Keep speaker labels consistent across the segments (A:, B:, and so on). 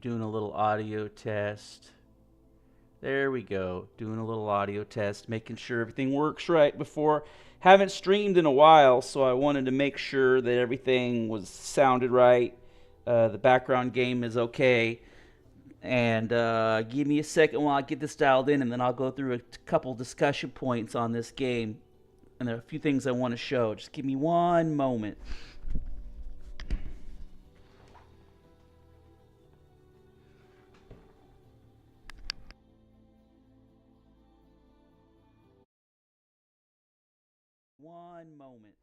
A: Doing a little audio test. There we go. Doing a little audio test, making sure everything works right before. Haven't streamed in a while, so I wanted to make sure that everything was sounded right. The background game is okay. And give me a second while I get this dialed in, and then I'll go through a couple discussion points on this game. And there are a few things I want to show. Just give me one moment. One moment.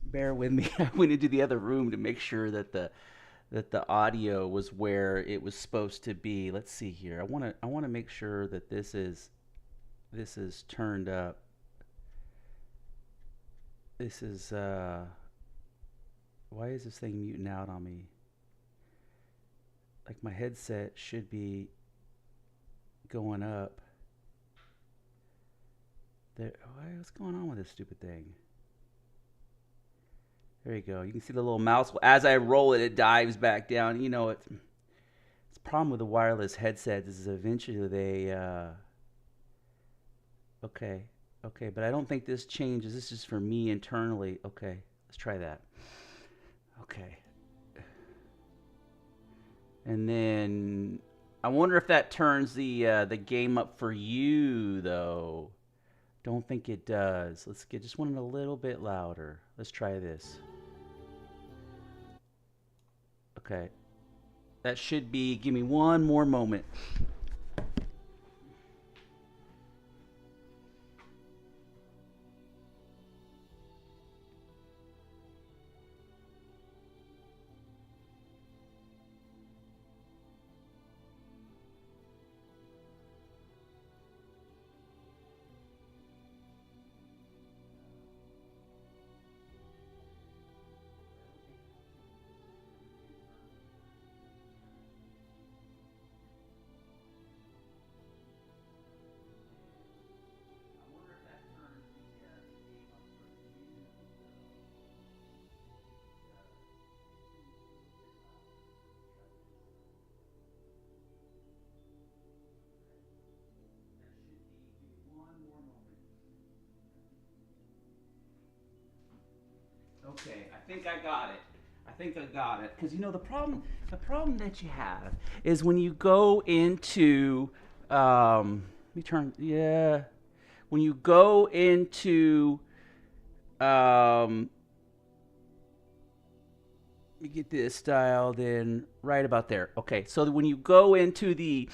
A: Bear with me. I went into the other room to make sure that the audio was where it was supposed to be. Let's see here. I want to make sure that this is turned up. This is why is this thing muting out on me? Like my headset should be going up. There, what's going on with this stupid thing? There you go. You can see the little mouse. As I roll it, it dives back down. You know, it's a problem with the wireless headsets is eventually they. Okay, okay, but I don't think this changes. This is for me internally. Okay, let's try that. Okay, and then I wonder if that turns the game up for you though. Don't think it does. Let's get just one a little bit louder. Let's try this. Okay, that should be. Give me one more moment. Okay, I think I got it. I think I got it. Because you know the problem that you have is when you go into let me turn yeah when you go into let me get this dialed in right about there. Okay, so when you go into the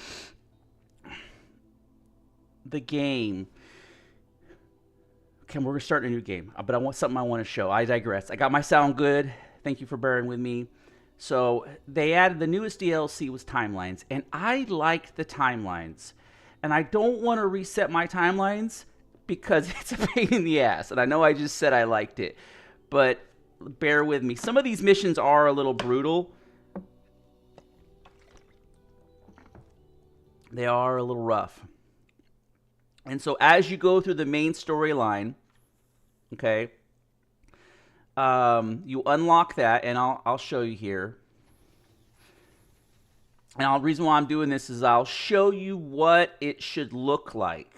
A: game. Okay, we're starting a new game, but I want something I want to show. I digress. I got my sound good. Thank you for bearing with me. So they added the newest DLC was timelines, and I liked the timelines. And I don't want to reset my timelines because it's a pain in the ass. And I know I just said I liked it, but bear with me. Some of these missions are a little brutal. They are a little rough. And so as you go through the main storyline, okay, you unlock that, and I'll show you here. And the reason why I'm doing this is I'll show you what it should look like.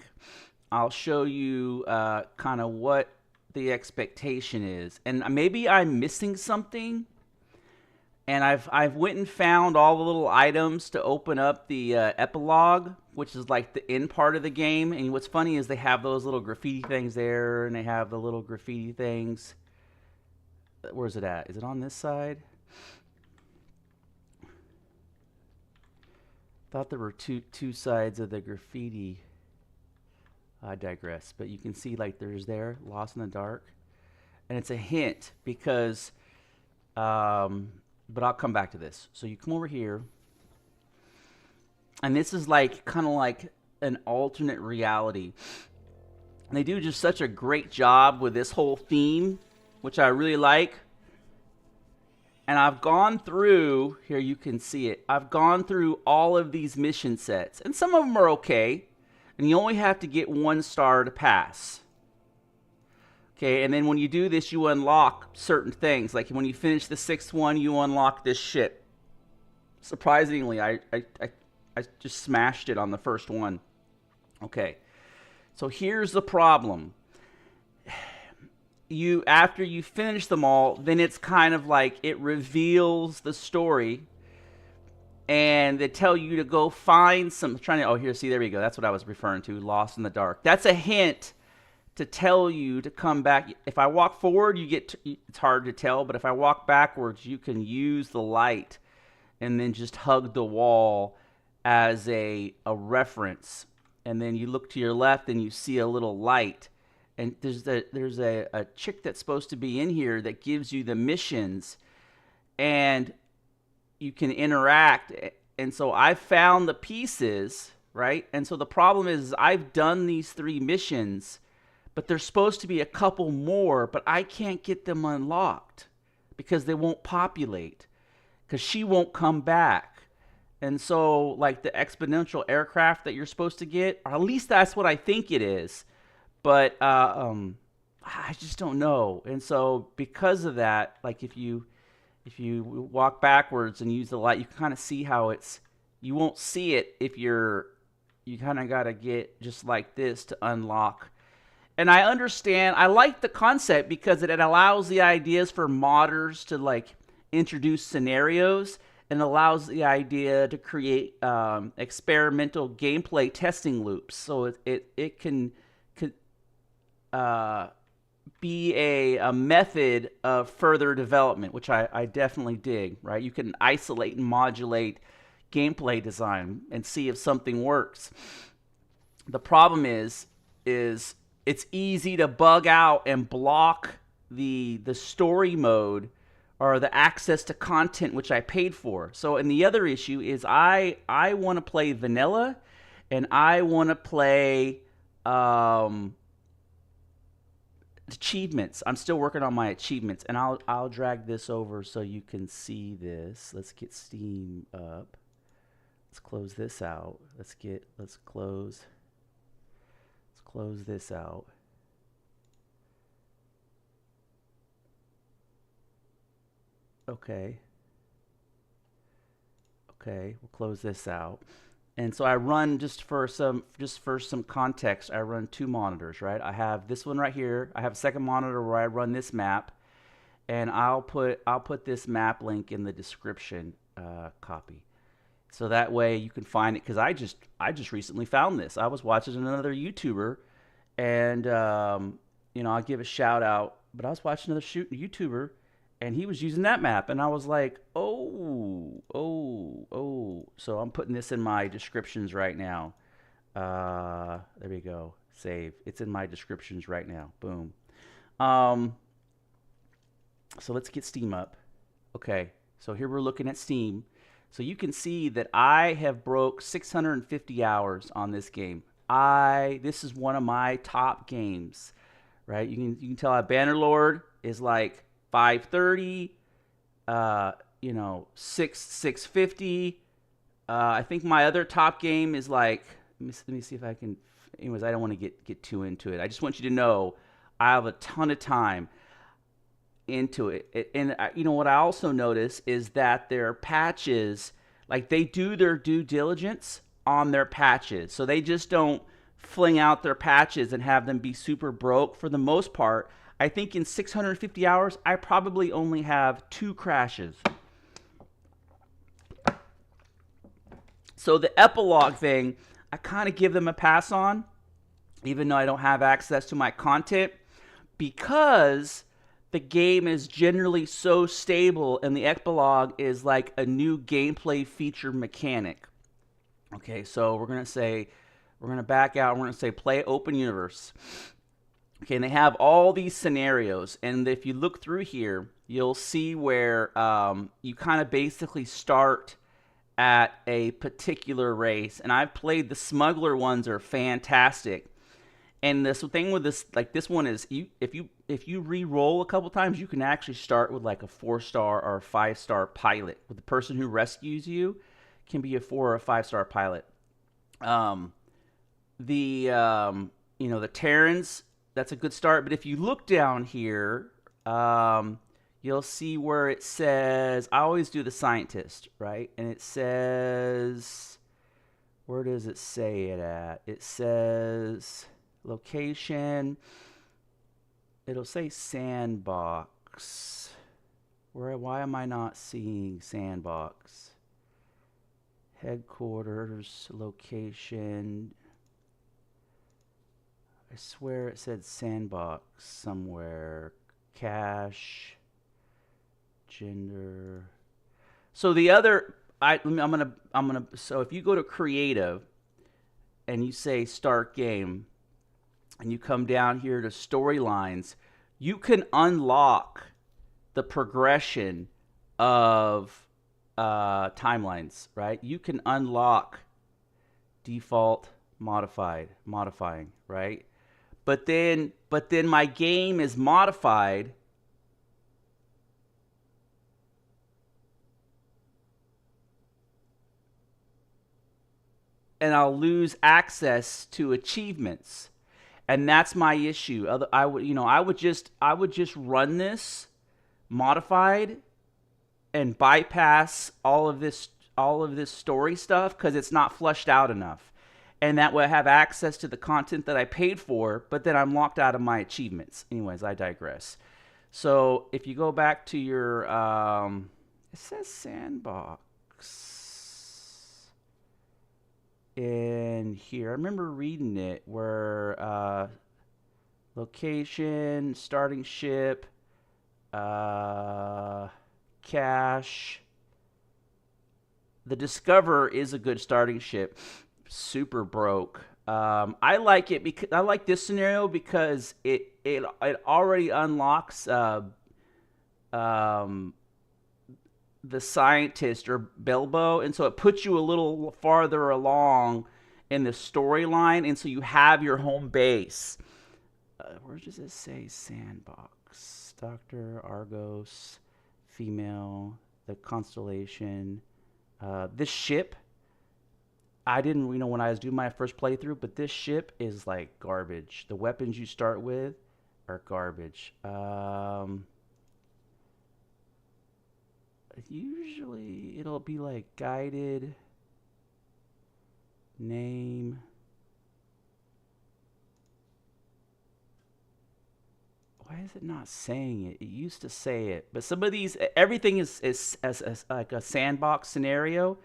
A: I'll show you kind of what the expectation is, and maybe I'm missing something. And I've went and found all the little items to open up the epilogue, which is like the end part of the game. And what's funny is they have those little graffiti things there, and they have the little graffiti things. Where's it at? Is it on this side? Thought there were two sides of the graffiti. I digress. But you can see like there's there, Lost in the Dark. And it's a hint because... but I'll come back to this. So you come over here, and this is like kind of like an alternate reality. And they do just such a great job with this whole theme, which I really like. And I've gone through, here you can see it, I've gone through all of these mission sets, and some of them are okay, and you only have to get 1 star to pass. Okay, and then when you do this, you unlock certain things. Like when you finish the 6th one, you unlock this ship. Surprisingly, I just smashed it on the first one. Okay, so here's the problem. After you finish them all, then it's kind of like it reveals the story, and they tell you to go find some. Oh, here, see, there we go. That's what I was referring to. Lost in the Dark. That's a hint to tell you to come back. If I walk forward, it's hard to tell, but if I walk backwards, you can use the light and then just hug the wall as a reference. And then you look to your left and you see a little light. And there's a chick that's supposed to be in here that gives you the missions, and you can interact. And so I found the pieces, right? And so the problem is I've done these 3 missions, but there's supposed to be a couple more, but I can't get them unlocked because they won't populate, because she won't come back. And so like the exponential aircraft that you're supposed to get, or at least that's what I think it is, but I just don't know. And so because of that, like if you walk backwards and use the light, you can kind of see how you won't see it if you kind of got to get just like this to unlock. And I understand, I like the concept because it allows the ideas for modders to like introduce scenarios, and allows the idea to create experimental gameplay testing loops. So it can be a method of further development, which I definitely dig, right? You can isolate and modulate gameplay design and see if something works. The problem is it's easy to bug out and block the story mode or the access to content which I paid for. So, and the other issue is I want to play vanilla, and I want to play achievements. I'm still working on my achievements, and I'll drag this over so you can see this. Let's get Steam up. Let's close this out. Let's close this out. Okay, we'll close this out. And so I run, just for some context, I run 2 monitors, right? I have this one right here. I have a second monitor where I run this map, and I'll put this map link in the description copy, so that way you can find it. Because I just recently found this. I was watching another YouTuber, and I'll give a shout out. But I was watching another YouTuber, and he was using that map, and I was like, oh. So I'm putting this in my descriptions right now. There we go. Save. It's in my descriptions right now. Boom. So let's get Steam up. Okay. So here we're looking at Steam. So you can see that I have broke 650 hours on this game. This is one of my top games, right? You can tell Bannerlord is like 530, 650. I think my other top game is like, let me see if I can. Anyways, I don't want to get too into it. I just want you to know I have a ton of time into it. And what I also notice is that their patches, like they do their due diligence on their patches. So they just don't fling out their patches and have them be super broke. For the most part, I think in 650 hours, I probably only have 2 crashes. So the epilogue thing, I kind of give them a pass on, even though I don't have access to my content, because the game is generally so stable and the epilogue is like a new gameplay feature mechanic. Okay, so we're going to back out. We're going to say play open universe. Okay, and they have all these scenarios. And if you look through here, you'll see where you kind of basically start at a particular race. And I've played the smuggler ones are fantastic. And this thing with this, like this one is, if you re-roll a couple times, you can actually start with like a 4-star or a 5-star pilot. With the person who rescues you can be a 4 or a 5-star pilot. The Terrans, that's a good start. But if you look down here, you'll see where it says, I always do the scientist, right? And it says, where does it say it at? It says location. It'll say Sandbox. Why am I not seeing Sandbox? Headquarters, location. I swear it said Sandbox somewhere. Cash, gender. So the other, so if you go to creative and you say start game and you come down here to storylines, you can unlock the progression of timelines, right? You can unlock default, modifying, right? But then my game is modified and I'll lose access to achievements. And that's my issue. I would just run this modified and bypass all of this story stuff because it's not fleshed out enough. And that way I have access to the content that I paid for, but then I'm locked out of my achievements. Anyways, I digress. So if you go back to your, it says Sandbox in here. I remember reading it where location, starting ship, cache. The Discover is a good starting ship. Super broke. I like it because I like this scenario because it already unlocks the scientist or Bilbo, and so it puts you a little farther along in the storyline, and so you have your home base. Where does it say Sandbox? Doctor, Argos, female, the constellation. This ship, I didn't, when I was doing my first playthrough, but this ship is like garbage. The weapons you start with are garbage. Usually it'll be like guided, name. Why is it not saying it? It used to say it, but some of these, everything is as like a sandbox scenario,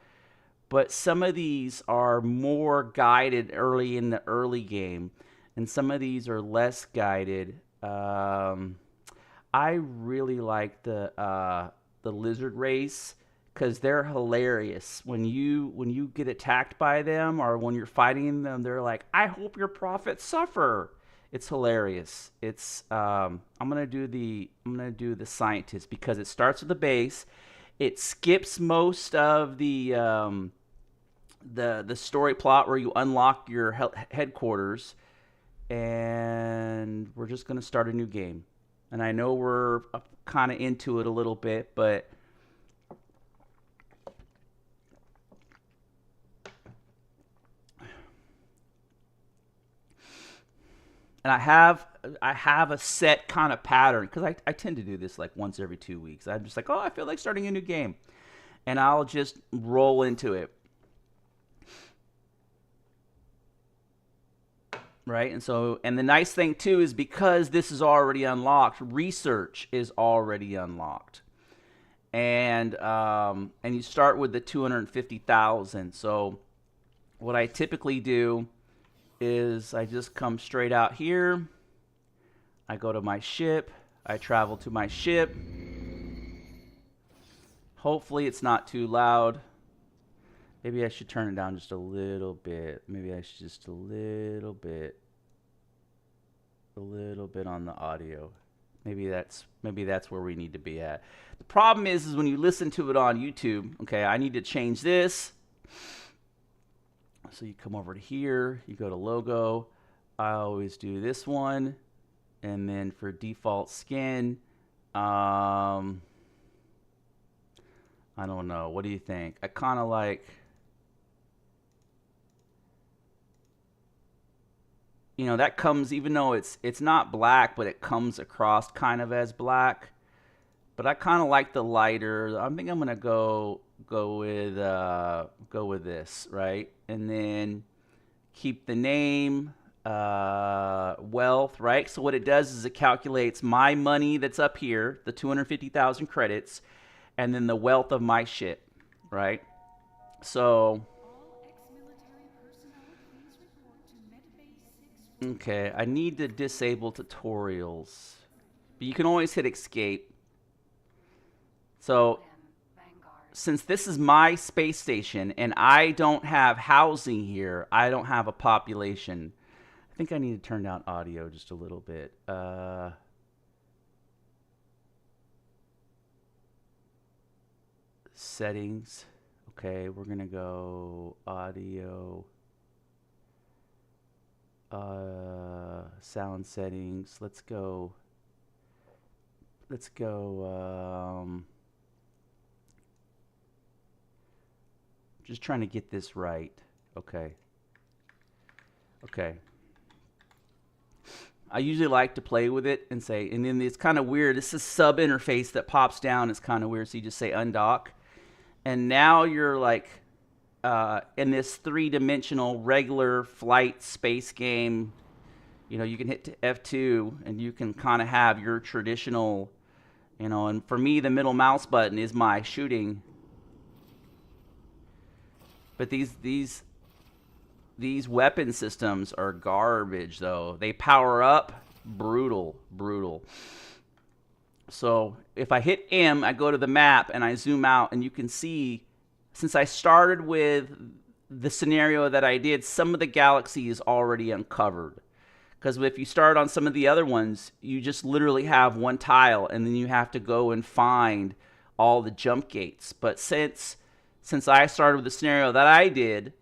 A: but some of these are more guided early in the early game, and some of these are less guided. I really like the lizard race because they're hilarious. When you get attacked by them or when you're fighting them, they're like, "I hope your prophets suffer." It's hilarious. It's I'm gonna do the scientist because it starts with the base, It skips most of the story plot where you unlock your headquarters, and we're just gonna start a new game. And I know we're kind of into it a little bit, but and I have a set kind of pattern because I tend to do this like once every 2 weeks. I'm just like, oh, I feel like starting a new game, and I'll just roll into it, right? And the nice thing too is because this is already unlocked, research is already unlocked, and you start with the 250,000. So what I typically do is I just come straight out here. I go to my ship. I travel to my ship. Hopefully it's not too loud. Maybe I should turn it down just a little bit. Maybe I should just a little bit on the audio. Maybe that's where we need to be at. The problem is when you listen to it on YouTube, okay, I need to change this. So you come over to here, you go to logo. I always do this one. And then for default skin, I don't know. What do you think? I kind of like, that comes, even though it's not black, but it comes across kind of as black. But I kind of like the lighter. I think I'm gonna go with this, right? And then keep the name, wealth, right? So what it does is it calculates my money that's up here, the 250,000 credits, and then the wealth of my shit, right? So, okay, I need to disable tutorials, but you can always hit escape. So, since this is my space station and I don't have housing here, I don't have a population. I think I need to turn down audio just a little bit. Settings. Okay, we're gonna go audio. Sound settings. Let's go. Just trying to get this right. Okay. I usually like to play with it and say, and then it's kind of weird. This is sub interface that pops down. It's kind of weird. So you just say undock. And now you're like in this 3-dimensional regular flight space game. You can hit F2 and you can kind of have your traditional, and for me, the middle mouse button is my shooting. But these weapon systems are garbage, though. They power up, brutal. So if I hit M, I go to the map and I zoom out, and you can see, since I started with the scenario that I did, some of the galaxy is already uncovered. Because if you start on some of the other ones, you just literally have one tile, and then you have to go and find all the jump gates. But since I started with the scenario that I did,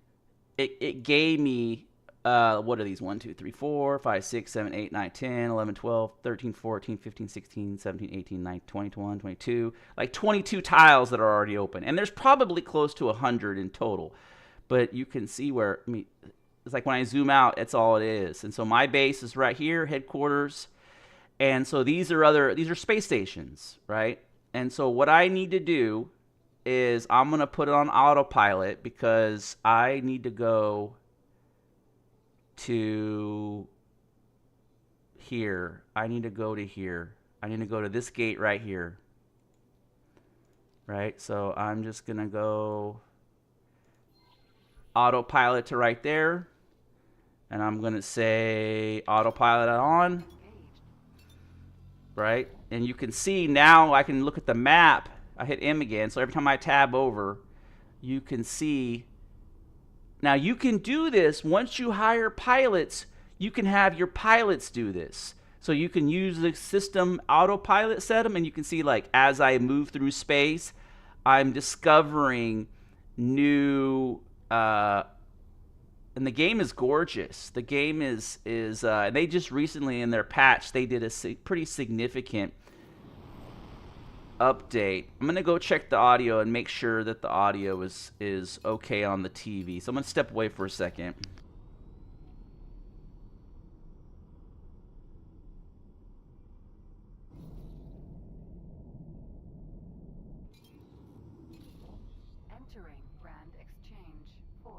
A: it gave me, what are these? 1, 2, 3, 4, 5, 6, 7, 8, 9, 10, 11, 12, 13, 14, 15, 16, 17, 18, 19, 20, 21, 22. Like 22 tiles that are already open. And there's probably close to 100 in total. But you can see where, it's like when I zoom out, that's all it is. And so my base is right here, headquarters. And so these are space stations, right? And so what I need to do is I'm going to put it on autopilot because I need to go to here. I need to go to here. I need to go to this gate right here. Right? So I'm just going to go autopilot to right there. And I'm going to say autopilot on. Right? And you can see now I can look at the map. I hit M again, so every time I tab over, you can see. Now you can do this once you hire pilots. You can have your pilots do this. So you can use the system autopilot setting, and you can see, like, as I move through space, I'm discovering new and the game is gorgeous. The game is they just recently in their patch they did a pretty significant update. I'm gonna go check the audio and make sure that the audio is okay on the TV. So I'm gonna step away for a second.
B: Entering Brand Exchange 4.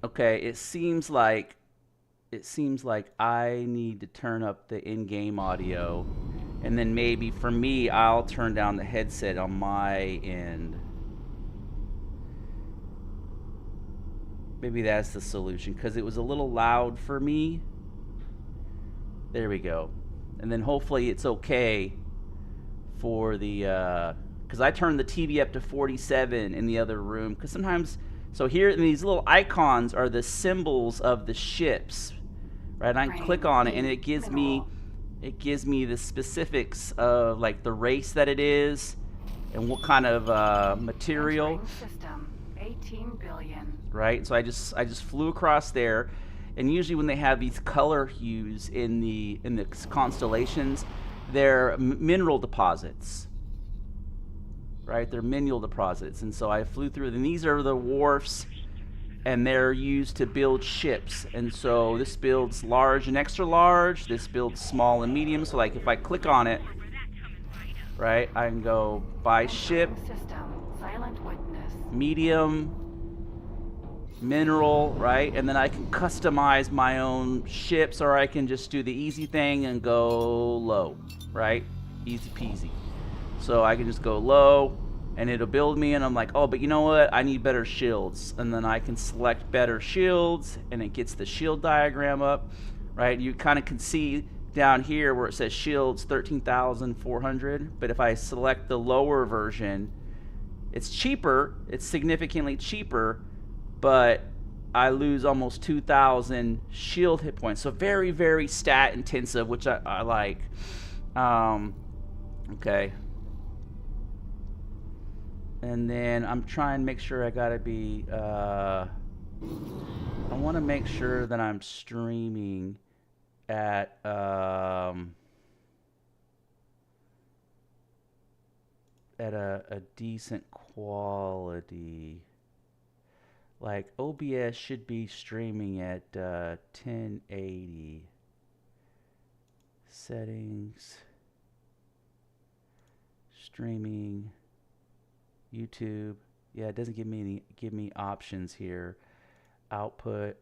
A: Okay, it seems like I need to turn up the in-game audio, and then maybe for me, I'll turn down the headset on my end. Maybe that's the solution because it was a little loud for me. There we go. And then hopefully it's okay for the because I turned the TV up to 47 in the other room because sometimes so here these little icons are the symbols of the ships, right? And I can click on it and it gives me the specifics of like the race that it is and what kind of material.
B: System 18 billion.
A: Right? So I just flew across there, and usually when they have these color hues in the constellations, they're mineral deposits. Right? They're mineral deposits, and so I flew through, and these are the wharfs, and they're used to build ships. And so this builds large and extra large. This builds small and medium. So like if I click on it, right, I can go buy ship,
B: System silent witness.
A: medium, mineral, right? And then I can customize my own ships, or I can just do the easy thing and go low, right? Easy peasy. So I can just go low and it'll build me, and I'm like, oh, but you know what? I need better shields. And then I can select better shields and it gets the shield diagram up, right? You kind of can see down here where it says shields 13,400, but if I select the lower version, it's cheaper, it's significantly cheaper, but I lose almost 2,000 shield hit points. So very, very stat intensive, which I like. Okay. And then I'm trying to make sure I gotta be, I want to make sure that I'm streaming at, at a decent quality. Like OBS should be streaming at 1080. Settings, streaming, YouTube. Yeah, it doesn't give me options here. Output,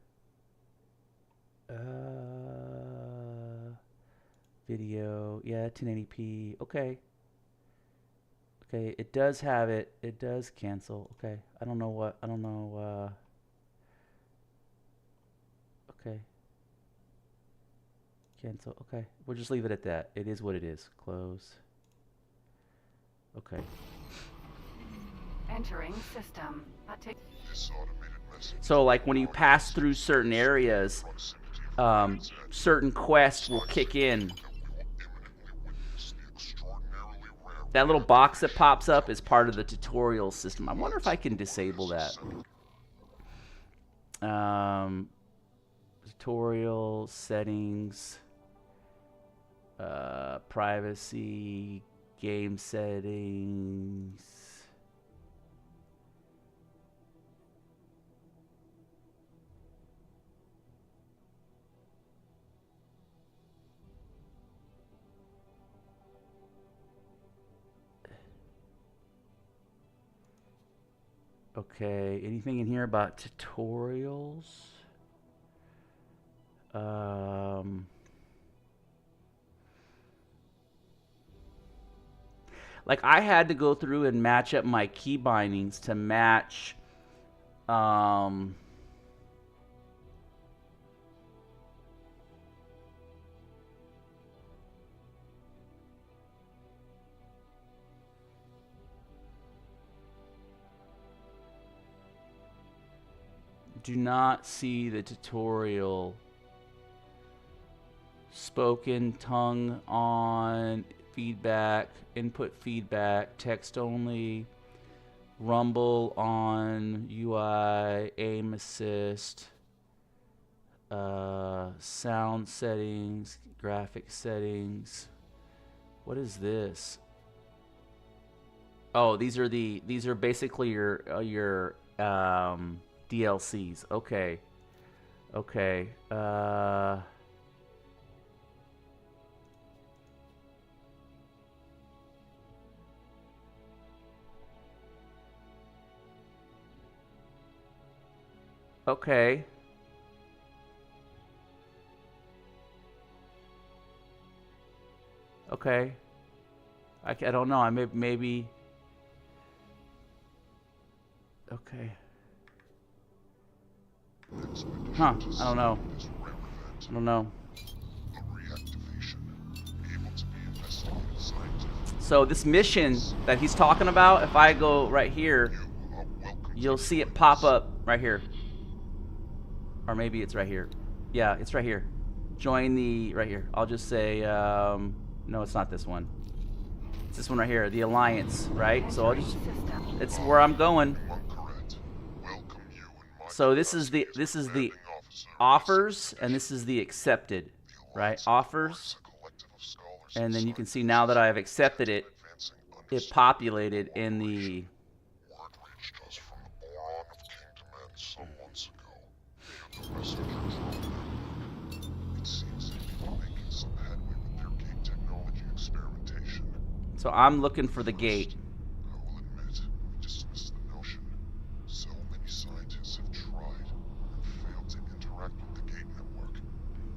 A: video. Yeah, 1080p. Okay. Okay, it does have it. It does cancel. Okay, I don't know. Okay, cancel. Okay, we'll just leave it at that. It is what it is. Close. Okay.
B: Entering system.
A: So like when you pass through certain areas, certain quests will kick in. That little box that pops up is part of the tutorial system. I wonder if I can disable that. Tutorial settings, privacy, game settings. Okay, anything in here about tutorials? Like I had to go through and match up my key bindings to match um do not see the tutorial. Spoken, tongue on, feedback, input feedback, text only, rumble on, UI, aim assist, sound settings, graphic settings. What is this? Oh, these are basically your DLCs. Okay. Okay. Okay. Okay. I don't know. I maybe. Okay. Huh. I don't know. I don't know. So this mission that he's talking about, if I go right here, you'll see it pop up right here. Or maybe it's right here. Yeah, it's right here. Join the, right here. I'll just say, no, it's not this one. It's this one right here, the Alliance, right? So I'll just, it's where I'm going. So this is the offers, and this is the accepted, right? Offers, and then you can see now that I have accepted it, it populated in the. So I'm looking for the gate.
C: I will admit, we dismissed the notion. So many scientists have tried and failed to interact with the gate network.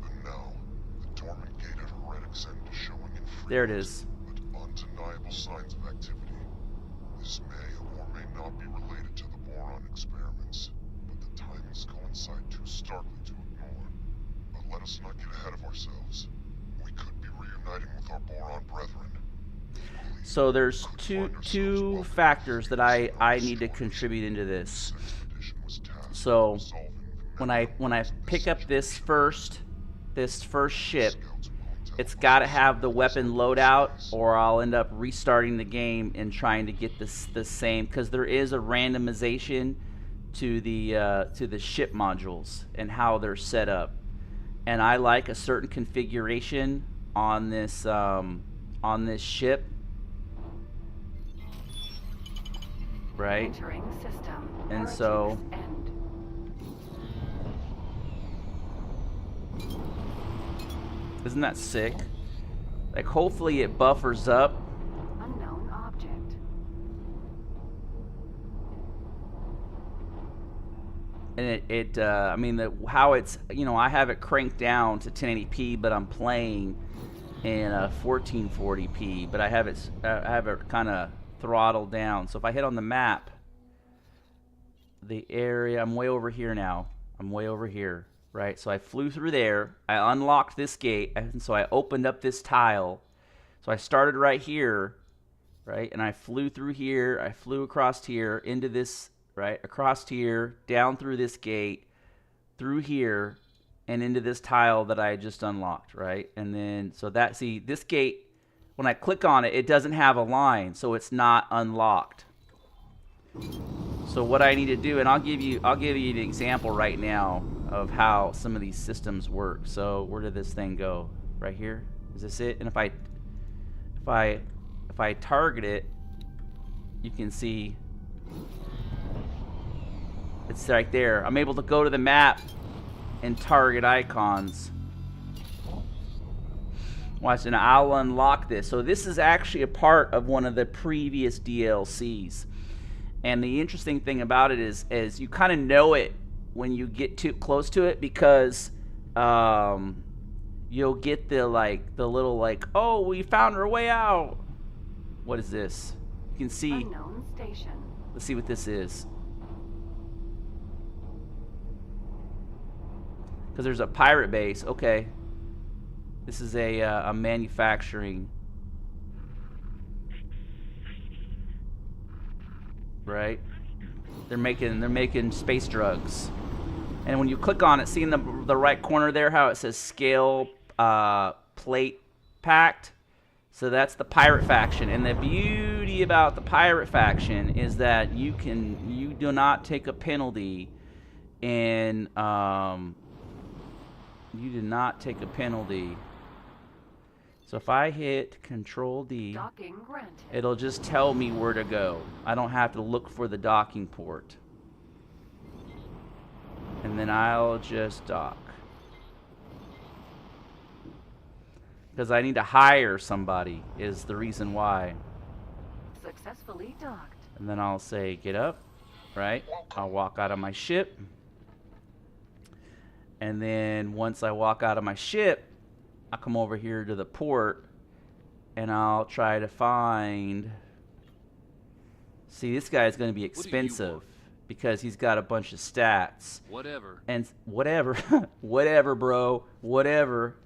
C: But now, the dormant gate at Heretic's End is showing infrequent,
A: There it is.
C: but undeniable signs of activity. This may or may not be related to the boron experiments, but the timings coincide too starkly to ignore. But let us not get ahead of ourselves. We could be reuniting with our boron brethren.
A: So there's two factors that I need to contribute into this. So when I pick up this first ship, it's got to have the weapon loadout, or I'll end up restarting the game and trying to get the same, because there is a randomization to the ship modules and how they're set up, and I like a certain configuration on this ship. Right? And so isn't that sick? Like hopefully it buffers up.
B: Unknown object.
A: And I mean how it's, I have it cranked down to 1080p, but I'm playing in 1440p, but I have it kind of throttle down. So if I hit on the map, the area, I'm way over here now. I'm way over here, right? So I flew through there. I unlocked this gate, and so I opened up this tile. So I started right here, right? And I flew through here. I flew across here into this, right? Across here, down through this gate, through here, and into this tile that I just unlocked, right? And then, so that, see, this gate, when I click on it, it doesn't have a line, so it's not unlocked. So what I need to do, and I'll give you an example right now of how some of these systems work. So where did this thing go? Right here? Is this it? And if I target it, you can see it's right there. I'm able to go to the map and target icons. Watch, and I'll unlock this. So this is actually a part of one of the previous DLCs. And the interesting thing about it is you kind of know it when you get too close to it, because you'll get the little oh, we found our way out. What is this? You can see.
B: Unknown station.
A: Let's see what this is. Because there's a pirate base. Okay. This is a manufacturing. Right? They're making space drugs. And when you click on it, see in the right corner there how it says scale plate packed? So that's the pirate faction. And the beauty about the pirate faction is that you do not take a penalty in you do not take a penalty. So if I hit Control D,
B: Docking granted.
A: it'll just tell me where to go. I don't have to look for the docking port. And then I'll just dock. Because I need to hire somebody is the reason why.
B: Successfully docked.
A: And then I'll say, get up, right? I'll walk out of my ship. And then once I walk out of my ship, I'll come over here to the port and I'll try to find. See, this guy is going to be expensive because he's got a bunch of stats.
D: Whatever.
A: And whatever, whatever, bro, whatever.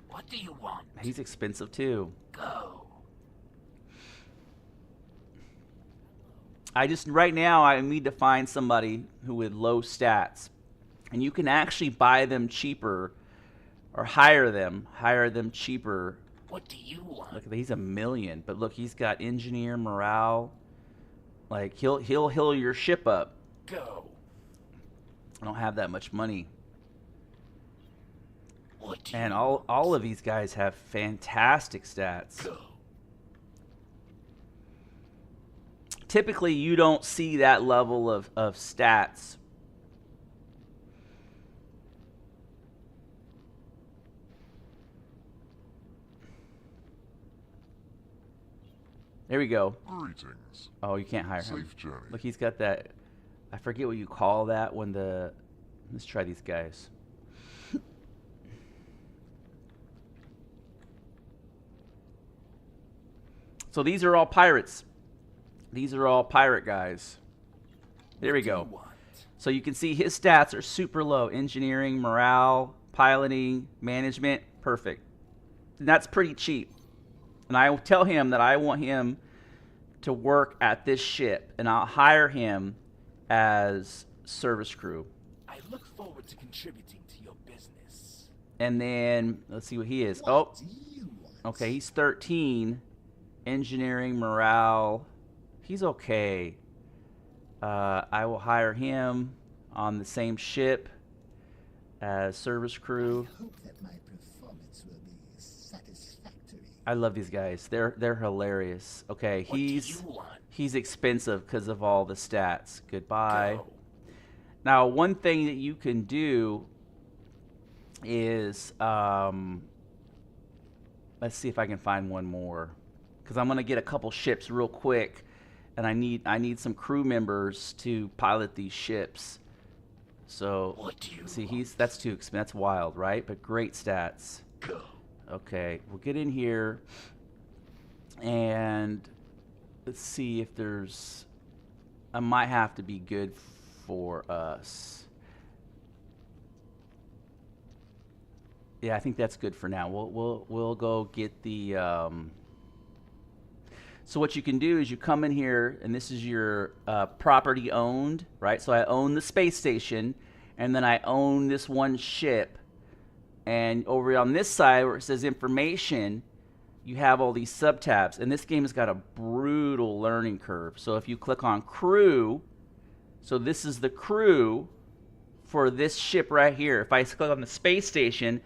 D: What do you want?
A: He's expensive too.
D: Go.
A: Right now I need to find somebody who with low stats. And you can actually buy them cheaper or hire them cheaper.
D: What do you want?
A: Look, he's $1 million, but look, he's got engineer, morale. Like he'll heal your ship up.
D: Go.
A: I don't have that much money.
D: What do
A: And
D: you
A: all of these guys have fantastic stats.
D: Go.
A: Typically, you don't see that level of stats. There we go.
C: Greetings.
A: Oh, you can't hire him.
C: Safe journey.
A: Look, he's got that. I forget what you call that when the. Let's try these guys. So these are all pirates. These are all pirate guys. There we go. So you can see his stats are super low. Engineering, morale, piloting, management, perfect. And that's pretty cheap. And I will tell him that I want him to work at this ship. And I'll hire him as service crew.
D: I look forward to contributing to your business.
A: And then, let's see what he is. Oh, okay, he's 13. Engineering, morale. He's okay. I will hire him on the same ship as service crew.
E: I hope that my performance will be satisfactory.
A: I love these guys. They're hilarious. Okay,
D: What do you want?
A: he's expensive because of all the stats. Goodbye.
D: Go.
A: Now, one thing that you can do is let's see if I can find one more, because I'm gonna get a couple ships real quick. And I need some crew members to pilot these ships. So
D: What do you
A: see,
D: want?
A: that's too expensive. That's wild, right? But great stats.
D: Go.
A: Okay, we'll get in here and let's see if there's. I might have to be good for us. Yeah, I think that's good for now. We'll go get the. So what you can do is you come in here, and this is your property owned, right? So I own the space station, and then I own this one ship. And over on this side where it says information, you have all these sub-tabs. And this game has got a brutal learning curve. So if you click on crew, so this is the crew for this ship right here. If I click on the space station,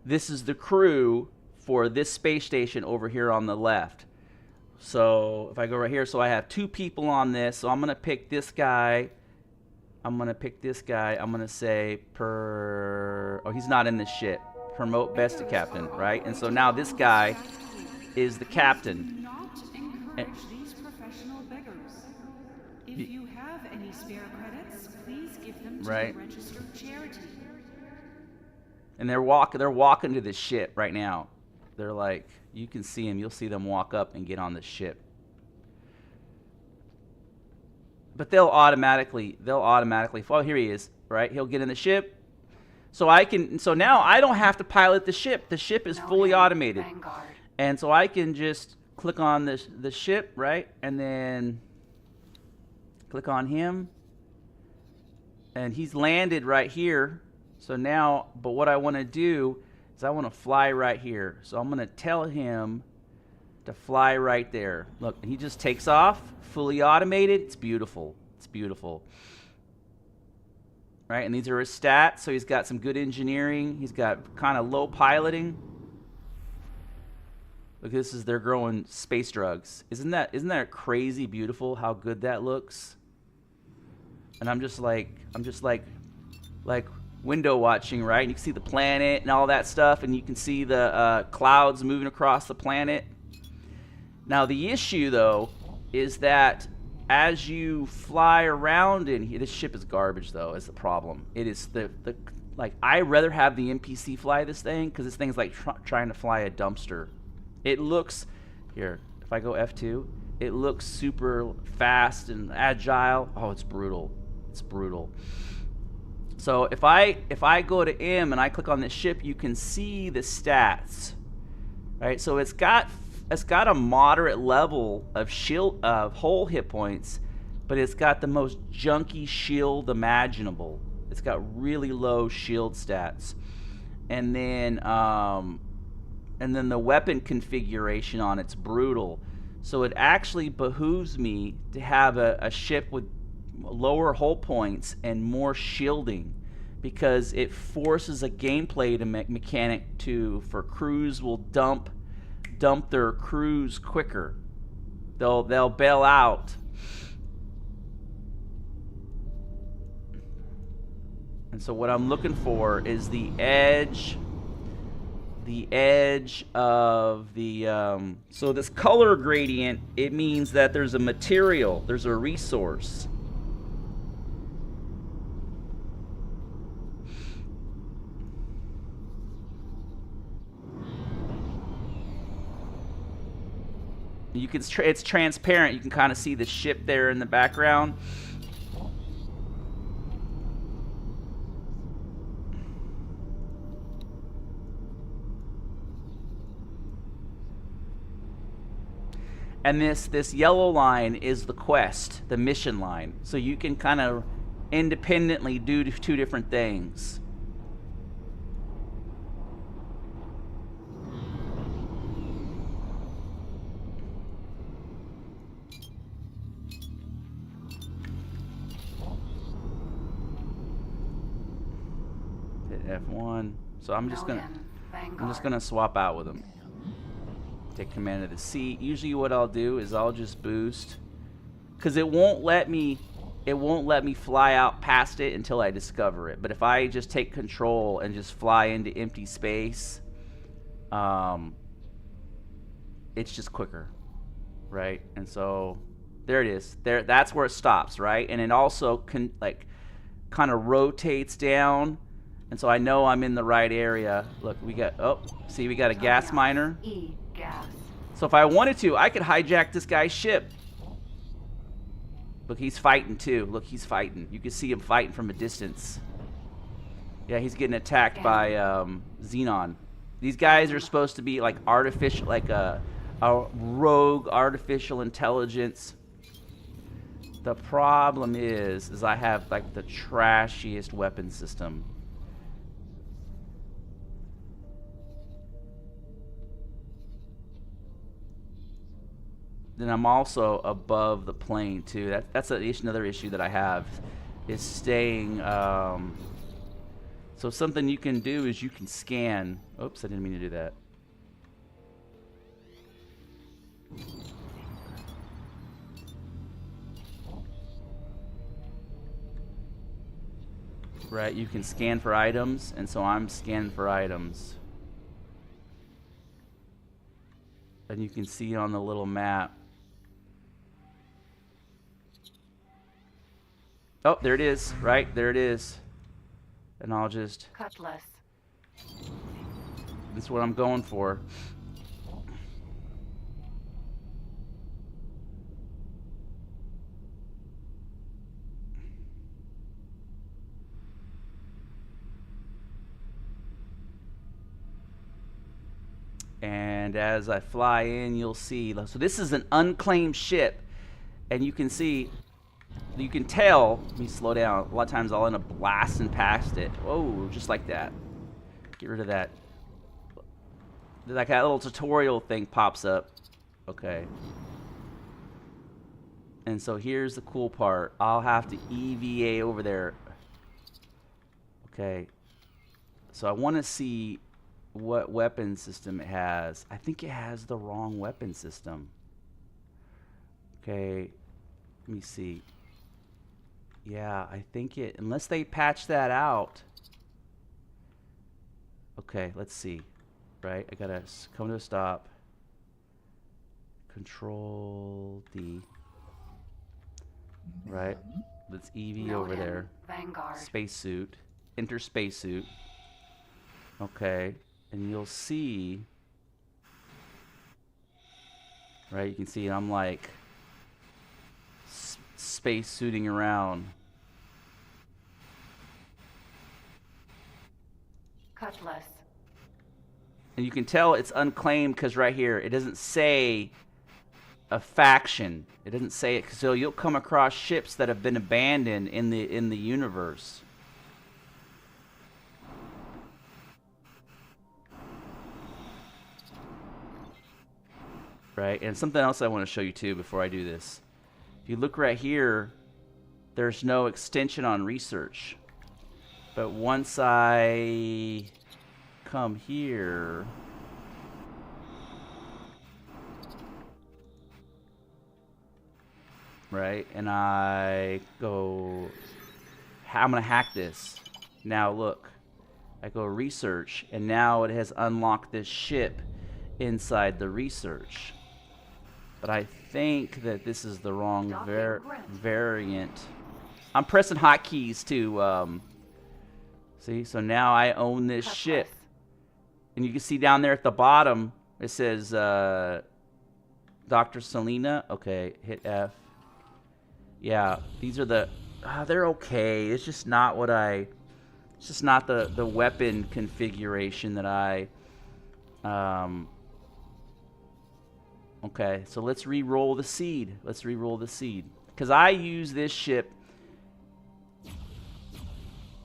A: this is the crew for this space station over here on the left. So if I go right here, so I have 2 people on this. So I'm going to pick this guy. I'm going to pick this guy. I'm going to say per. Oh, he's not in this ship. Promote best to captain, right? And so now this guy is the captain.
F: Do not encourage these professional beggars. If you have any spare credits, please give them to
A: Right.
F: a registered charity.
A: And they're walking to this ship right now. They're like, you can see them. You'll see them walk up and get on the ship. But they'll automatically fall. Here he is, right? He'll get in the ship. So now I don't have to pilot the ship. The ship is fully automated.
B: Vanguard.
A: And so I can just click on the ship, right? And then click on him. And he's landed right here. So now, but what I want to do is I want to fly right here. So I'm going to tell him to fly right there. Look, and he just takes off, fully automated. It's beautiful. It's beautiful. Right, and these are his stats. So he's got some good engineering. He's got kind of low piloting. Look, they're growing space drugs. Isn't that crazy beautiful how good that looks? And I'm just like window watching, right? And you can see the planet and all that stuff, and you can see the clouds moving across the planet. Now the issue though is that as you fly around in here, this ship is garbage though, is the problem. It is I'd rather have the NPC fly this thing, because this thing's like trying to fly a dumpster. It looks, here, if I go F2, it looks super fast and agile. Oh, it's brutal. It's brutal. So if I go to M and I click on this ship, you can see the stats, right? So it's got a moderate level of whole hit points, but it's got the most junky shield imaginable. It's got really low shield stats, and then the weapon configuration on it's brutal. So it actually behooves me to have a ship with lower hull points and more shielding, because it forces a gameplay to mechanic for crews will dump their crews quicker. They'll bail out. And so what I'm looking for is the edge of the so this color gradient, it means that there's a material, there's a resource. You can it's transparent. You can kind of see the ship there in the background. And this yellow line is the quest, the mission line. So you can kind of independently do two different things. Hit F1. So I'm just gonna swap out with him. Take command of the seat. Usually what I'll do is I'll just boost, because it won't let me fly out past it until I discover it. But if I just take control and just fly into empty space, it's just quicker, right? And so there it is. That's where it stops, right? And it also kind of rotates down, and so I know I'm in the right area. Look, we got a gas miner.
B: Gas.
A: So if I wanted to, I could hijack this guy's ship. Look, he's fighting too. Look, he's fighting. You can see him fighting from a distance. Yeah, he's getting attacked by Xenon. These guys are supposed to be like artificial, like a rogue artificial intelligence. The problem is I have like the trashiest weapon system. Then I'm also above the plane too. That's another issue that I have, is staying. So something you can do is you can scan. Oops, I didn't mean to do that. Right, you can scan for items, and so I'm scanning for items. And you can see on the little map. Oh, there it is. Right, there it is. And I'll just...
B: Cutlass.
A: This is what I'm going for. And as I fly in, you'll see. So this is an unclaimed ship. And you can see, you can tell, let me slow down. A lot of times I'll end up blasting past it. Whoa, just like that. Get rid of that. Like that little tutorial thing pops up. Okay. And so here's the cool part. I'll have to EVA over there. Okay. So I want to see what weapon system it has. I think it has the wrong weapon system. Okay. Let me see. Yeah, I think it... Unless they patch that out. Okay, let's see. Right? I gotta come to a stop. Control D. Right? Let's EV
B: Know
A: over
B: him.
A: there.
B: Vanguard.
A: Spacesuit. Enter spacesuit. Okay. And you'll see... Right? You can see I'm like... space suiting around.
B: Cutlass.
A: And you can tell it's unclaimed because right here it doesn't say a faction. It doesn't say it. So you'll come across ships that have been abandoned in the universe. Right? And something else I want to show you too before I do this. If you look right here, there's no extension on research. But once I come here, right, and I go, I'm gonna hack this. Now look, I go research, and now it has unlocked this ship inside the research. But I think that this is the wrong variant. I'm pressing hotkeys to, see, so now I own this ship. And you can see down there at the bottom, it says, Dr. Selena. Okay, hit F. Yeah, these are the, they're okay. It's just not what I, it's just not the weapon configuration that I, okay, so let's re-roll the seed. Let's re-roll the seed. Because I use this ship.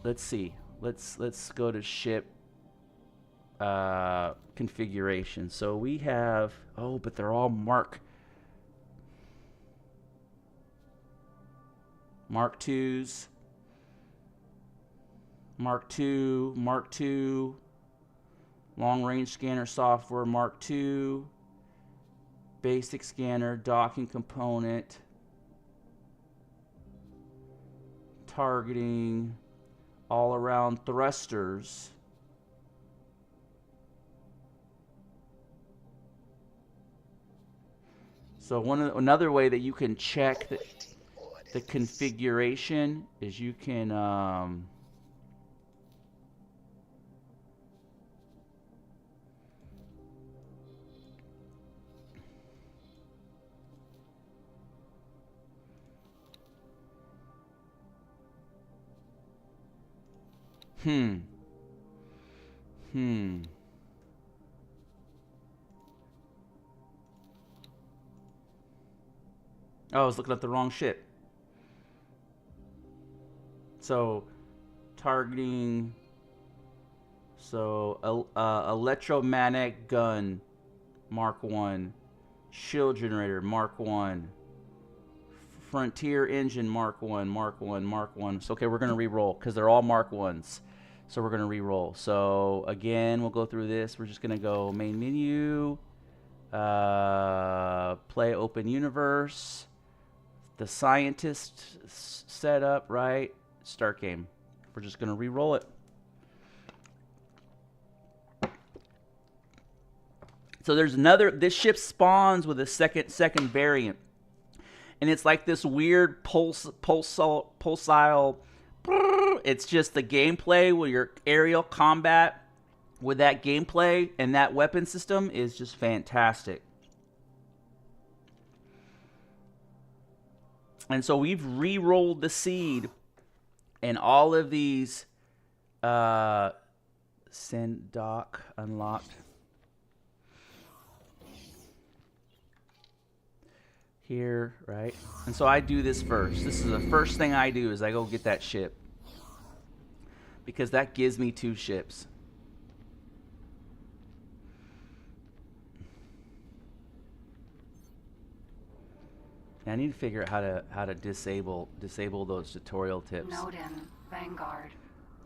A: Let's see. Let's go to ship configuration. So we have, oh, but they're all Mark 2s. Mark 2, long range scanner software, Mark 2. Basic scanner, docking component, targeting, all around thrusters. So another way that you can check the configuration is you can Oh, I was looking at the wrong shit. So, targeting. So, electromagnetic gun, Mark 1. Shield generator, Mark 1. Frontier engine, Mark 1, Mark 1, Mark 1. So, okay, we're going to re-roll because they're all Mark 1s. So, we're going to re-roll. So, again, we'll go through this. We're just going to go main menu. Play open universe. The scientist setup, right? Start game. We're just going to re-roll it. So there's another. This ship spawns with a second variant, and it's like this weird pulsile. It's just the gameplay with your aerial combat with that gameplay and that weapon system is just fantastic. And so we've re-rolled the seed, and all of these Sandbox unlocked. Here, right? And so I do this first. This is the first thing I do is I go get that ship. Because that gives me 2 ships. I need to figure out how to disable those tutorial tips.
B: Node in Vanguard.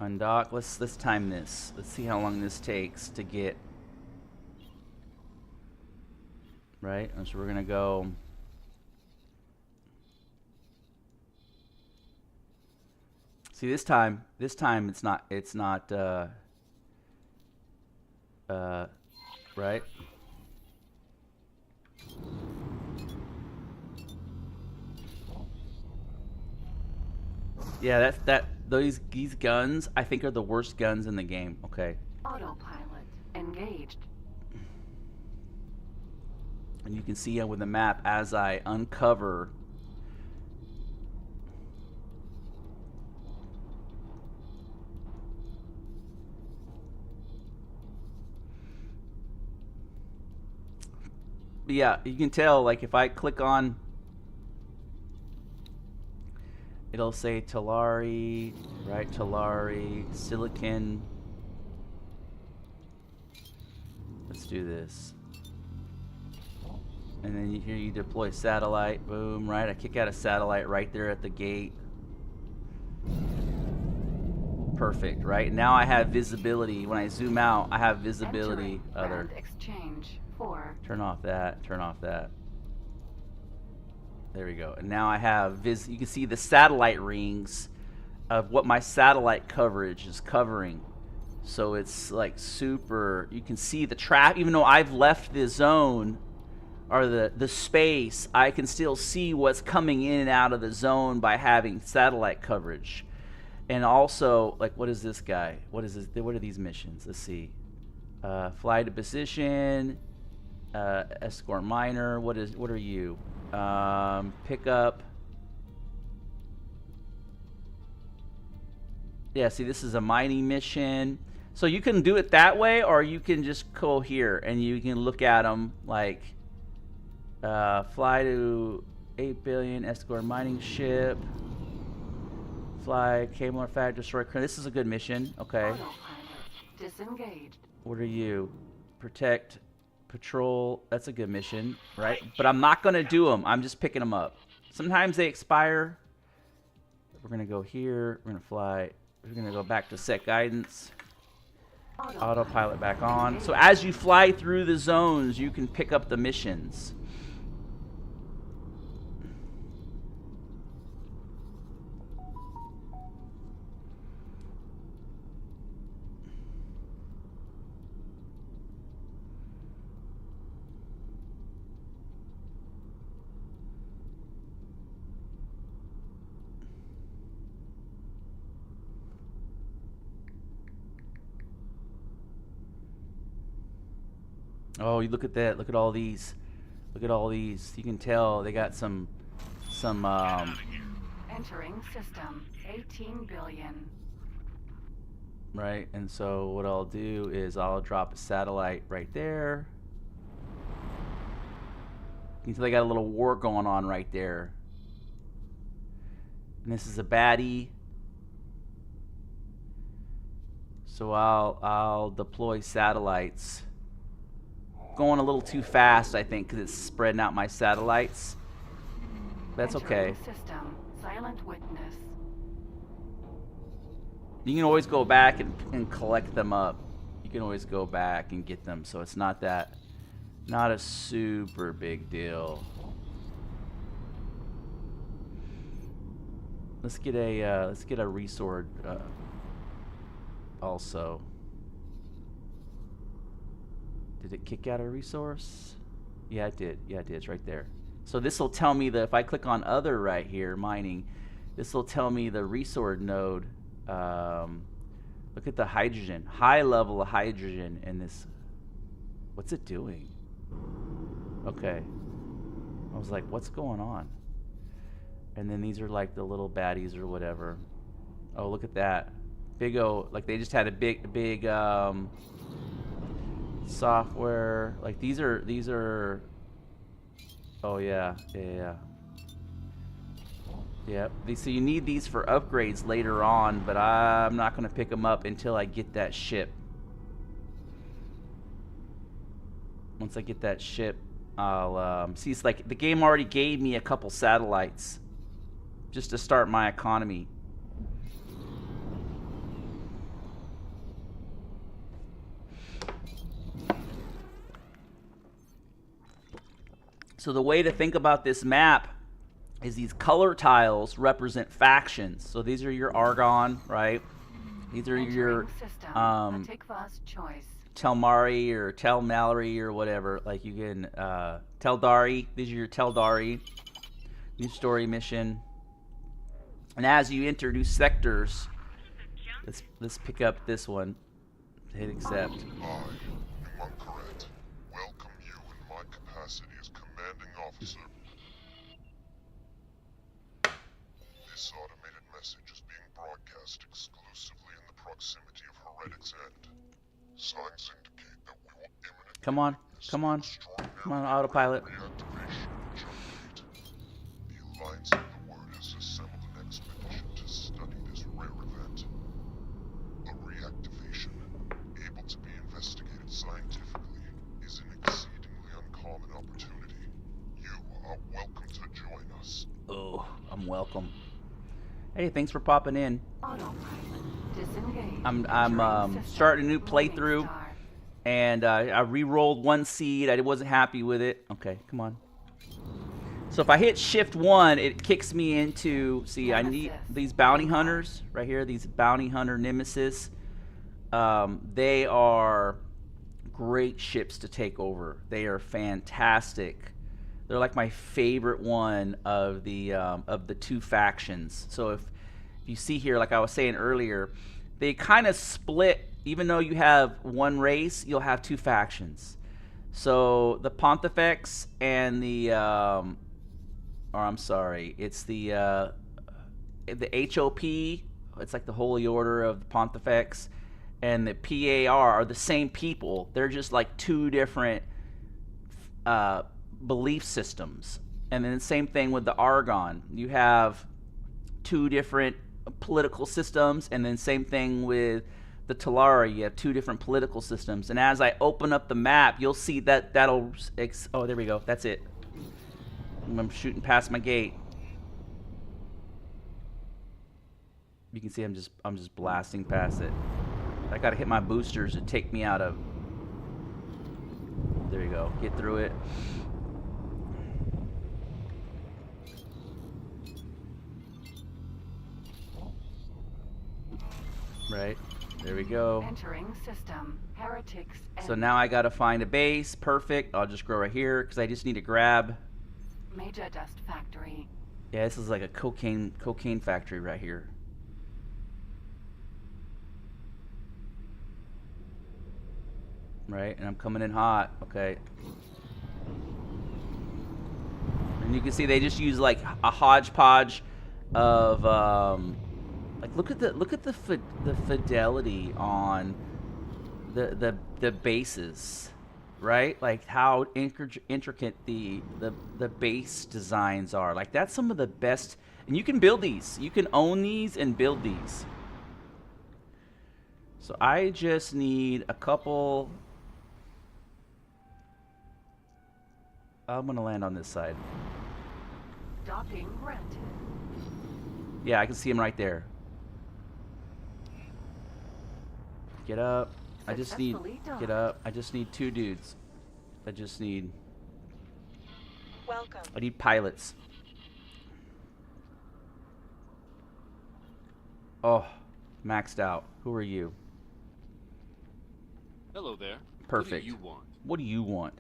A: Undock. Let's time this. Let's see how long this takes to get. Right? And so we're gonna go. See, this time it's not right? Yeah, these guns I think are the worst guns in the game. Okay.
B: Autopilot engaged.
A: And you can see with the map as I uncover. But yeah, you can tell, like, if I click on, it'll say Talari, right? Talari, Silicon. Let's do this. And then here you deploy satellite, boom, right? I kick out a satellite right there at the gate. Perfect, right? Now I have visibility. When I zoom out, I have visibility.
B: Entering brand exchange 4.
A: Turn off that, turn off that. There we go. And now I have you can see the satellite rings of what my satellite coverage is covering. So it's like super, you can see the trap, even though I've left the zone or the space, I can still see what's coming in and out of the zone by having satellite coverage. And also, like, what is this guy? What is this? What are these missions? Let's see. Fly to position, escort miner. What are you? Pick up. Yeah, see, this is a mining mission. So you can do it that way, or you can just go here and you can look at them like fly to 8 billion, escort mining ship, fly cable factory, destroy. This is a good mission. Okay.
B: Autopilot disengaged.
A: What are you? Protect, patrol. That's a good mission, right? But I'm not gonna do them. I'm just picking them up. Sometimes they expire. We're gonna go here. We're gonna fly. We're gonna go back to set guidance. Autopilot back on. So as you fly through the zones, you can pick up the missions. Oh, you look at that. Look at all these. Look at all these. You can tell they got some
B: Entering system 18 billion.
A: right? And so what I'll do is I'll drop a satellite right there. You can tell they got a little war going on right there. And this is a baddie. So I'll deploy satellites. Going a little too fast, I think, because it's spreading out my satellites. That's okay.
B: Entering system silent witness.
A: You can always go back and collect them up. You can always go back and get them, so it's not a super big deal. Let's get a resort also. Did it kick out a resource? Yeah, it did. Yeah, it did. It's right there. So this will tell me that if I click on other right here, mining, this will tell me the resource node. Look at the hydrogen. High level of hydrogen in this. What's it doing? Okay. I was like, what's going on? And then these are like the little baddies or whatever. Oh, look at that. Big O, like they just had a big software. Like these are, oh yeah. Yep. So you need these for upgrades later on, but I'm not going to pick them up until I get that ship. Once I get that ship, I'll see. It's like the game already gave me a couple satellites just to start my economy. So the way to think about this map is these color tiles represent factions. So these are your Argon, right? These are your Telmari or Telmalari or whatever. Like you can Teldari. These are your Teldari. New story mission. And as you enter new sectors, let's pick up this one. Hit accept.
C: I, Munkaret, welcome you in my capacity as commanding officer. This automated message is being broadcast exclusively in the proximity of Heretic's End. Signs indicate that we will imminently
A: Come on, autopilot.
C: reactivation of Jump Fleet. The Alliance of the Word has assembled an expedition to study this rare event. A reactivation, able to be investigated scientifically, is an exceedingly uncommon opportunity. You are welcome to join us.
A: Oh, I'm welcome. Hey, thanks for popping in. I'm starting a new playthrough, and I re-rolled one seed. I wasn't happy with it. Okay, come on. So if I hit Shift 1, it kicks me into. See, I need these bounty hunters right here. These bounty hunter nemesis. They are great ships to take over. They are fantastic. They're like my favorite one of the two factions. So if you see here, like I was saying earlier, they kind of split. Even though you have one race, you'll have two factions. So the Pontifex and the, or I'm sorry, it's the HOP. It's like the Holy Order of the Pontifex, and the PAR are the same people. They're just like two different belief systems. And then the same thing with the Argon. You have two different political systems, and then same thing with the Talari. You have two different political systems. And as I open up the map, you'll see that that'll oh, there we go. That's it. I'm shooting past my gate. You can see I'm just blasting past it. I gotta hit my boosters to take me out of. There you go. Get through it. Right. There we go.
B: Entering system. Heretics.
A: So now I gotta find a base. Perfect. I'll just go right here because I just need to grab.
B: Major dust factory.
A: Yeah, this is like a cocaine factory right here. Right, and I'm coming in hot. Okay. And you can see they just use like a hodgepodge of like look at the fidelity on the bases, right? Like how intricate the base designs are. Like that's some of the best, and you can build these. You can own these and build these. So I just need a couple. I'm gonna land on this side.
B: Docking granted.
A: Yeah, I can see him right there. Get up. I just need get up. I just need two dudes. I just need.
G: Welcome.
A: I need pilots. Oh, maxed out. Who are you?
H: Hello there.
A: Perfect.
G: What do you want?
A: What do you want?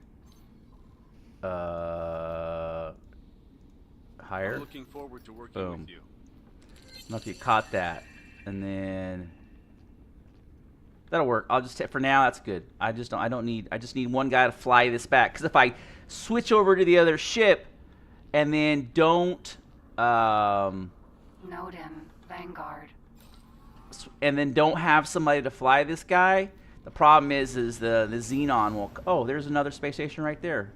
A: Higher.
G: I'm looking forward to working
A: Boom.
G: with you.
A: I don't know if you caught that. And then that'll work. I'll just for now. That's good. I just need one guy to fly this back. Because if I switch over to the other ship, and then don't,
B: Noden, Vanguard.
A: and then don't have somebody to fly this guy, the problem is the Xenon will. Oh, there's another space station right there.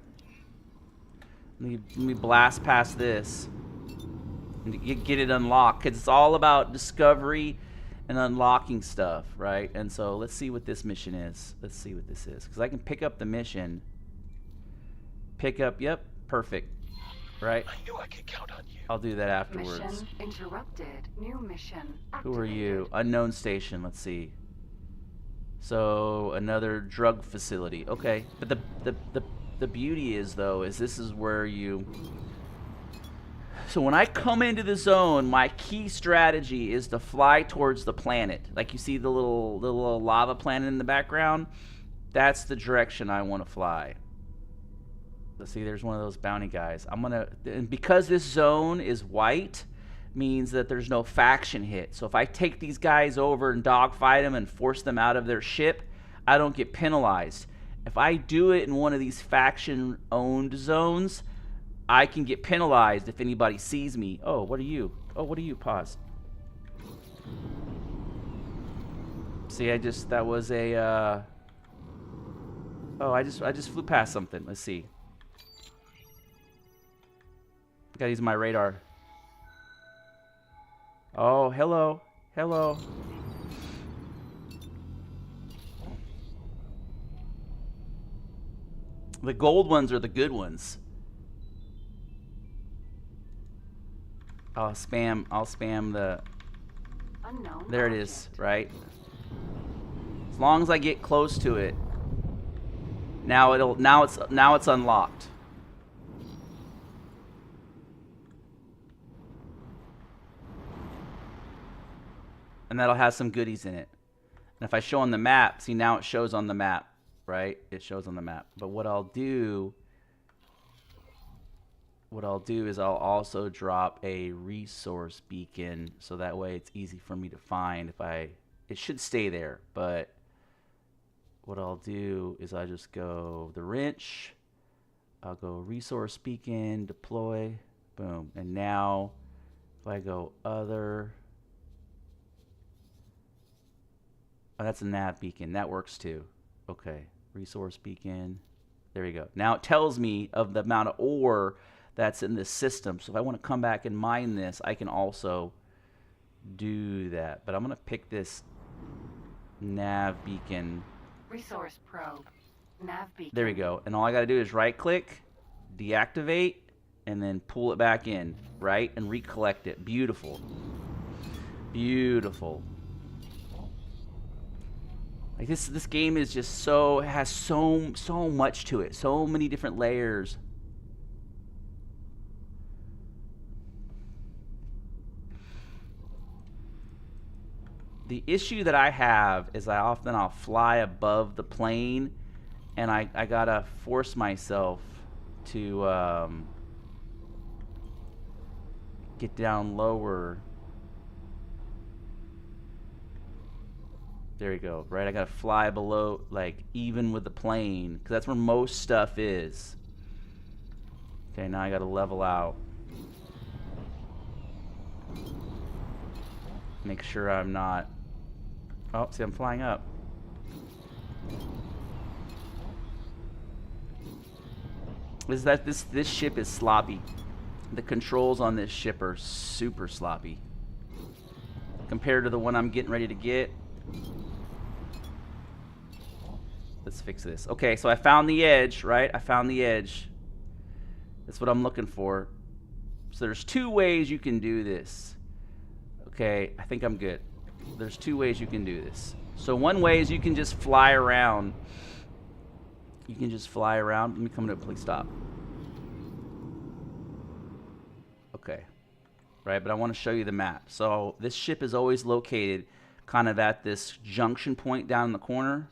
A: Let me blast past this and get it unlocked, because it's all about discovery and unlocking stuff, right? And so let's see what this mission is. Let's see what this is, because I can pick up the mission. Pick up. Yep, perfect. Right.
H: I knew I could count on you.
A: I'll do that afterwards.
B: Mission interrupted. New mission activated.
A: Who are you? Unknown station. Let's see. So another drug facility. Okay, but the beauty is though is this is where you. So when I come into the zone, my key strategy is to fly towards the planet. Like you see the little lava planet in the background. That's the direction I want to fly. Let's see. There's one of those bounty guys. And because this zone is white, means that there's no faction hit. So if I take these guys over and dogfight them and force them out of their ship, I don't get penalized. If I do it in one of these faction-owned zones, I can get penalized if anybody sees me. Oh, what are you? Oh, what are you? Pause. See, that was a, oh, I just flew past something. Let's see. Gotta use my radar. Oh, hello. Hello. The gold ones are the good ones. I'll spam the.
B: Unknown
A: There it
B: object.
A: is, right? As long as I get close to it. Now it's unlocked. And that'll have some goodies in it. And if I show on the map, see now it shows on the map, right? It shows on the map. But what I'll do is I'll also drop a resource beacon so that way it's easy for me to find it should stay there, but what I'll do is I just go the wrench, I'll go resource beacon, deploy, boom. And now if I go other, oh, that's a nav beacon. That works too. Okay. Resource beacon. There we go. Now it tells me of the amount of ore that's in this system. So if I want to come back and mine this, I can also do that. But I'm going to pick this nav beacon.
B: Resource probe. Nav beacon.
A: There we go. And all I got to do is right click, deactivate, and then pull it back in, right? And recollect it. Beautiful. Beautiful. Like this game is just has so much to it. So many different layers. The issue that I have is I'll fly above the plane, and I gotta force myself to get down lower. There you go, right? I gotta fly below, like even with the plane, because that's where most stuff is. Okay, now I gotta level out. Make sure I'm not. Oh, see, I'm flying up. This ship is sloppy. The controls on this ship are super sloppy compared to the one I'm getting ready to get. Let's fix this. Okay, so I found the edge, right? I found the edge. That's what I'm looking for. So there's two ways you can do this. Okay, I think I'm good. There's two ways you can do this. So one way is you can just fly around. You can just fly around. Let me come to a please stop. Okay. Right, but I want to show you the map. So this ship is always located kind of at this junction point down in the corner.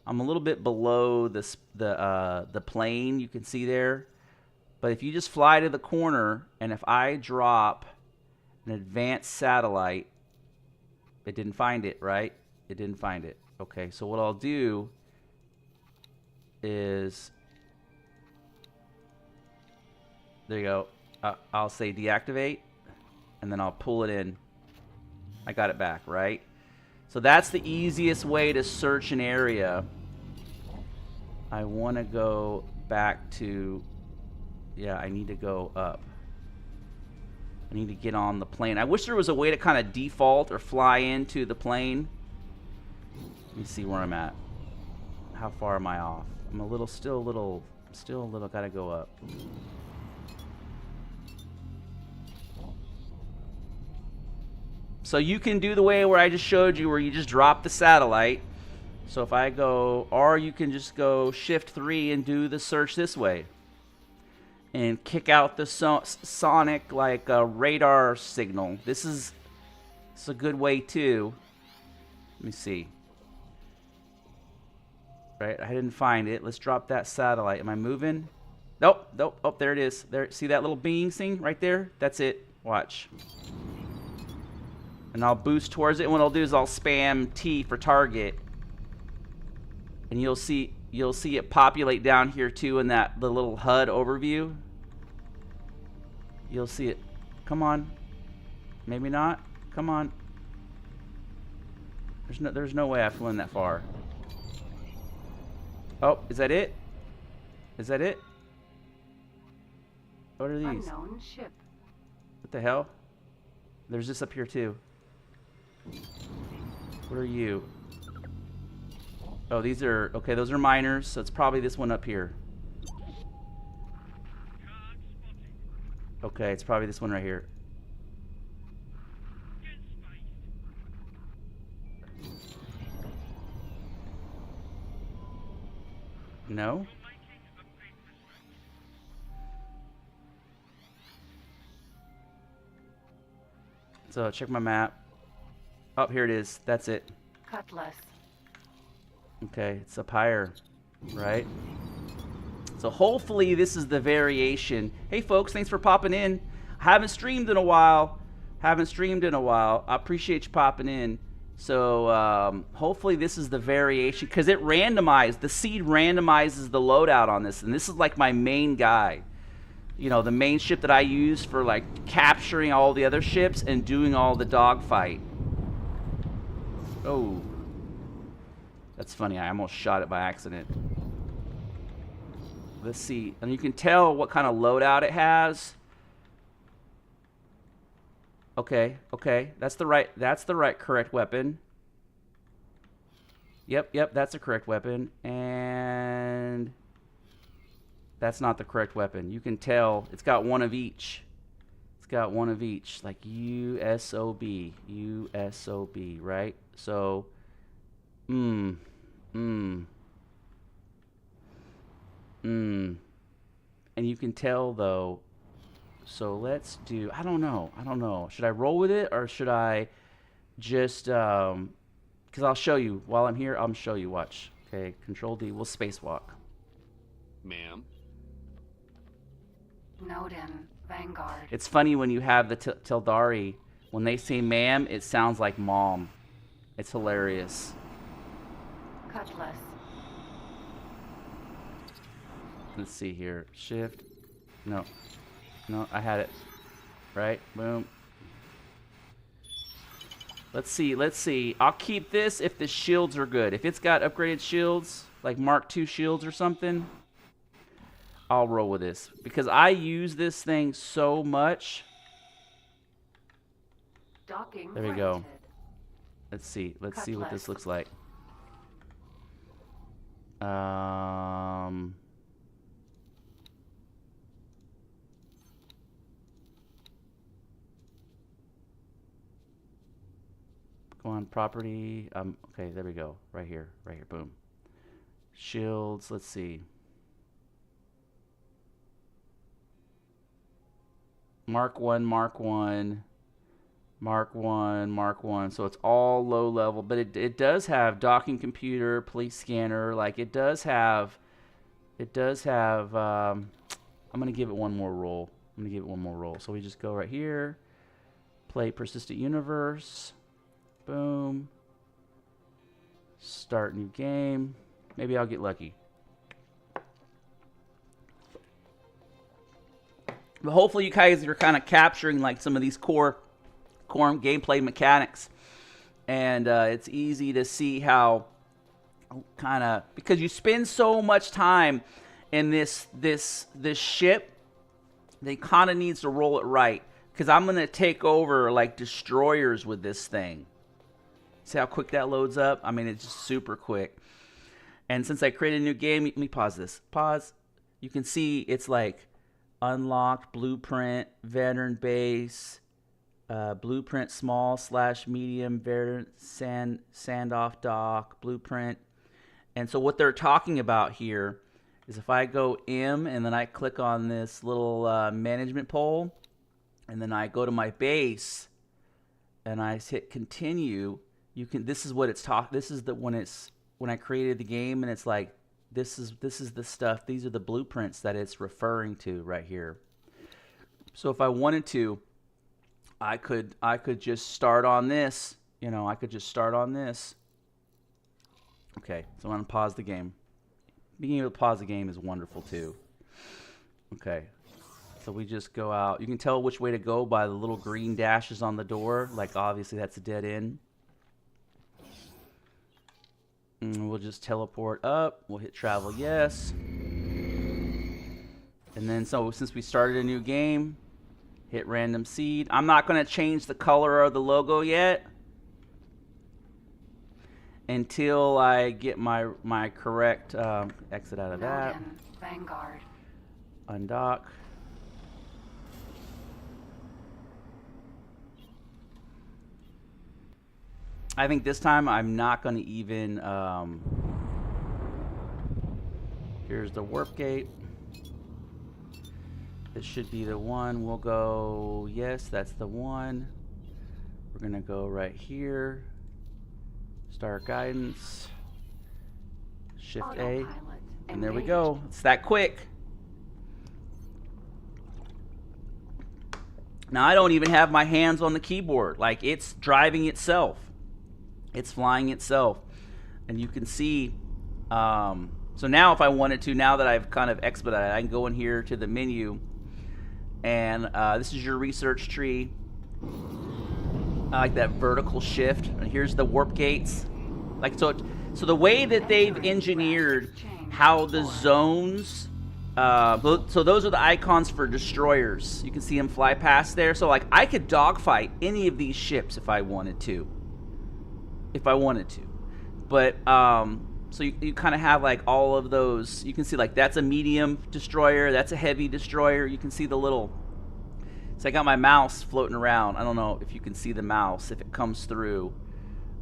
A: I'm a little bit below the plane you can see there. But if you just fly to the corner, and if I drop an advanced satellite, it didn't find it, right? It didn't find it. Okay, so what I'll do is, there you go. I'll say deactivate, and then I'll pull it in. I got it back, right? So that's the easiest way to search an area. I want to go back to, yeah, I need to go up. I need to get on the plane. I wish there was a way to kind of default or fly into the plane. Let me see where I'm at. How far am I off? I'm still a little, gotta go up. So you can do the way where I just showed you, where you just drop the satellite. So if I go, or you can just go Shift 3 and do the search this way. And kick out the sonic, like, radar signal. This is a good way too. Let me see. Right, I didn't find it. Let's drop that satellite. Am I moving? Nope, nope. Oh, there it is. There, see that little being thing right there? That's it. Watch. And I'll boost towards it. And what I'll do is I'll spam T for target. And you'll see it populate down here too in the little HUD overview. You'll see it. Come on. Maybe not. Come on. There's no way I've flown that far. Oh, is that it? Is that it? What are these?
B: Unknown ship.
A: What the hell? There's this up here too. What are you? Oh, these are, okay, those are miners, so it's probably this one up here. Okay, it's probably this one right here. No? So check my map. Oh, here it is. That's it.
B: Cutlass.
A: Okay, it's up higher, right? So hopefully this is the variation. Hey folks, thanks for popping in. Haven't streamed in a while. I appreciate you popping in. So hopefully this is the variation, because it randomized. The seed randomizes the loadout on this, and this is like my main guy. You know, the main ship that I use for like capturing all the other ships and doing all the dogfight. Oh. That's funny, I almost shot it by accident. Let's see, and you can tell what kind of loadout it has. Okay, okay, that's the right correct weapon. Yep, that's the correct weapon. And that's not the correct weapon. You can tell it's got one of each. It's got one of each, like USOB, right? So, and you can tell though. So let's do, I don't know. Should I roll with it, or should I just, because I'll show you while I'm here. I'll show you, watch. Okay, Control D, we'll spacewalk.
G: Ma'am.
B: Noden, Vanguard.
A: It's funny when you have the Tildari, when they say ma'am, it sounds like mom. It's hilarious.
B: Cutlass.
A: Let's see here. Shift. No, I had it. Right? Boom. Let's see. I'll keep this if the shields are good. If it's got upgraded shields, like Mark II shields or something, I'll roll with this. Because I use this thing so much.
B: Docking
A: There we go.
B: granted.
A: Let's see what
B: Cutlass.
A: this looks like. Go on, property. Okay, there we go. Right here, boom. Shields, let's see. Mark 1. Mark 1, Mark 1. So it's all low level, but it does have docking computer, police scanner. Like it does have, I'm going to give it one more roll. So we just go right here, play persistent universe. Boom. Start new game. Maybe I'll get lucky. But hopefully you guys are kind of capturing like some of these core gameplay mechanics. And it's easy to see how kind of, because you spend so much time in this ship, they kind of needs to roll it right. Because I'm going to take over like destroyers with this thing. See how quick that loads up? I mean, it's just super quick. And since I created a new game, let me pause this. Pause. You can see it's like unlocked, blueprint, veteran base, blueprint small / medium, veteran sand-off dock, blueprint. And so what they're talking about here is if I go M and then I click on this little management pole, and then I go to my base and I hit continue, you can, this is what it's this is the when I created the game, and it's like this is the stuff, these are the blueprints that it's referring to right here. So if I wanted to, I could just start on this, you know, I could just start on this. Okay, so I'm going to pause the game. Being able to pause the game is wonderful too. Okay, so we just go out. You can tell which way to go by the little green dashes on the door. Like obviously that's a dead end. And we'll just teleport up. We'll hit travel yes. And then so since we started a new game, hit random seed. I'm not going to change the color of the logo yet until I get my correct exit out of that.
B: Vanguard.
A: Undock. I think this time I'm not going to even here's the warp gate. This should be the one. We'll go yes, that's the one. We're going to go right here. Start guidance. Shift A. And there we go. It's that quick. Now I don't even have my hands on the keyboard. Like it's driving itself. It's flying itself. And you can see, so now if I wanted to, now that I've kind of expedited, I can go in here to the menu. And this is your research tree. I like that vertical shift. And here's the warp gates. Like so the way that they've engineered how the zones, so those are the icons for destroyers. You can see them fly past there. So like I could dogfight any of these ships if I wanted to. But so you kind of have like all of those. You can see like that's a medium destroyer, that's a heavy destroyer. You can see the little, so I got my mouse floating around. I don't know if you can see the mouse if it comes through.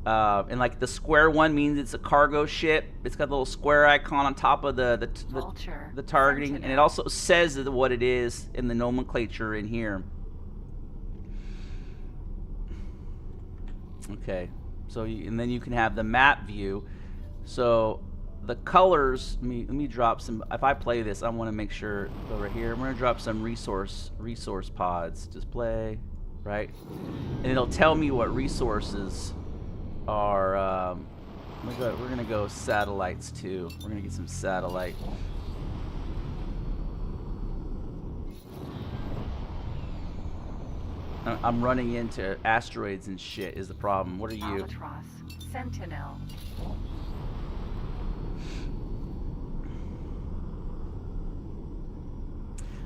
A: And like the square one means it's a cargo ship. It's got a little square icon on top of the targeting, and it also says what it is in the nomenclature in here. Okay. So and then you can have the map view. So the colors, let me drop some. If I play this, I want to make sure over here. I'm going to drop some resource pods. Display, right? And it'll tell me what resources are. We're going to go satellites too. We're going to get some satellite. I'm running into asteroids and shit is the problem. What are you?
B: Albatross. Sentinel.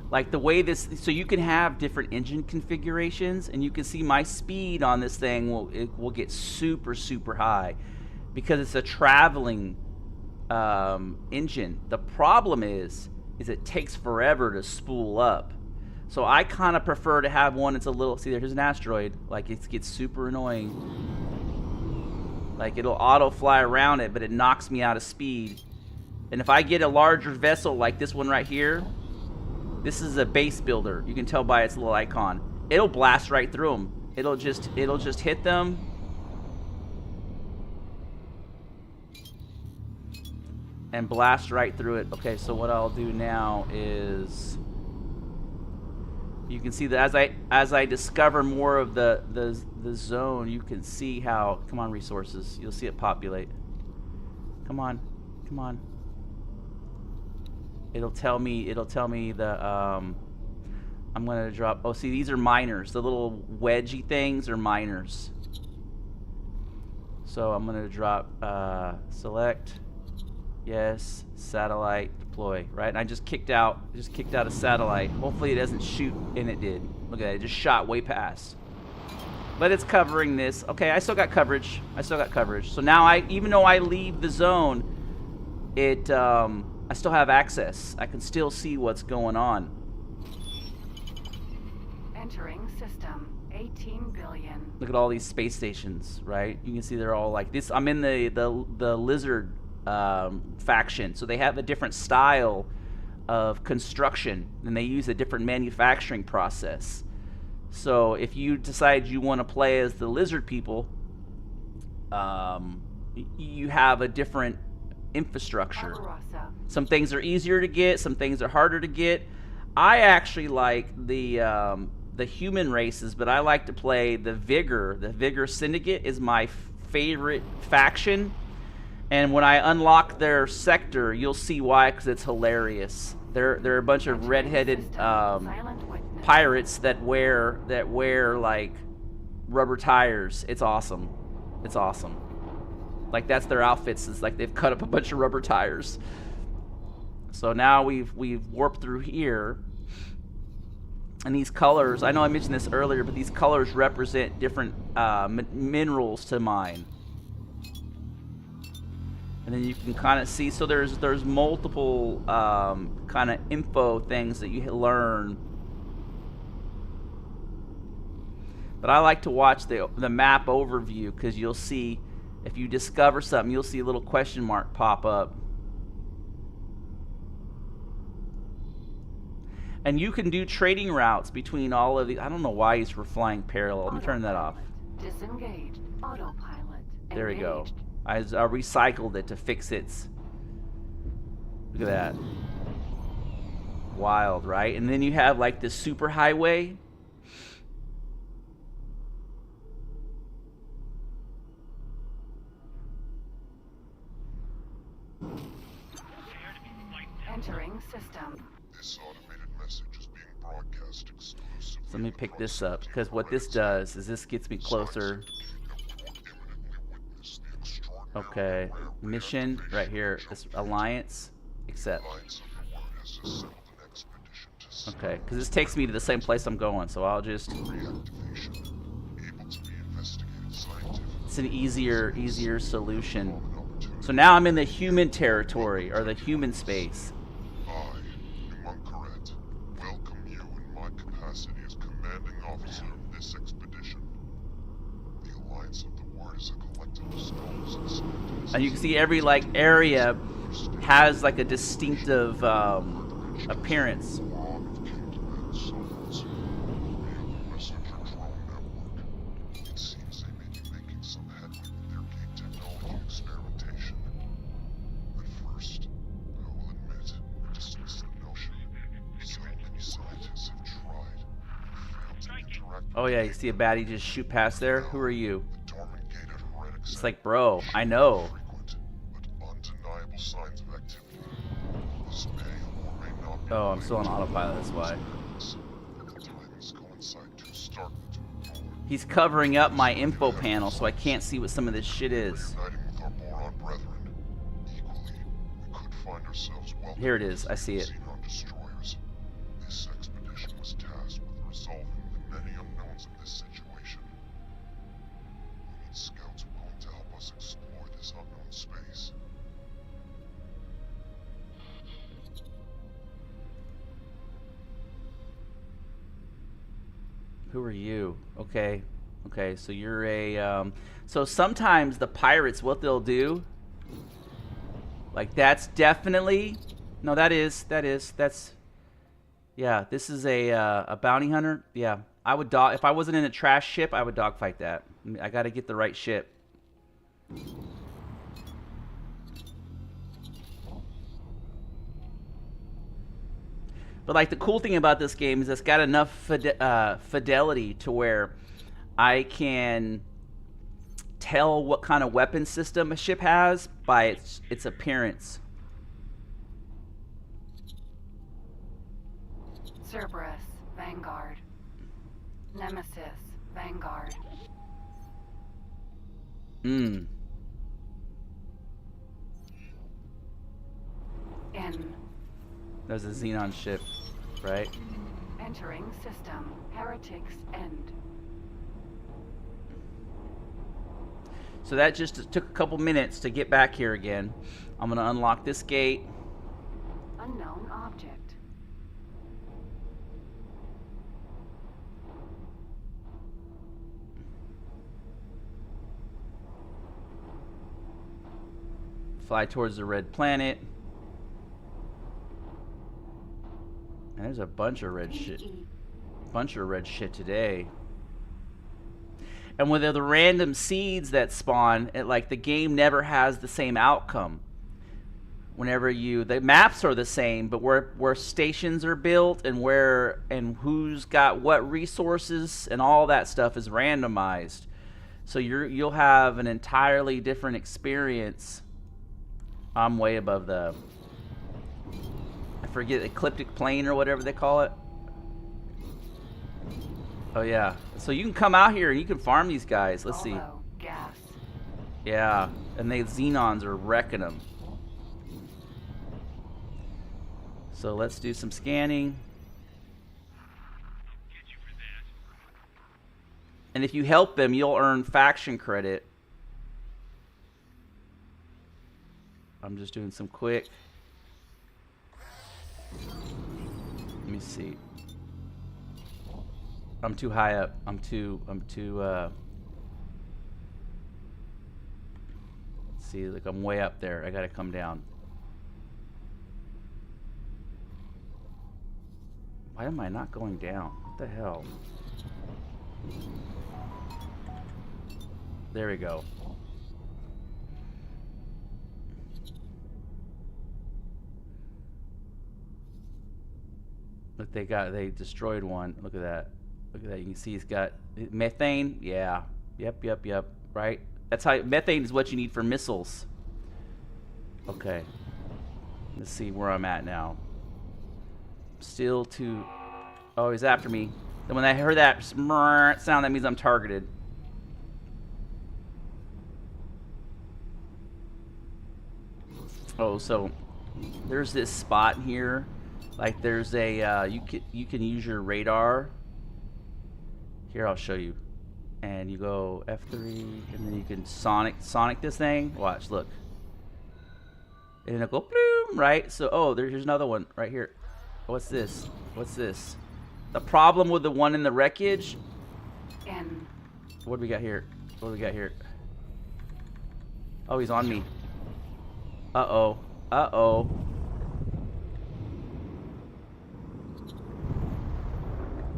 A: Like the way this, so you can have different engine configurations, and you can see my speed on this thing will get super high because it's a traveling engine. The problem is it takes forever to spool up. So I kind of prefer to have one that's a little, see there's an asteroid, like it gets super annoying. Like it'll auto fly around it, but it knocks me out of speed. And if I get a larger vessel like this one right here, this is a base builder. You can tell by its little icon. It'll blast right through them. it'll just hit them. And blast right through it. Okay, so what I'll do now is, you can see that as I discover more of the zone, you can see how, come on, resources, you'll see it populate. Come on, come on. It'll tell me the I'm gonna drop, oh, see, these are miners. The little wedgy things are miners. So I'm gonna drop select, yes, satellite, deploy, right? And I just kicked out a satellite. Hopefully it doesn't shoot, and it did. Look at that, it just shot way past. But it's covering this. Okay, I still got coverage. So now even though I leave the zone, I still have access. I can still see what's going on.
B: Entering system. 18 billion.
A: Look at all these space stations, right? You can see they're all like this. I'm in the lizard faction, so they have a different style of construction, and they use a different manufacturing process. So if you decide you want to play as the lizard people, you have a different infrastructure. Some things are easier to get, some things are harder to get. I actually like the human races, but I like to play the Vigor. The Vigor Syndicate is my favorite faction. And when I unlock their sector, you'll see why, because it's hilarious. They're a bunch of redheaded pirates that wear like rubber tires. It's awesome. It's awesome. Like, that's their outfits. It's like they've cut up a bunch of rubber tires. So now we've warped through here. And these colors, I know I mentioned this earlier, but these colors represent different minerals to mine. And then you can kind of see, so there's multiple kind of info things that you learn. But I like to watch the map overview, because you'll see, if you discover something, you'll see a little question mark pop up. And you can do trading routes between all of these. I don't know why he's flying parallel. Let me turn that off.
B: Disengaged. Autopilot.
A: There we go.
B: Engaged.
A: I recycled it to fix its. Look at that. Wild, right? And then you have like this super highway.
B: Entering system.
C: This automated message is being broadcast exclusively.
A: So let me pick this up, because what this does is this gets me closer. Okay, mission right here. This alliance, accept. Okay, because this takes me to the same place I'm going, so I'll just. It's an easier solution. So now I'm in the human territory, or the human space.
C: Welcome you in my capacity as commanding officer of this expedition. The Alliance of the Word is a collective of scholars and scientists.
A: And you can see every like area has like a distinctive appearance.
C: It seems they may be making some headway with their gate technology experimentation. At first, I will admit, I dismissed the notion. So many scientists have tried and failed to interact.
A: Oh yeah, you see a baddie just shoot past there? Who are you?
C: The dormant gate at Heretic
A: It's like, bro, I know.
C: frequent but undeniable signs of activity. This may or may not be
A: Oh, I'm still on autopilot, that's why.
C: the timings coincide too starkly to ignore.
A: He's covering up my info panel, so I can't see what some of this shit is.
C: Uniting with our boron brethren. Equally, we could find ourselves well.
A: Here it is, I see it.
C: Xenon destroyers. This expedition was tasked with resolving the many unknowns of this situation. We need scouts willing to help us explore this unknown space.
A: Who are you? Okay. Okay, so you're a, so sometimes the pirates, what they'll do, like that's definitely, no, that's, yeah, this is a bounty hunter. Yeah, I would dog if I wasn't in a trash ship. I would dogfight that. I got to get the right ship. But like the cool thing about this game is it's got enough fidelity to where I can tell what kind of weapon system a ship has by its appearance.
B: Cerberus, Vanguard. Nemesis, Vanguard.
A: Mm.
B: In.
A: There's a Xenon ship, right?
B: Entering system. Heretics End.
A: So that just took a couple minutes to get back here again. I'm gonna unlock this gate.
B: Unknown object.
A: Fly towards the red planet. And there's a bunch of red shit. Bunch of red shit today. And with the random seeds that spawn, like the game never has the same outcome. Whenever the maps are the same, but where stations are built and who's got what resources and all that stuff is randomized. So you'll have an entirely different experience. I'm way above I forget, ecliptic plane or whatever they call it. Oh yeah, so you can come out here and you can farm these guys. Let's see.
B: Gas.
A: Yeah, and the Xenons are wrecking them. So let's do some scanning. And if you help them, you'll earn faction credit. I'm just doing some quick. Let me see. I'm too high up. I'm too let's see, like I'm way up there. I gotta come down. Why am I not going down? What the hell? There we go. Look, they destroyed one. Look at that. Look at that. You can see he's got methane. Yeah. Yep. Right? That's how methane is what you need for missiles. Okay. Let's see where I'm at now. Still too. Oh, he's after me. Then when I heard that sound, that means I'm targeted. Oh, so there's this spot here. Like there's a you can use your radar. Here, I'll show you. And you go F3, and then you can sonic this thing. Watch, look. And it'll go bloom, right? So here's another one right here. What's this? What's this? The problem with the one in the wreckage.
B: In.
A: What do we got here? What do we got here? Oh, he's on me. Uh-oh. Uh-oh.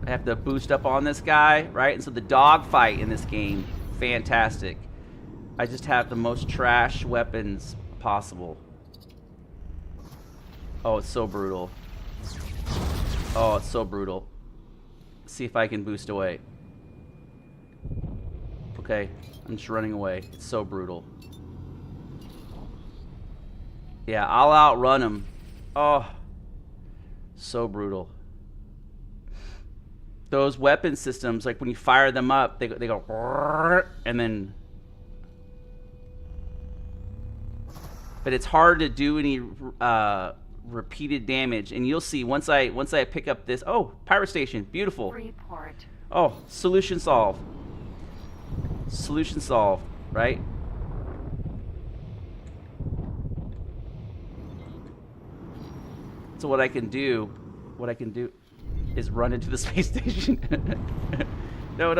A: I have to boost up on this guy, right? And so the dogfight in this game, fantastic. I just have the most trash weapons possible. Oh, it's so brutal. Oh, it's so brutal. See if I can boost away. Okay, I'm just running away. It's so brutal. Yeah, I'll outrun him. Oh, so brutal. Those weapon systems, like when you fire them up, they go, and then. But it's hard to do any repeated damage, and you'll see once I pick up this. Oh, pirate station, beautiful.
B: Report.
A: Oh, solution solved. Solution solved, right? So what I can do is run into the space station. No,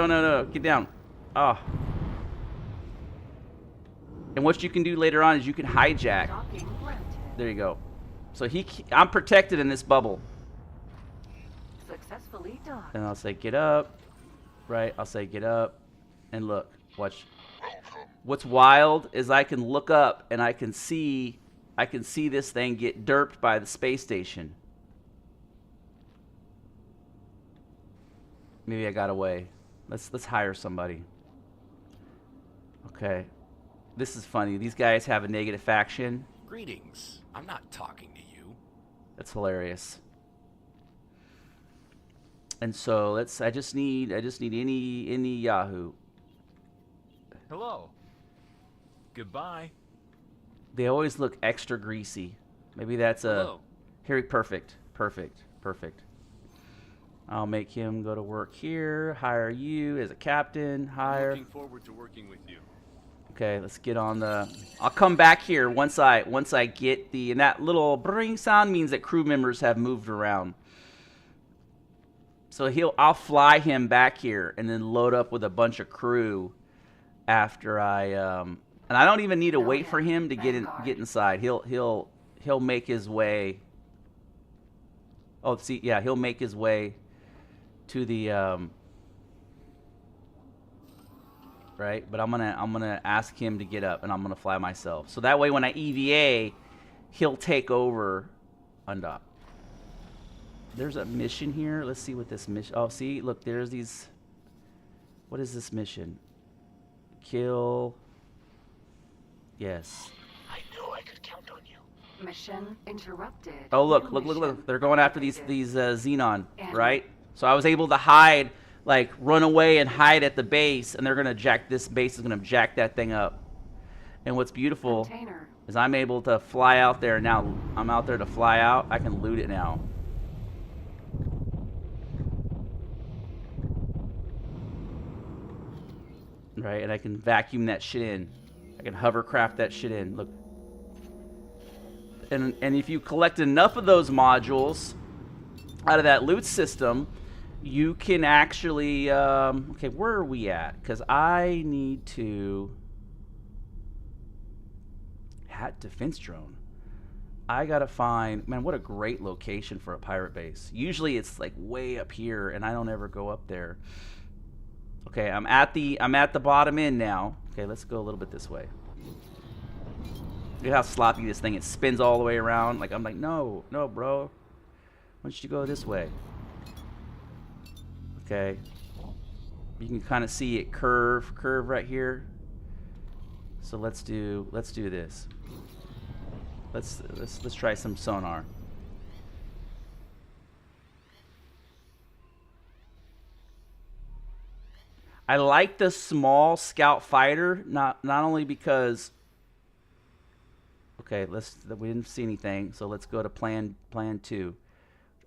A: get down. Oh. And what you can do later on is you can hijack.
B: Docking granted.
A: There you go. So I'm protected in this bubble.
B: Successfully docked.
A: And I'll say, get up. right? I'll say get up, and look, watch.
C: Welcome.
A: What's wild is I can look up and I can see this thing get derped by the space station. Maybe I got away. Let's hire somebody. Okay. This is funny. These guys have a negative faction.
D: Greetings. I'm not talking to you.
A: That's hilarious. And so I just need any Yahoo.
H: Hello. Goodbye.
A: They always look extra greasy. Maybe that's a
G: Hello.
A: Harry. Perfect. I'll make him go to work here. Hire you as a captain. Hire.
G: Looking forward to working with you.
A: Okay, let's get on the. I'll come back here once I get the, and that little brrring sound means that crew members have moved around. So I'll fly him back here and then load up with a bunch of crew after and I don't even need to wait for him to get inside. He'll make his way. Oh, see, yeah, he'll make his way to the right, but I'm gonna ask him to get up, and I'm gonna fly myself. So that way, when I EVA, he'll take over undock. There's a mission here. Let's see what this mission. Oh, see, look, there's these. What is this mission? Kill. Yes.
E: I knew I could count on you.
B: Mission interrupted.
A: Oh, look. They're going after these Xenon, right? So I was able to hide, like run away and hide at the base, and they're gonna jack this base is gonna jack that thing up. And what's beautiful
B: Container.
A: is I'm able to fly out there now. I'm out there to fly out. I can loot it now. Right, and I can vacuum that shit in. I can hovercraft that shit in. Look. And if you collect enough of those modules out of that loot system, you can actually okay, where are we at? Because I need to hat defense drone. I gotta find, man, what a great location for a pirate base. Usually it's like way up here, and I don't ever go up there. Okay, I'm at the bottom end now. Okay, let's go a little bit this way. Look how sloppy this thing is. It spins all the way around. Like I'm like, no, bro. Why don't you go this way? Okay. You can kind of see it curve right here. So let's do this. Let's try some sonar. I like the small scout fighter, not only because. Okay, we didn't see anything, so let's go to plan 2,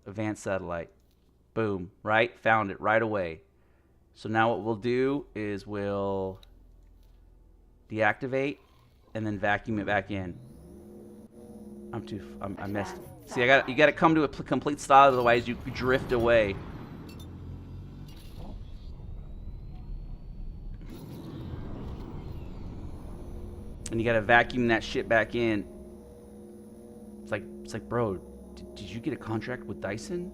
A: advanced satellite. Boom, right? Found it right away. So now what we'll do is we'll deactivate and then vacuum it back in. I missed. See, you got to come to a complete stop, otherwise you drift away. And you gotta vacuum that shit back in. It's like, bro, did you get a contract with Dyson?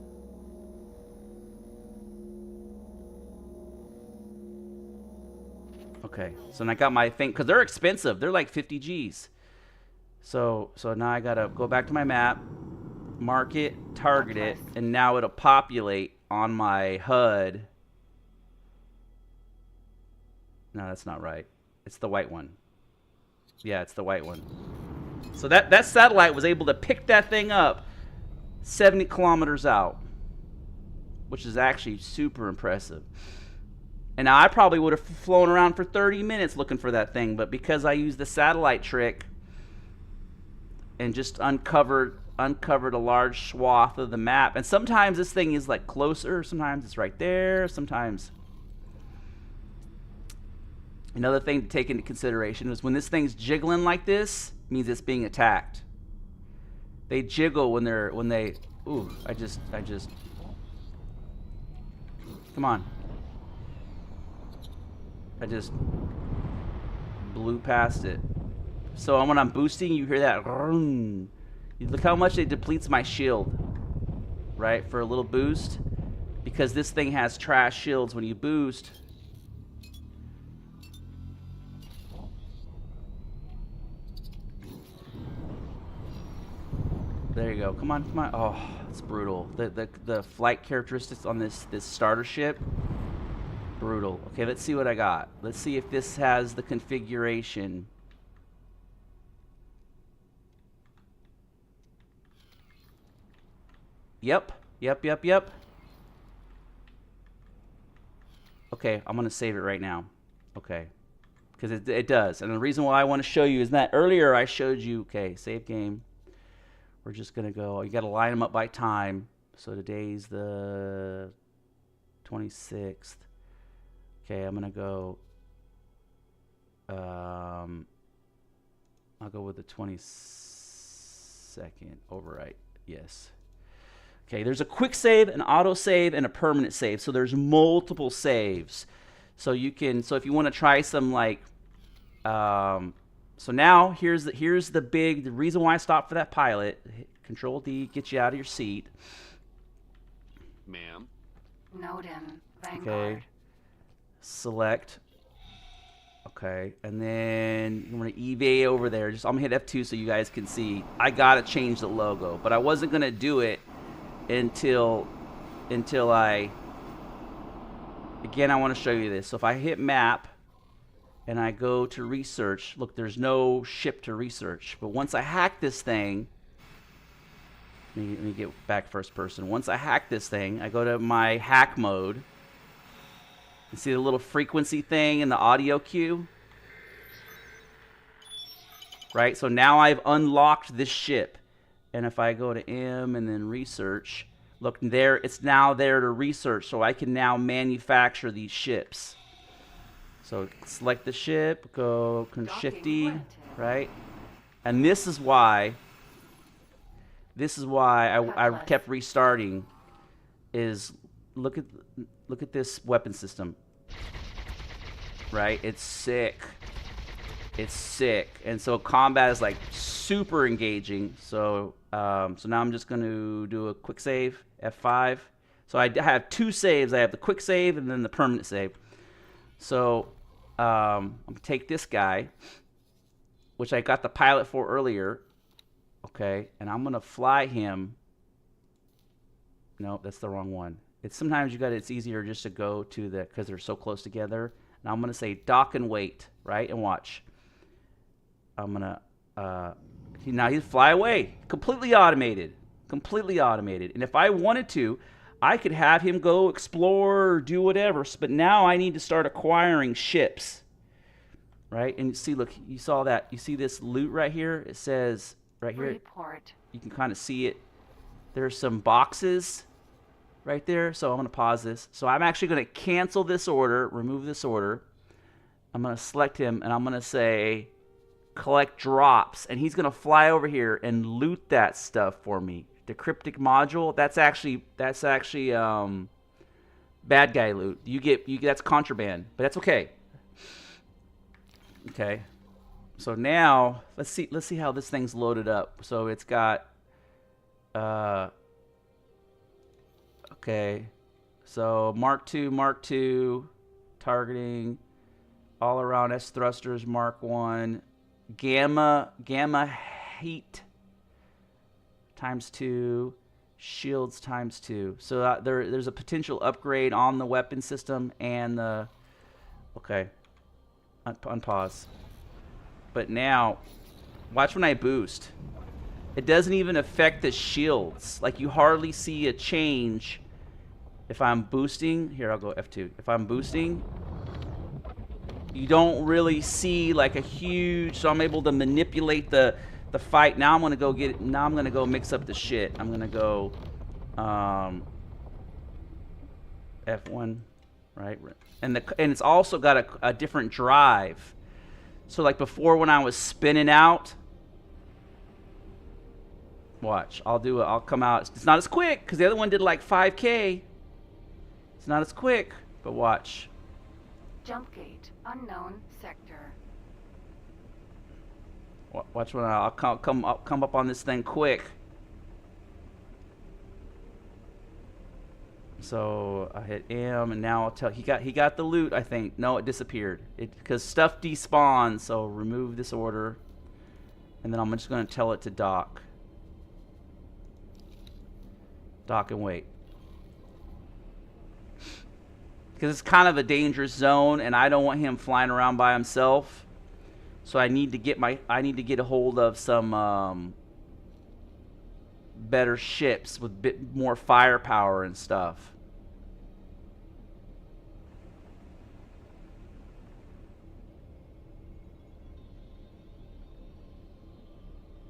A: Okay, so I got my thing, because they're expensive. They're like 50 G's. So now I gotta go back to my map, mark it, target it, and now it'll populate on my HUD. No, that's not right. It's the white one. Yeah, it's the white one. So that satellite was able to pick that thing up 70 kilometers out, which is actually super impressive. And now I probably would have flown around for 30 minutes looking for that thing, but because I used the satellite trick and just uncovered a large swath of the map, and sometimes this thing is like closer, sometimes it's right there, sometimes. Another thing to take into consideration is when this thing's jiggling like this, means it's being attacked. They jiggle when they. Ooh, I just. Come on. I just blew past it. So when I'm boosting, you hear that. Look how much it depletes my shield. Right, for a little boost. because this thing has trash shields when you boost. There you go. Come on, come on. Oh, it's brutal. The flight characteristics on this starter ship, brutal. Okay, let's see what I got. Let's see if this has the configuration. Yep. Okay, I'm gonna save it right now. Okay, because it does. And the reason why I want to show you is that earlier I showed you. Okay, save game. We're just gonna go. You got to line them up by time. So today's the 26th. Okay, I'm gonna go. I'll go with the 22nd. Overwrite. Yes. Okay, there's a quick save, an auto save, and a permanent save. So there's multiple saves. So you can. So if you want to try some like. So now here's the reason why I stopped for that pilot. Control D, get you out of your seat.
G: Ma'am.
B: Noden, Vanguard.
A: Okay. Select. Okay, and then I'm gonna EVA over there. I'm gonna hit F2 so you guys can see. I gotta change the logo, but I wasn't gonna do it until I. Again, I want to show you this. So if I hit map. And I go to research. Look, there's no ship to research. But once I hack this thing, let me get back first person. Once I hack this thing, I go to my hack mode. You see the little frequency thing in the audio cue? Right? So now I've unlocked this ship. And if I go to M and then research, look there, it's now there to research. So I can now manufacture these ships. So select the ship, go Shift E, right? And this is why I kept restarting. Is look at this weapon system, right? It's sick. It's sick, and so combat is like super engaging. So so now I'm just going to do a quick save, F5. So I have two saves. I have the quick save and then the permanent save. So I'm gonna take this guy, which I got the pilot for earlier, okay, and I'm gonna fly him. No, that's the wrong one. It's sometimes it's easier just to go to because they're so close together. And I'm gonna say dock and wait, right, and watch. I'm gonna now he'd fly away, completely automated, and if I wanted to, I could have him go explore or do whatever, but now I need to start acquiring ships, right? And see, look, you saw that. You see this loot right here? It says right here.
B: Report.
A: You can kind of see it. There's some boxes right there. So I'm going to pause this. So I'm actually going to cancel this order, remove this order. I'm going to select him, and I'm going to say collect drops. And he's going to fly over here and loot that stuff for me. The cryptic module, that's actually bad guy loot. That's contraband, but that's okay. Okay. So now let's see how this thing's loaded up. So it's got okay. So Mark II, targeting, all around S thrusters, Mark 1, gamma heat ×2, shields ×2. So there's a potential upgrade on the weapon system and the. Okay. Unpause. But now, watch when I boost. It doesn't even affect the shields. Like, you hardly see a change if I'm boosting. Here, I'll go F2. If I'm boosting, you don't really see like a huge. So I'm able to manipulate the fight. Now I'm gonna go get it. Now I'm gonna go mix up the shit. I'm gonna go F1, right? And it's also got a different drive. So like before, when I was spinning out, watch. I'll come out. It's not as quick because the other one did like 5K. It's not as quick, but watch.
B: Jump gate, unknown sector.
A: Watch when I'll come up on this thing quick. So I hit M, and now I'll tell he got the loot. I think no, it disappeared. Because stuff despawns. So remove this order, and then I'm just going to tell it to dock. Dock and wait. Because it's kind of a dangerous zone, and I don't want him flying around by himself. So I need to get a hold of some better ships with a bit more firepower and stuff.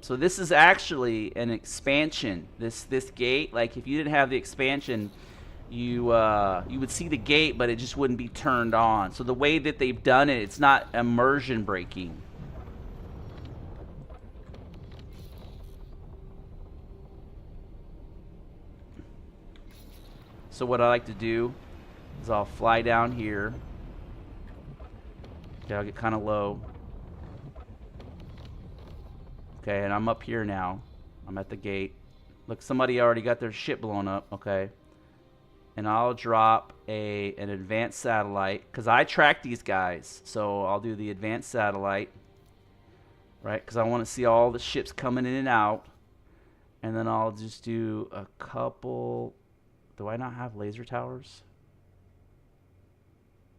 A: So this is actually an expansion. This gate, like if you didn't have the expansion, you would see the gate, but it just wouldn't be turned on. So the way that they've done it, it's not immersion breaking. So what I like to do is I'll fly down here. Okay, I'll get kind of low. Okay, and I'm up here now. I'm at the gate. Look, somebody already got their ship blown up. Okay. And I'll drop an advanced satellite, because I track these guys. So I'll do the advanced satellite, right? Because I want to see all the ships coming in and out. And then I'll just do a couple. Do I not have laser towers?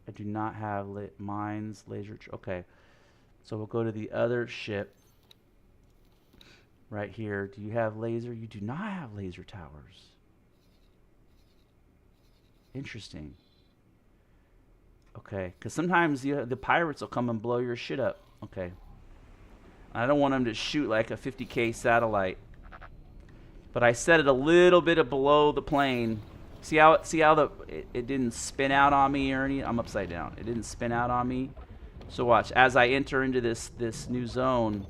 A: I do not have mines, laser. Okay. So we'll go to the other ship right here. Do you have laser? You do not have laser towers. Interesting. Okay, because sometimes the pirates will come and blow your shit up. Okay. I don't want them to shoot like a 50K satellite. But I set it a little bit below the plane. See how it didn't spin out on me or anything? I'm upside down. It didn't spin out on me. So watch, as I enter into this new zone.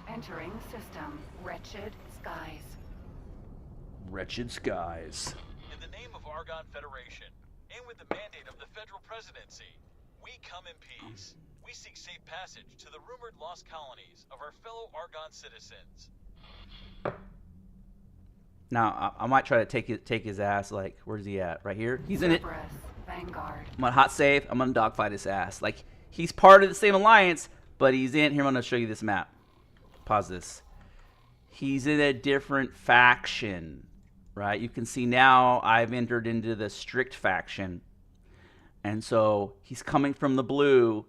B: Entering system. Wretched skies.
A: Wretched skies.
H: In the name of Argon Federation, and with the mandate of the federal presidency, we come in peace. We seek safe passage to the rumored lost colonies of our fellow Argon citizens.
A: Now, I might try to take his ass. Like, where's he at? Right here? He's in it.
B: Vanguard.
A: I'm gonna hot save. I'm gonna dogfight his ass. Like, he's part of the same alliance, but he's in here. I'm gonna show you this map. Pause this. He's in a different faction, right? You can see now I've entered into the strict faction. And so he's coming from the blue,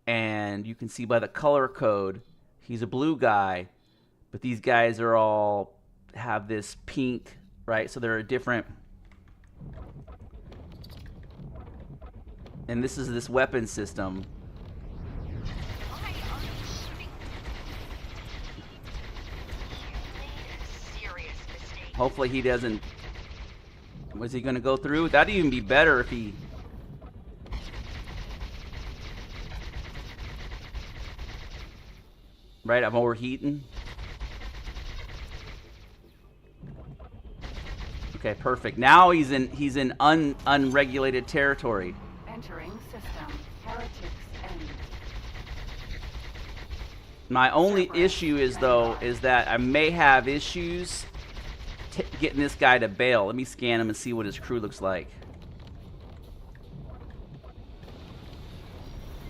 A: and you can see by the color code, he's a blue guy, but these guys are all have this pink, right? So they're a different. And this is this weapon system. Hopefully he doesn't. Was he going to go through? That'd even be better if he. Right, I'm overheating. Okay, perfect. Now he's in unregulated territory.
B: Entering system. Heretics end.
A: My only issue is that I may have issues getting this guy to bail. Let me scan him and see what his crew looks like.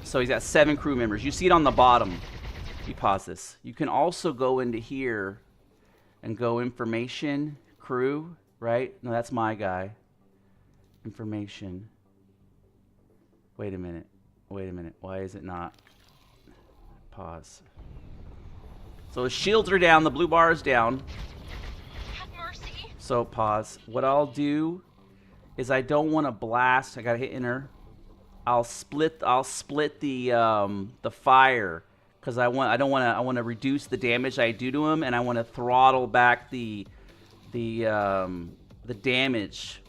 A: So he's got 7 crew members. You see it on the bottom. You pause this. You can also go into here and go information, crew, right? No, that's my guy. Information. Wait a minute. Wait a minute. Why is it not? Pause. So his shields are down. The blue bar is down.
I: Have mercy.
A: So pause. What I'll do is I don't want to blast. I gotta hit enter. I'll split the fire. Because I want to reduce the damage I do to him, and I want to throttle back the damage.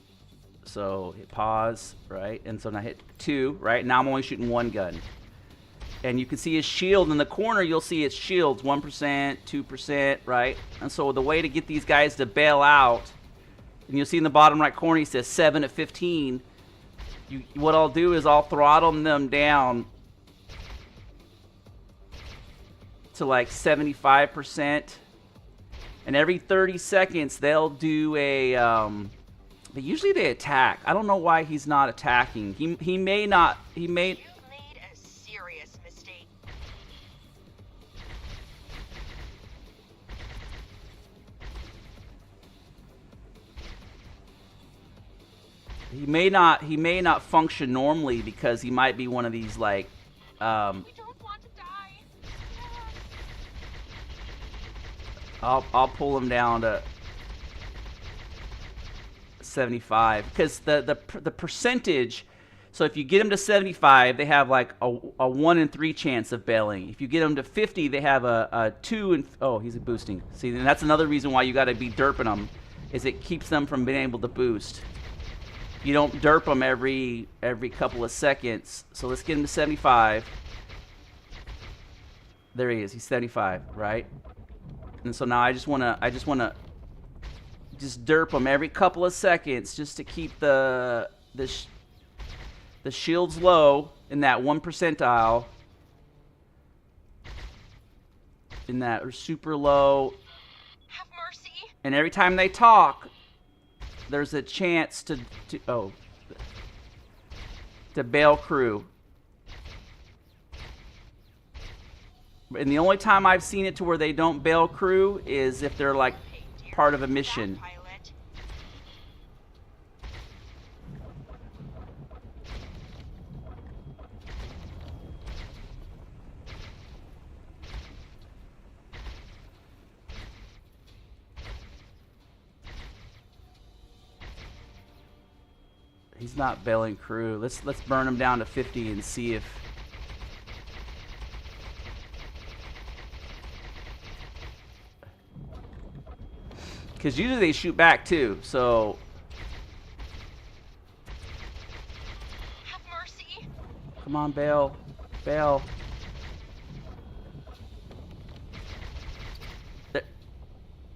A: So hit pause, right? And so now hit 2, right? Now I'm only shooting 1 gun. And you can see his shield in the corner. You'll see his shields 1%, 2%, right? And so the way to get these guys to bail out, and you'll see in the bottom right corner he says 7 at 15. What I'll do is I'll throttle them down to like 75%, And every 30 seconds, they'll do a, but usually they attack. I don't know why he's not attacking. He may not, he may...
I: You've made a serious mistake.
A: He may not function normally because he might be one of these, like,
I: We don't want to die.
A: I'll pull him down to 75 because the percentage. So if you get them to 75, they have like a 1 in 3 chance of bailing. If you get them to 50, they have a 2 in... Oh, he's boosting. See, and that's another reason why you got to be derping them, is it keeps them from being able to boost. You don't derp them every couple of seconds. So let's get him to 75. There he is. He's 75, right? And so now I just wanna just derp them every couple of seconds just to keep the shields low in that 1 percentile. In that super low.
I: Have mercy.
A: And every time they talk, there's a chance to bail crew. And the only time I've seen it to where they don't bail crew is if they're like part of a mission.
I: Pilot.
A: He's not bailing crew. Let's burn him down to 50 and see if... Because usually they shoot back too, so...
I: Have mercy.
A: Come on, bail. Bail.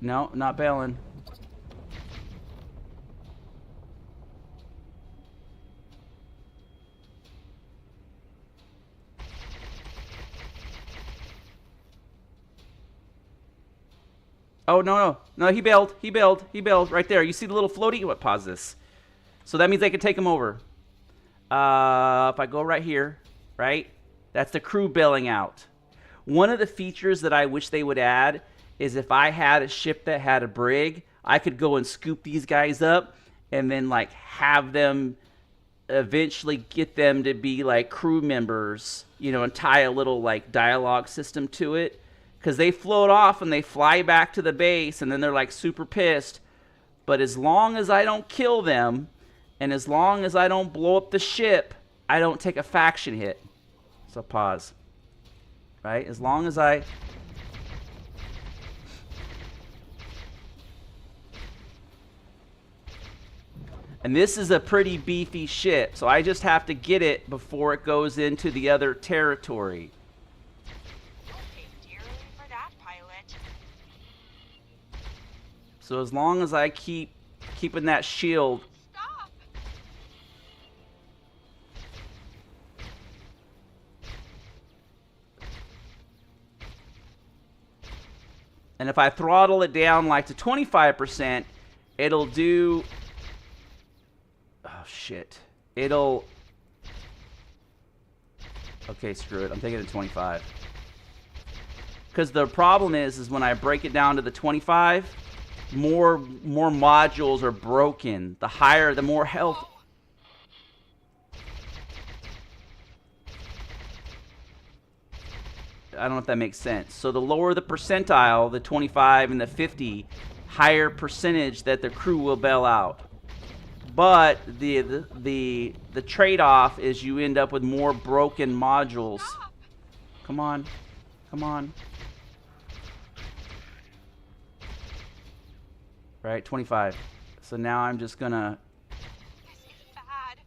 A: No, not bailing. Oh, no, he bailed right there. You see the little floaty? What, pause this. So that means they can take him over. If I go right here, right? That's the crew bailing out. One of the features that I wish they would add is if I had a ship that had a brig, I could go and scoop these guys up and then like have them eventually get them to be like crew members, you know, and tie a little like dialogue system to it. Because they float off and they fly back to the base and then they're like super pissed. But as long as I don't kill them and as long as I don't blow up the ship, I don't take a faction hit. So pause. Right? As long as I... And this is a pretty beefy ship. So I just have to get it before it goes into the other territory. So as long as I keeping that shield.
I: Stop.
A: And if I throttle it down like to 25%, it'll do... Oh, shit. It'll... Okay, screw it. I'm taking it to 25. Because the problem is when I break it down to the 25... More modules are broken. The higher, the more health. I don't know if that makes sense. So the lower the percentile, the 25 and the 50, higher percentage that the crew will bail out. But the trade-off is you end up with more broken modules. Come on. Come on. Right, 25. So now I'm just gonna...
I: This is bad.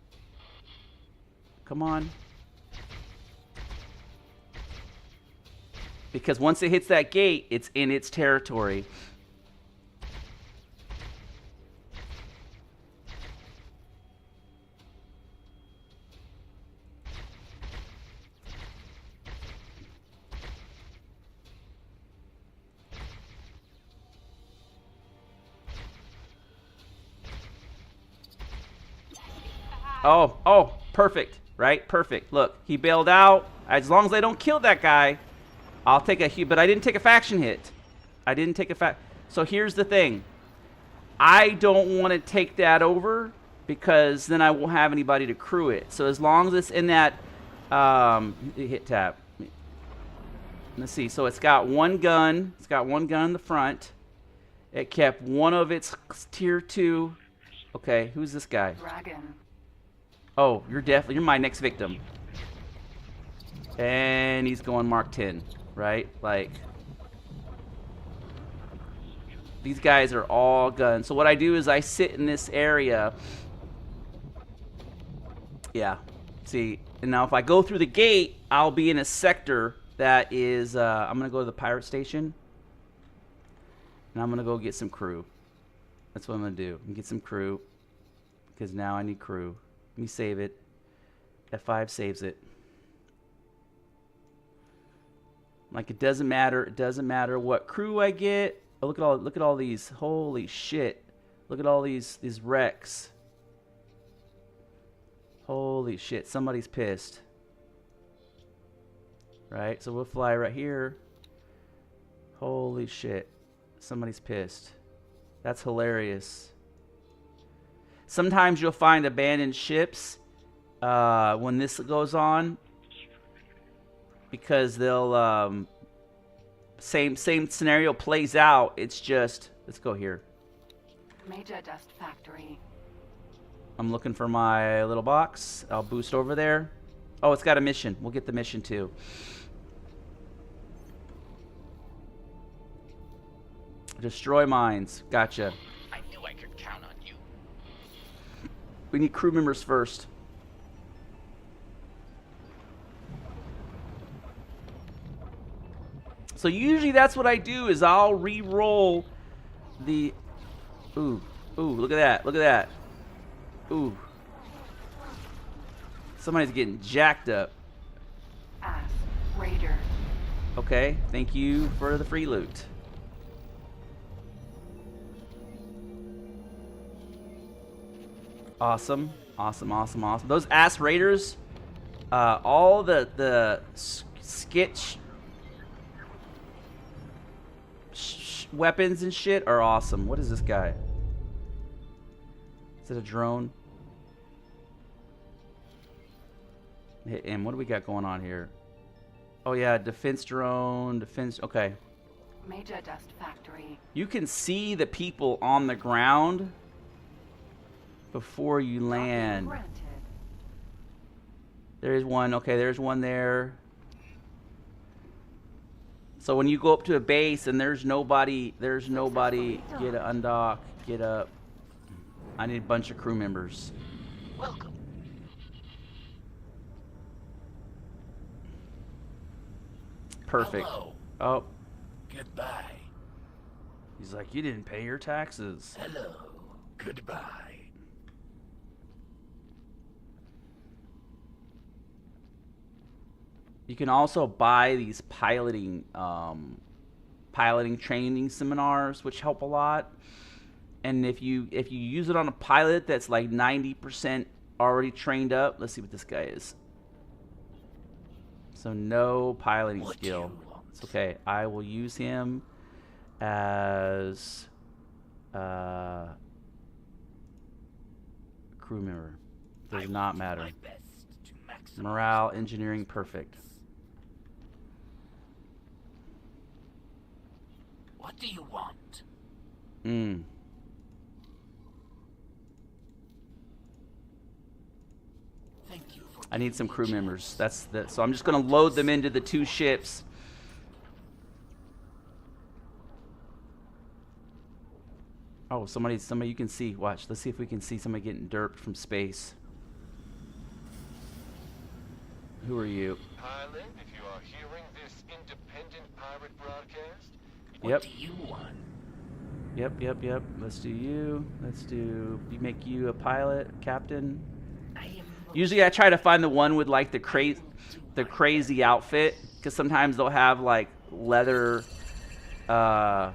A: Come on. Because once it hits that gate, it's in its territory. Oh, perfect, right? Perfect. Look, he bailed out. As long as I don't kill that guy, I'll take a but I didn't take a faction hit. I didn't take a So here's the thing. I don't want to take that over because then I won't have anybody to crew it. So as long as it's in that, hit tab. Let's see. So it's got one gun. It's got one gun in the front. It kept one of its tier 2. Okay, who's this guy?
B: Dragon.
A: Oh, you're my next victim. And he's going Mark 10, right? Like, these guys are all guns. So what I do is I sit in this area. Yeah. See, and now if I go through the gate, I'll be in a sector that is, I'm going to go to the pirate station. And I'm going to go get some crew. That's what I'm going to do. Get some crew. Because now I need crew. Let me save it. F5 saves it. Like, it doesn't matter. It doesn't matter what crew I get. Oh, look at all these. Holy shit. Look at all these wrecks. Holy shit. Somebody's pissed. Right? So we'll fly right here. Holy shit. Somebody's pissed. That's hilarious. Sometimes you'll find abandoned ships when this goes on, because they'll same scenario plays out. It's just, let's go here.
B: Major Dust Factory.
A: I'm looking for my little box. I'll boost over there. Oh, it's got a mission. We'll get the mission too. Destroy mines. Gotcha.
D: I knew I could count on you.
A: We need crew members first. So usually that's what I do is I'll re-roll the... Ooh, look at that. Look at that. Ooh. Somebody's getting jacked up.
B: Ass. Raider.
A: Okay, thank you for the free loot. Awesome. Those ass raiders, all the skitch weapons and shit are awesome. What is this guy? Is it a drone? Hit him. What do we got going on here? Oh yeah, defense drone, defense. Okay.
B: Major Dust Factory.
A: You can see the people on the ground before you land.
B: Granted.
A: There's one. Okay, there's one there. So when you go up to a base and there's nobody, get a undock, get up. I need a bunch of crew members.
D: Welcome.
A: Perfect.
D: Hello.
A: Oh,
D: Goodbye.
A: he's like, you didn't pay your taxes.
D: Hello. Goodbye.
A: You can also buy these piloting training seminars, which help a lot. And if you use it on a pilot that's like 90% already trained up, let's see what this guy is. So no piloting skill. It's okay. I will use him as a crew member. Does not matter. Morale, engineering, perfect.
D: What do you want? Thank you for
A: I need some crew members. So I'm just gonna load them into the 2 ships. Oh, somebody you can see. Watch. Let's see if we can see somebody getting derped from space. Who are you?
J: Pilot, if you are hearing this independent pirate broadcast,
A: Yep.
D: What do you want?
A: Yep. Let's do you. Make you a pilot, captain. Usually I try to find the one with like the crazy outfit, because sometimes they'll have like leather
D: What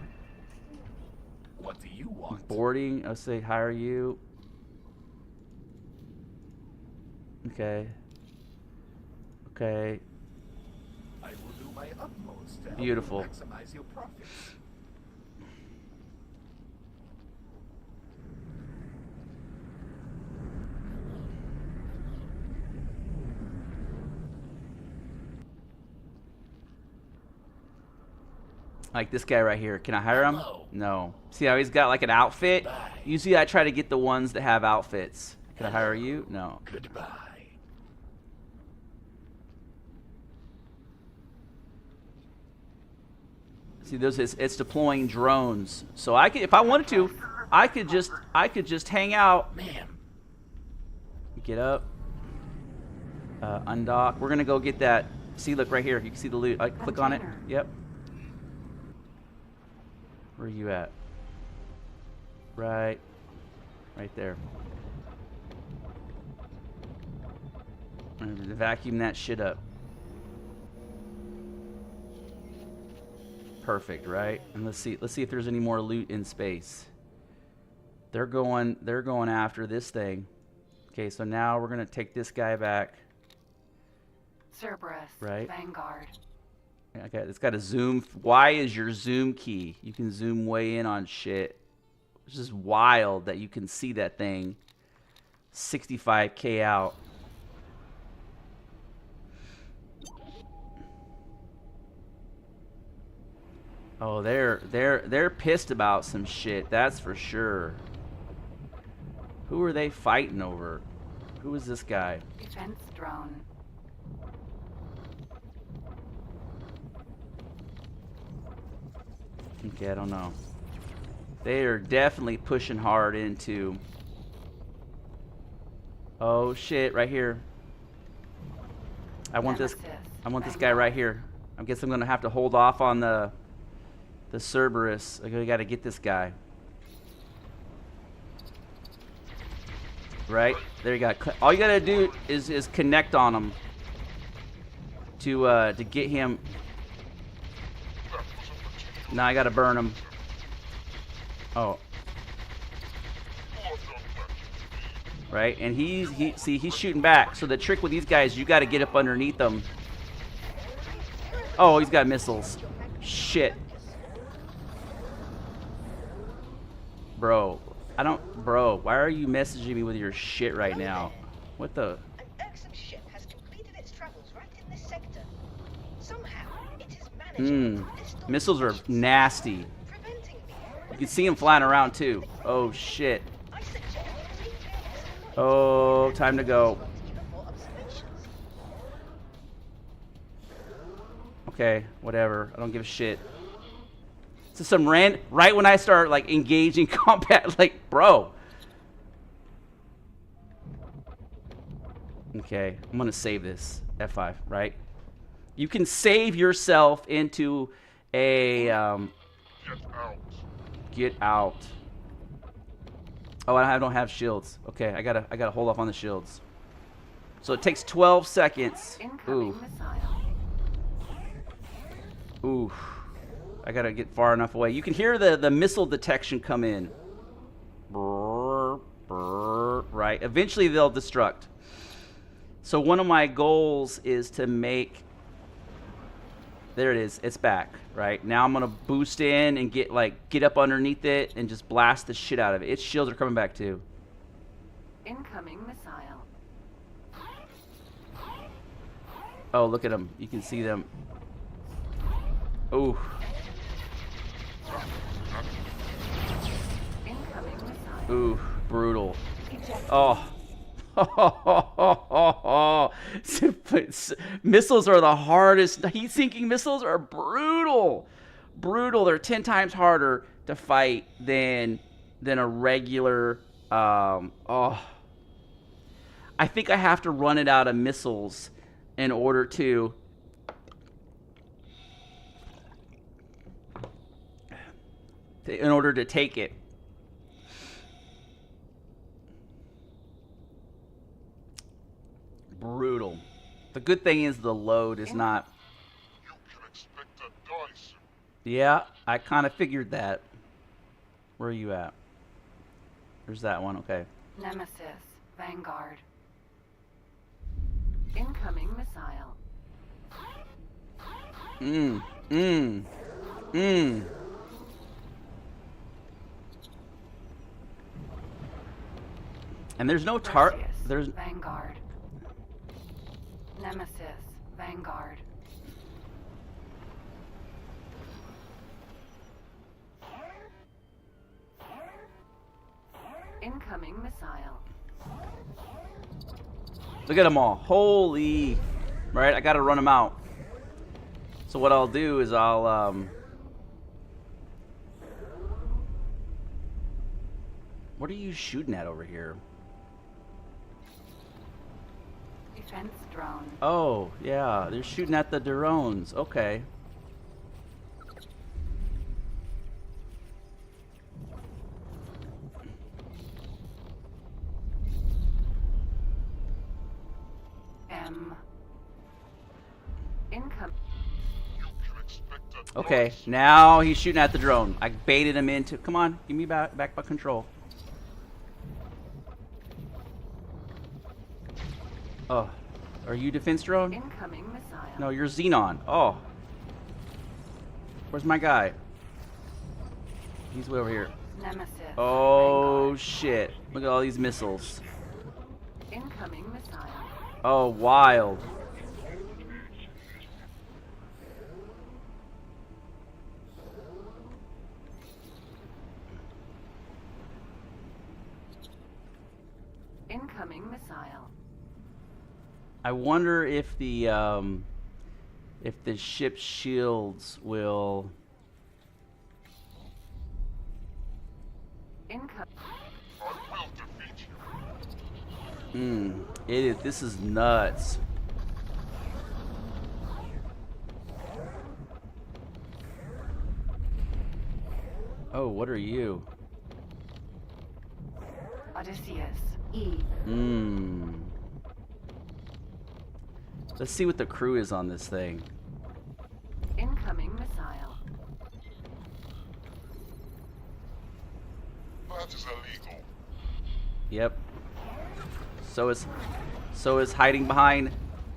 D: do you want?
A: boarding. I'll say hire you. Okay. Okay.
D: I will do my utmost to help
A: Beautiful.
D: you maximize your profits.
A: Like this guy right here. Can I hire him?
D: Hello.
A: No. See how he's got like an outfit?
D: Goodbye.
A: Usually I try to get the ones that have outfits. Can I hire you? No.
D: Goodbye.
A: See, it's deploying drones. So I could, if I wanted to, I could just hang out.
D: Ma'am.
A: Get up. Undock. We're gonna go get that. See, look right here. You can see the loot. I click on it.
B: Container.
A: Yep. Where are you at? Right there. I'm gonna vacuum that shit up. Perfect, right? And let's see if there's any more loot in space. They're going after this thing. Okay, so now we're gonna take this guy back.
B: Cerberus.
A: Right.
B: Vanguard.
A: Okay, it's got a zoom. Y is your zoom key. You can zoom way in on shit. It's just wild that you can see that thing 65K out. Oh, they're pissed about some shit, that's for sure. Who are they fighting over? Who is this guy?
B: Defense drone.
A: Okay, I don't know. They are definitely pushing hard into... Oh shit, right here. I want this guy right here. I guess I'm gonna have to hold off on the Cerberus. I gotta get this guy. Right? There you go. All you gotta do is connect on him to get him. Now I gotta burn him. Oh. Right? And he's shooting back. So the trick with these guys, you gotta get up underneath them. Oh, he's got missiles. Shit. Bro, bro, why are you messaging me with your shit right now? What the?
K: An irksome ship has completed its travels right in this sector. Somehow, it is managing to distort
A: Missiles are
K: positions,
A: nasty.
K: preventing me.
A: You can see them flying around too. Oh shit.
K: I suggest you take care of
A: Oh, time to go.
K: even more observations.
A: Okay, whatever. I don't give a shit. So some right when I start like engaging combat, like, bro. Okay, I'm gonna save this. F5, right? You can save yourself into a get out. Oh, I don't have shields. Okay, I gotta hold off on the shields. So it takes 12 seconds.
B: Incoming
A: Ooh.
B: missile.
A: Ooh. I gotta get far enough away. You can hear the missile detection come in. Brrr, brrr, right. Eventually they'll destruct. So one of my goals is to make... There it is. It's back. Right. Now I'm gonna boost in and get up underneath it and just blast the shit out of it. Its shields are coming back too.
B: Incoming missile.
A: Oh, look at them. You can see them. Ooh.
B: Incoming missile.
A: Ooh, brutal.
B: Ejected.
A: Oh. Missiles are the hardest. Heat-sinking missiles are brutal. Brutal. They're 10 times harder to fight than a regular. I think I have to run it out of missiles in order to. Take it. Brutal. The good thing is the load is not.
C: You can expect to die soon.
A: Yeah, I kind of figured that. Where are you at? There's that one. Okay.
B: Nemesis. Vanguard. Incoming missile.
A: And there's no there's
B: Vanguard. Nemesis. Vanguard. Incoming missile.
A: Look at them all. Holy. Right, I gotta run them out. So what I'll do is I'll what are you shooting at over here?
B: Defense drone.
A: Oh, yeah, they're shooting at the drones. Okay.
B: M. Income.
A: Okay, now he's shooting at the drone. I baited him into. Come on, give me back by control. Oh, are you defense drone?
B: Incoming missile.
A: No, you're Xenon. Oh, where's my guy? He's way over here.
B: Nemesis.
A: Oh
B: Vanguard.
A: shit! Look at all these missiles.
B: Incoming missile.
A: Oh, wild.
B: Incoming missile.
A: I wonder if the ship's shields will.
B: Income.
A: It is. This is nuts. Oh, what are you?
B: Odysseus. E.
A: Let's see what the crew is on this thing.
B: Incoming missile.
C: That is illegal.
A: Yep. So is hiding behind.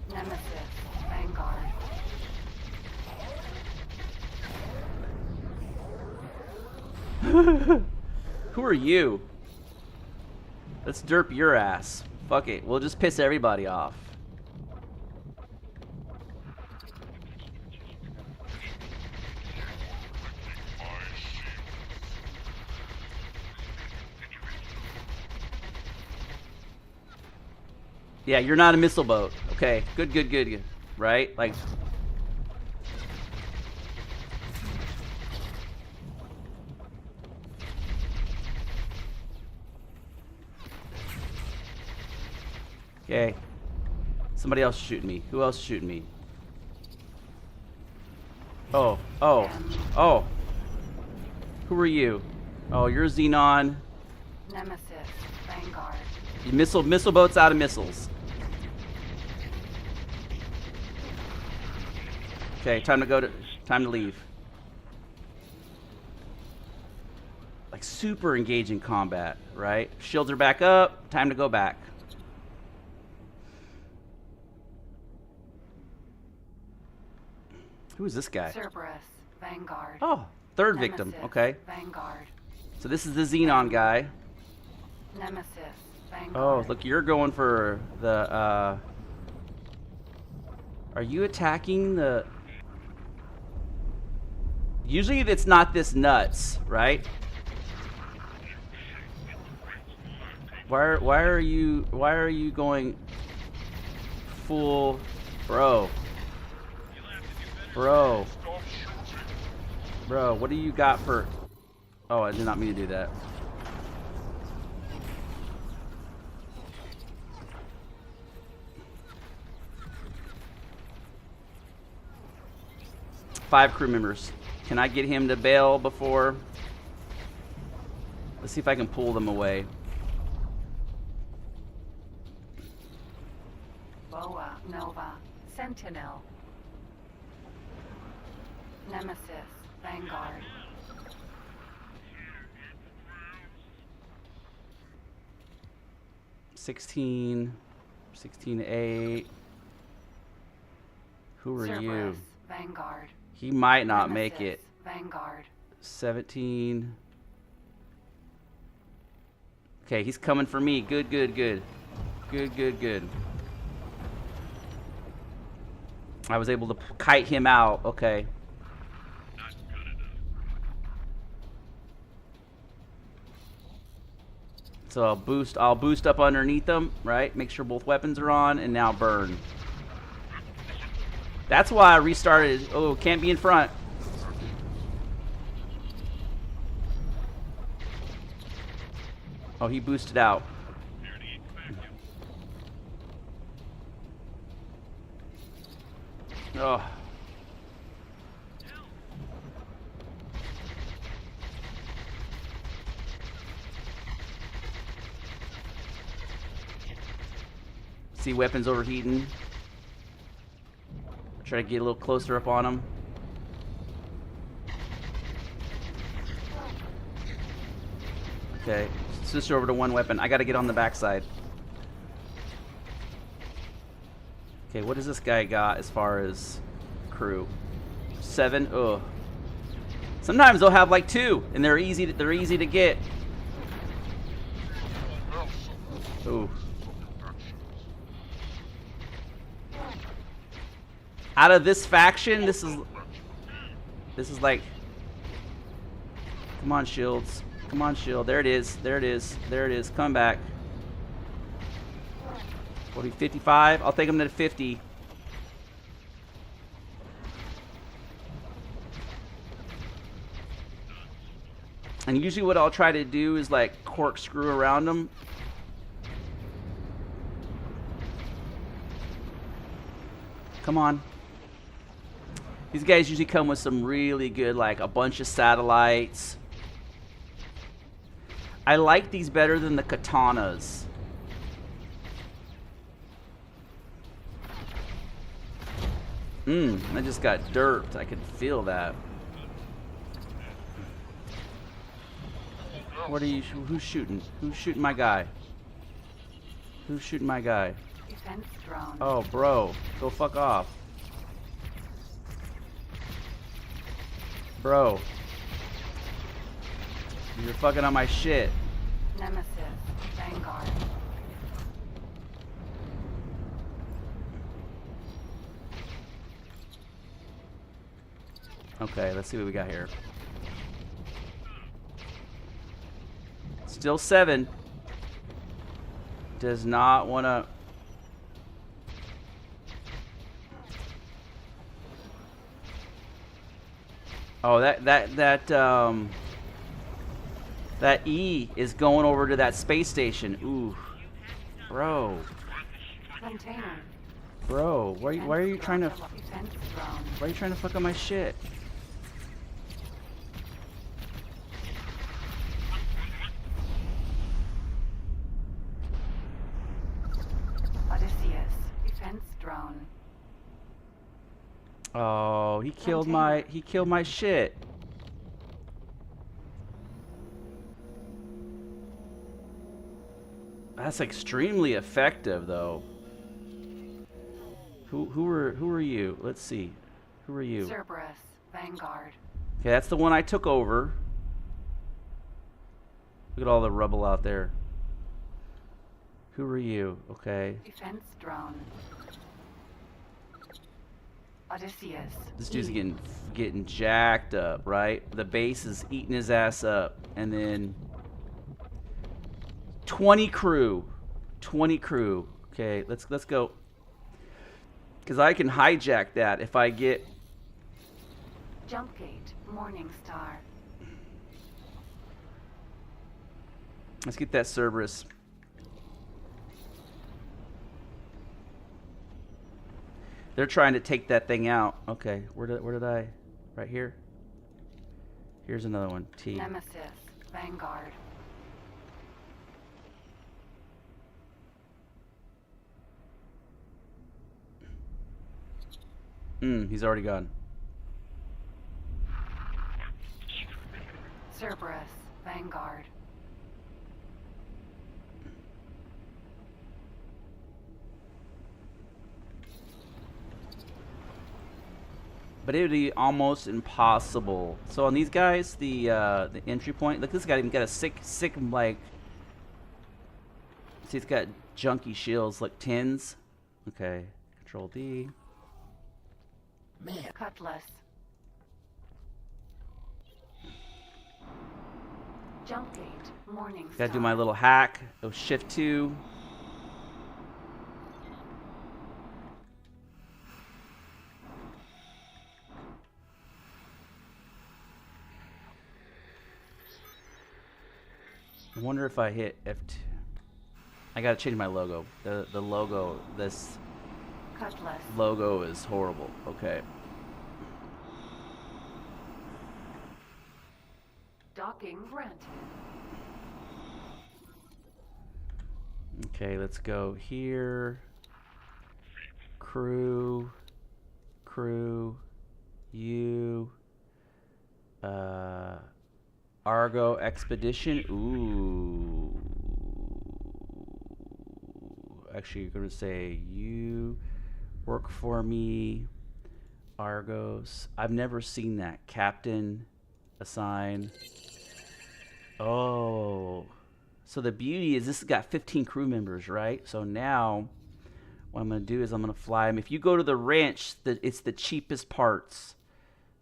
B: Nemesis. Vanguard.
A: Who are you? Let's derp your ass. Fuck it. We'll just piss everybody off. Yeah, you're not a missile boat. Okay, good. Right? Like. Okay. Somebody else shooting me. Who else is shooting me? Oh. Who are you? Oh, you're Xenon.
B: Nemesis. Vanguard.
A: You missile boats out of missiles. Okay, time to leave. Like super engaging combat, right? Shields are back up. Time to go back. Who is this guy?
B: Cerberus. Vanguard.
A: Oh, third victim.
B: Nemesis,
A: Okay.
B: Vanguard.
A: So this is the Xenon guy.
B: Nemesis. Vanguard.
A: Oh, look, you're going for the, Are you attacking the... Usually it's not this nuts, right? Why are you going full... Bro, what do you got for... Oh, I did not mean to do that. Five crew members. Can I get him to bail before? Let's see if I can pull them away.
B: Boa. Nova. Sentinel. Nemesis. Vanguard.
A: Sixteen to 8. Who are
B: Cerberus,
A: you?
B: Vanguard.
A: He might not
B: Nemesis,
A: make it.
B: Vanguard.
A: 17. Okay, he's coming for me. Good, good, good. Good, good, good. I was able to kite him out. Okay. So I'll boost up underneath them, right? Make sure both weapons are on, and now burn. That's why I restarted. Oh, can't be in front. Oh, he boosted out. Oh. See weapons overheating. Try to get a little closer up on him. Okay, switch over to one weapon. I gotta get on the backside. Okay, what does this guy got as far as crew? 7. Ugh. Sometimes they'll have like 2, and they're easy to get. Ooh. Out of this faction, this is like, come on, shields. Come on, shield. There it is. There it is. There it is. Come back. What are we, 55? I'll take him to 50. And usually what I'll try to do is like corkscrew around them. Come on. These guys usually come with some really good, like a bunch of satellites. I like these better than the katanas. I just got derped. I could feel that. What are you? Who's shooting? Who's shooting my guy? Who's shooting my guy?
B: Defense drone.
A: Oh, bro, go fuck off, bro. You're fucking on my shit.
B: Nemesis, Vanguard.
A: Okay, let's see what we got here. Still 7. Does not want to. Oh, that E is going over to that space station. Ooh, bro.
B: Container.
A: Bro, why are you trying to?
B: Defense drone.
A: Why are you trying to fuck up my shit?
B: Odysseus, defense drone.
A: Oh, he killed my shit. That's extremely effective, though. Who are you? Let's see. Who are you?
B: Cerberus, Vanguard.
A: Okay, that's the one I took over. Look at all the rubble out there. Who are you? Okay.
B: Defense drone. Odysseus.
A: This dude's getting jacked up, right? The base is eating his ass up, and then 20 crew. 20 crew. Okay, let's go. Because I can hijack that if I get.
B: Jumpgate, Morning Star.
A: Let's get that Cerberus. They're trying to take that thing out. Okay, where did I? Right here. Here's another one. T.
B: Nemesis, Vanguard.
A: He's already gone.
B: Cerberus, Vanguard.
A: but it would be almost impossible. So on these guys, the entry point. Look, this guy even got a sick like. See, it's got junky shields like tins. Okay, Control D.
E: Man.
B: Cutlass. Jump gate. Morning
A: Gotta do
B: star.
A: my little hack. Go Shift 2. I wonder if I hit F2. I gotta change my logo. The logo, this
B: Cutlass.
A: logo is horrible. Okay.
B: Docking granted.
A: Okay, let's go here. Crew. You. Argo Expedition. Ooh. Actually, you're going to say you work for me. Argos. I've never seen that. Captain. Assign. Oh. So the beauty is this has got 15 crew members, right? So now what I'm going to do is I'm going to fly them. If you go to the wrench, it's the cheapest parts.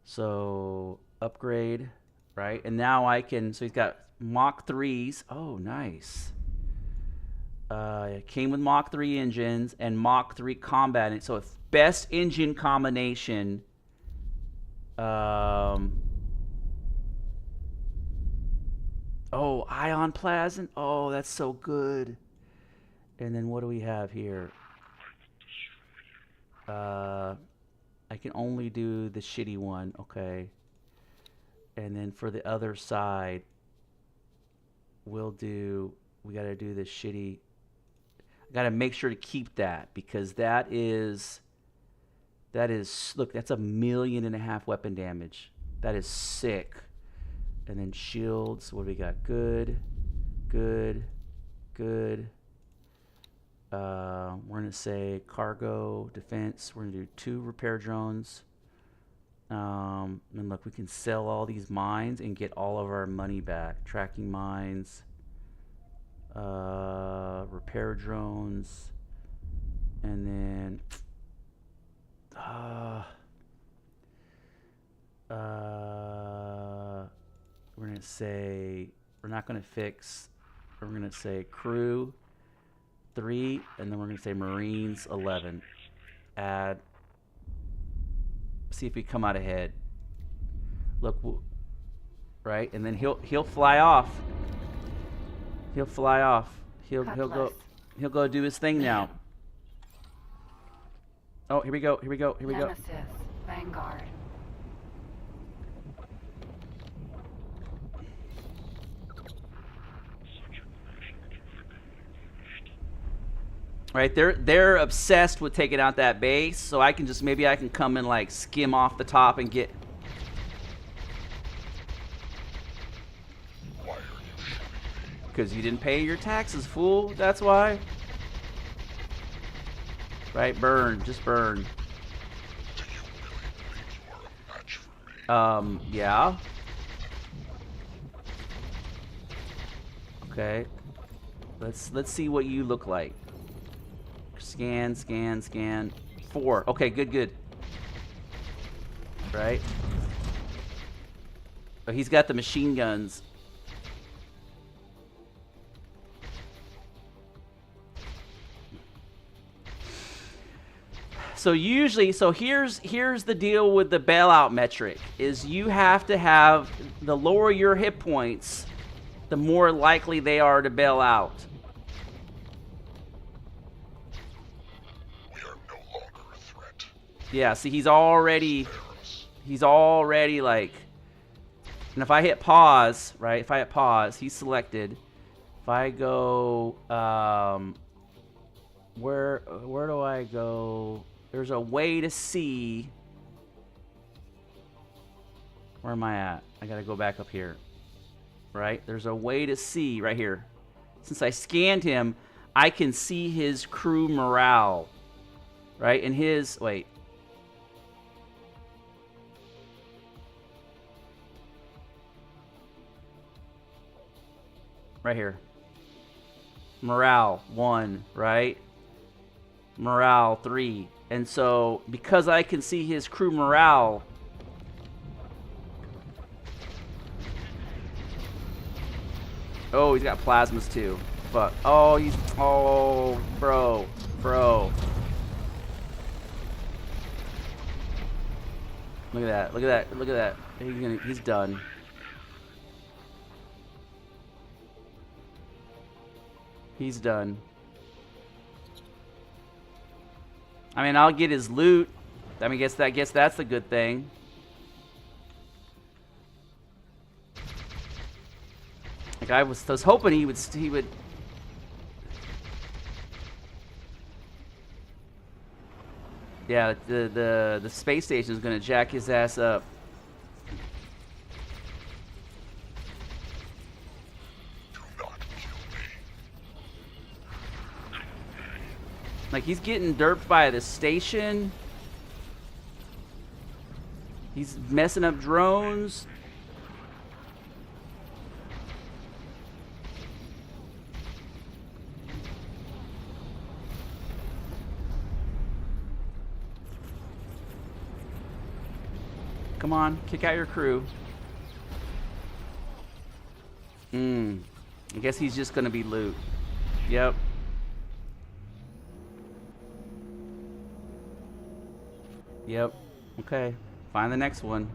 A: So upgrade, right? And now I can, so he's got Mach 3s. Oh, nice. It came with Mach 3 engines and Mach 3 combat. So it's best engine combination. Oh, ion plasm. Oh, that's so good. And then what do we have here? I can only do the shitty one. Okay. And then for the other side, we got to do the shitty. I got to make sure to keep that because that is, look, that's 1.5 million weapon damage. That is sick. And then shields, what do we got? Good. We're going to say cargo, defense. We're going to do 2 repair drones. And look, we can sell all these mines and get all of our money back. Tracking mines. Repair drones. And then... we're going to say... We're not going to fix... We're going to say crew 3, and then we're going to say Marines 11. Add. See if we come out ahead. Look, right, and then he'll fly off. He'll fly off. He'll go do his thing now. Oh, here we go.
B: Nemesis. Vanguard.
A: Right, they're obsessed with taking out that base, so I can just maybe I can come and like skim off the top and get. Because you didn't pay your taxes, fool. That's why. Right, burn, just burn. Yeah. Okay. Let's see what you look like. Scan. 4. Okay, good. Right? Oh, he's got the machine guns. So usually, here's the deal with the bailout metric, is you have to have, the lower your hit points, the more likely they are to bail out. Yeah, see, he's already like, and if I hit pause, right? If I hit pause, he's selected. If I go, where do I go? There's a way to see. Where am I at? I gotta go back up here. Right? There's a way to see right here. Since I scanned him, I can see his crew morale. Right? And his, wait. Right here. Morale 1, right? Morale 3. And so, because I can see his crew morale... Oh, he's got plasmas too. Fuck. Oh, he's... Oh, bro. Bro. Look at that. Look at that. Look at that. He's done. He's done. I mean, I'll get his loot. I mean, I guess that's a good thing. Like I was hoping he would. Yeah, the space station is gonna jack his ass up. Like, he's getting derped by the station. He's messing up drones. Come on, kick out your crew. I guess he's just gonna be loot. Yep. Yep. Okay. Find the next one.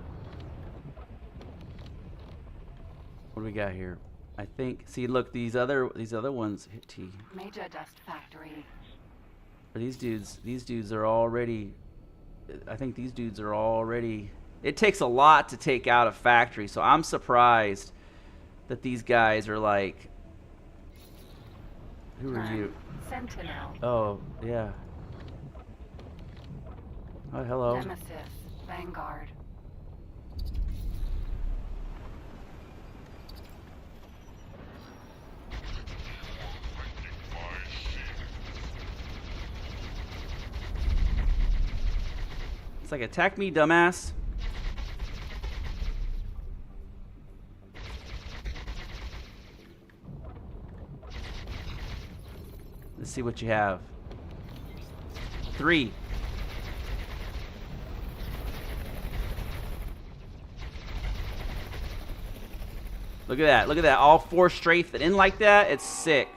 A: What do we got here? I think. See, look, these other ones hit T.
B: Major dust factory.
A: But these dudes are already. I think these dudes are already. It takes a lot to take out a factory, so I'm surprised that these guys are like. Who are you?
B: Sentinel.
A: Oh yeah. Oh, hello.
B: Nemesis. Vanguard.
A: It's like, attack me, dumbass. Let's see what you have. 3. Look at that. Look at that. All 4 strafed in like that. It's sick.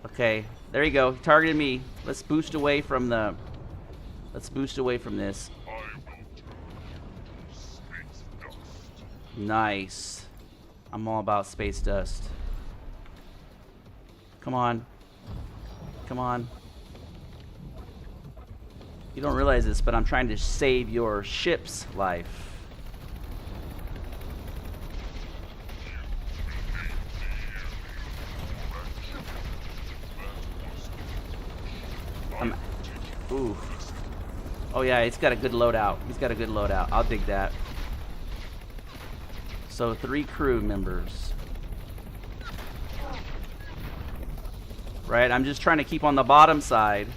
A: Okay. There you go. He targeted me. Let's boost away from the... Let's boost away from this. Nice. I'm all about space dust. Come on. Come on. You don't realize this, but I'm trying to save your ship's life. Ooh. Oh yeah, it's got a good loadout. He's got a good loadout. I'll dig that. So 3 crew members. Right, I'm just trying to keep on the bottom side.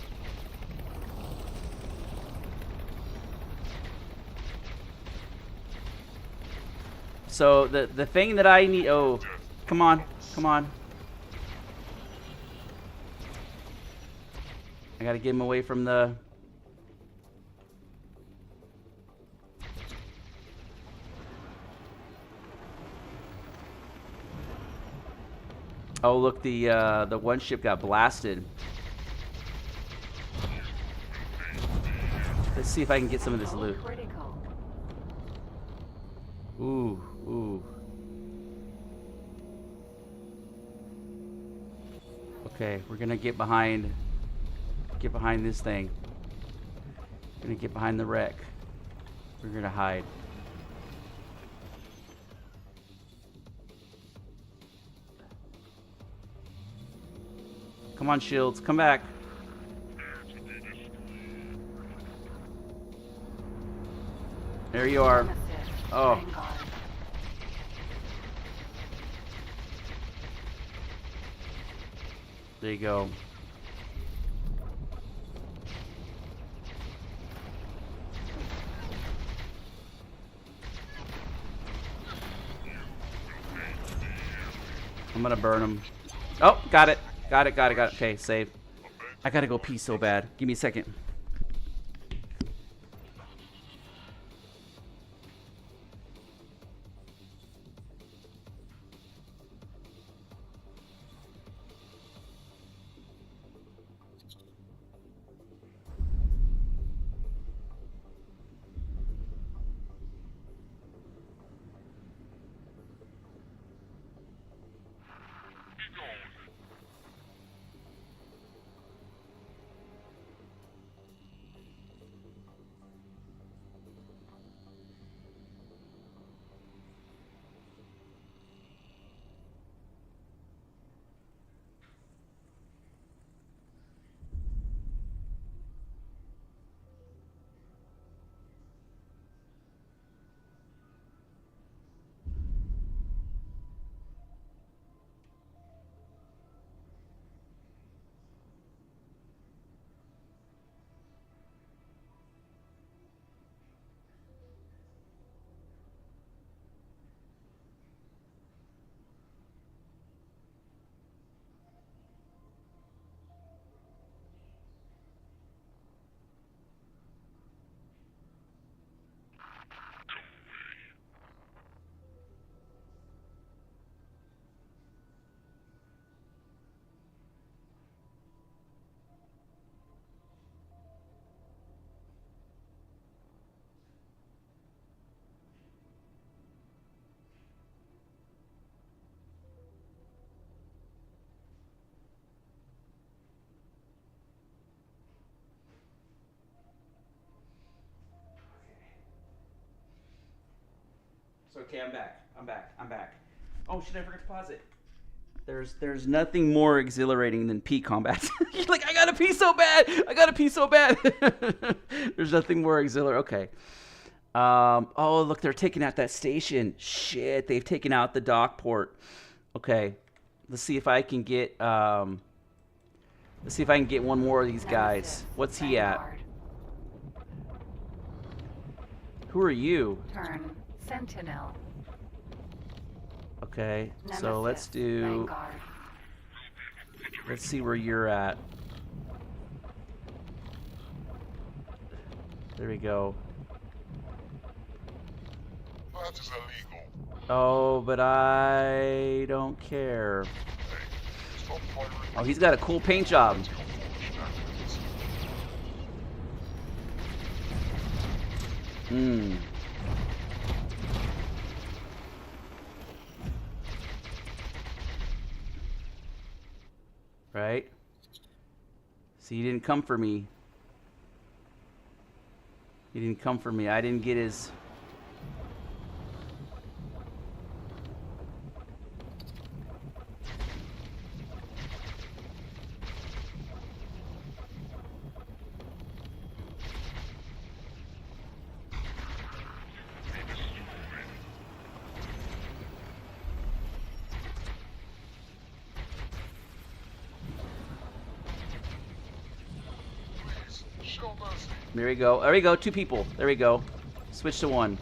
A: So the thing that I need... Oh, come on. Come on. I gotta get him away from the... Oh, look, the one ship got blasted. Let's see if I can get some of this loot. Ooh, ooh. Okay, we're gonna get behind this thing. We're gonna get behind the wreck. We're gonna hide. Come on, shields, come back. There you are. Oh. There you go. I'm gonna burn him. Oh, got it. Got it. Okay, save. I gotta go pee so bad. Give me a second. It's okay, I'm back. Oh shit, I forgot to pause it. There's nothing more exhilarating than pee combat. You're like, I gotta pee so bad. There's nothing more exhilarating. Okay. Oh look, they're taking out that station. Shit, they've taken out the dock port. Okay. Let's see if I can get one more of these guys. What's he at? Who are you?
B: Turn Sentinel.
A: Okay, so let's do...
B: Vanguard.
A: Let's see where you're at. There we go.
C: That is illegal.
A: Oh, but I don't care.
C: Hey, stop firing.
A: Oh, he's got a cool paint job. Hmm. Right? See, he didn't come for me. He didn't come for me. I didn't get his...
C: Show mercy.
A: There we go. There we go. 2 people. There we go. Switch to 1.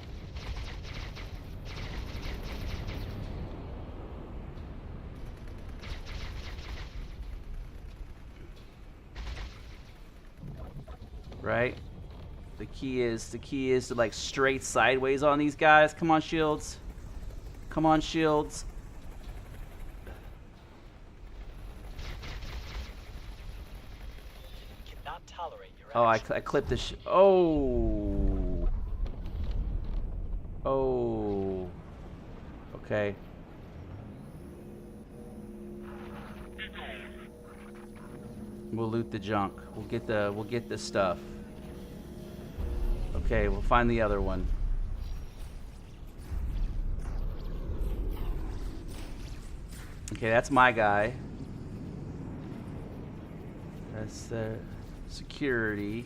A: Right? The key is to like straight sideways on these guys. Come on, shields. Come on, shields.
H: Cannot tolerate your
A: Oh, I
H: actions.
A: clipped this. Oh. Oh. Okay. We'll loot the junk. We'll get the stuff. Okay, we'll find the other one. Okay, that's my guy. That's the security.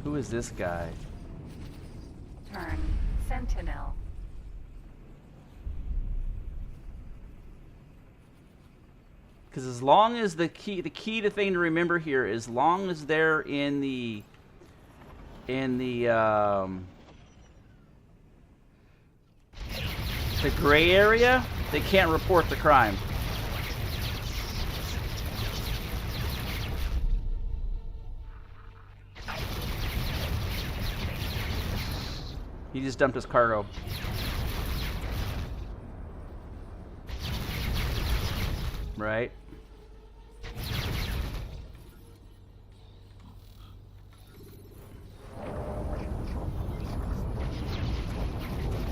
A: Who is this guy?
B: Turn Sentinel.
A: Because as long as the key to thing to remember here, as long as they're in the gray area, They can't report the crime. He just dumped his cargo. Right?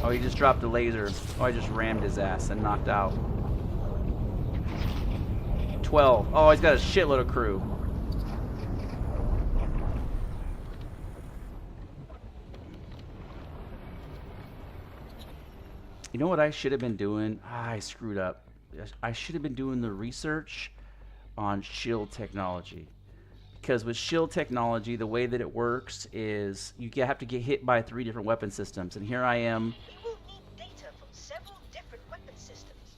A: Oh, he just dropped a laser. Oh, I just rammed his ass and knocked out. 12. Oh, he's got a shitload of crew. You know what I should have been doing? Ah, I screwed up. I should have been doing the research on shield technology. Because with shield technology, the way that it works is you have to get hit by 3 different weapon systems. And here I am.
K: We will need data from several different weapon systems.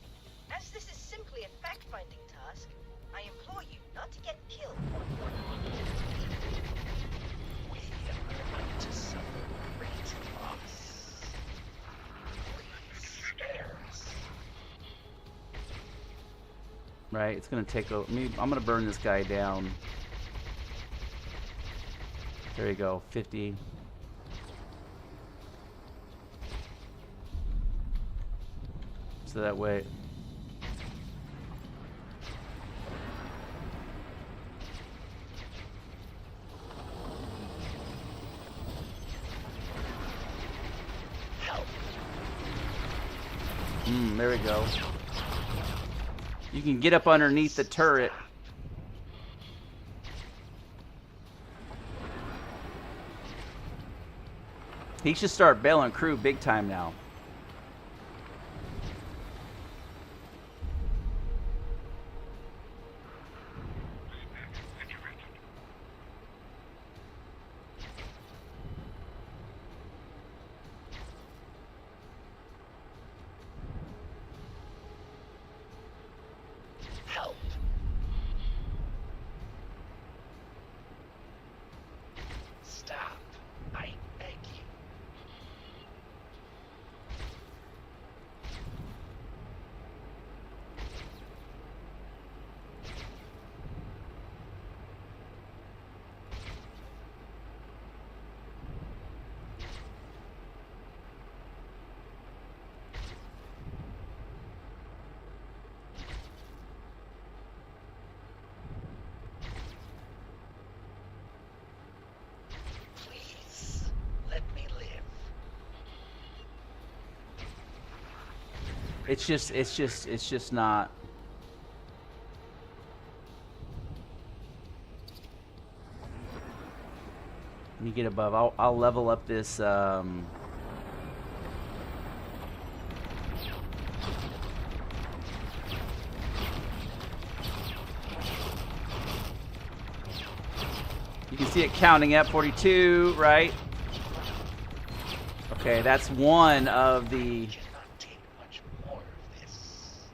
K: As this is simply a fact-finding task, I implore you not to get killed.
J: We are about to suffer great loss. Please spare us.
A: Right, it's going to take a... I'm going to burn this guy down. There you go, 50. So that way... there we go. You can get up underneath the turret. He should start bailing crew big time now.
J: Help. Stop. I beg you. Please, let me live.
A: It's just not. Let me get above. I'll level up this. You can see it counting at 42, right? Okay, that's one of the.
J: Cannot take much more of this.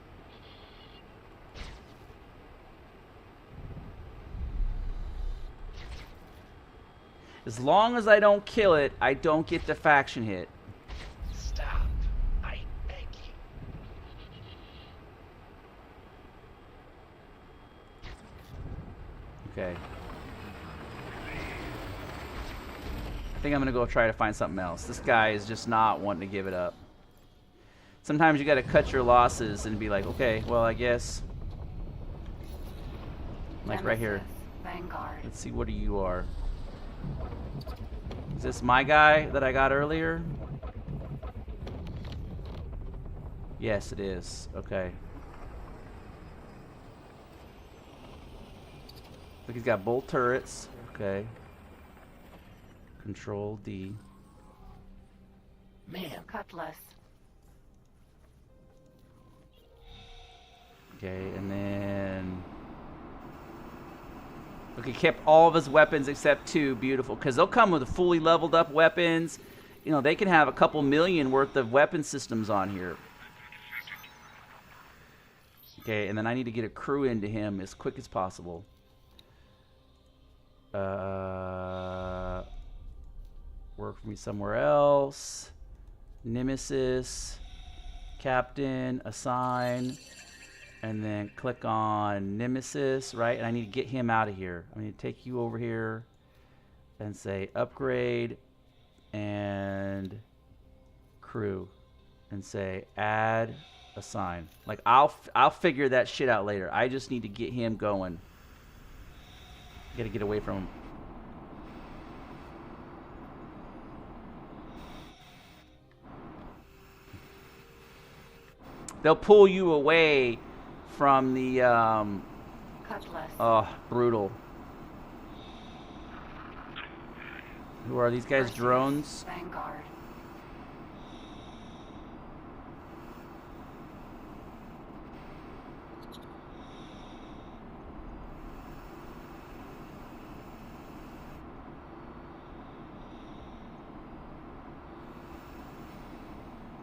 A: As long as I don't kill it, I don't get the faction hit.
J: Stop. I beg you.
A: Okay. I think I'm gonna go try to find something else. This guy is just not wanting to give it up. Sometimes you gotta cut your losses and be like, okay, well, I guess. Like right here.
B: Vanguard.
A: Let's see what you are. Is this my guy that I got earlier? Yes, it is. Okay. Look, he's got both turrets. Okay. Control D.
J: Ma'am.
B: Cutlass.
A: Okay, and then... Look, he kept all of his weapons except 2. Beautiful. Because they'll come with fully leveled up weapons. You know, they can have a couple million worth of weapon systems on here. Okay, and then I need to get a crew into him as quick as possible. Work for me somewhere else. Nemesis. Captain, assign, and then click on Nemesis, right? And I need to get him out of here. I need to take you over here and say upgrade and crew and say add assign. Like I'll figure that shit out later. I just need to get him going. Gotta get away from him. They'll pull you away from the
B: Cutlass.
A: oh, brutal. Who are these guys?
B: Versus
A: Drones?
B: Vanguard.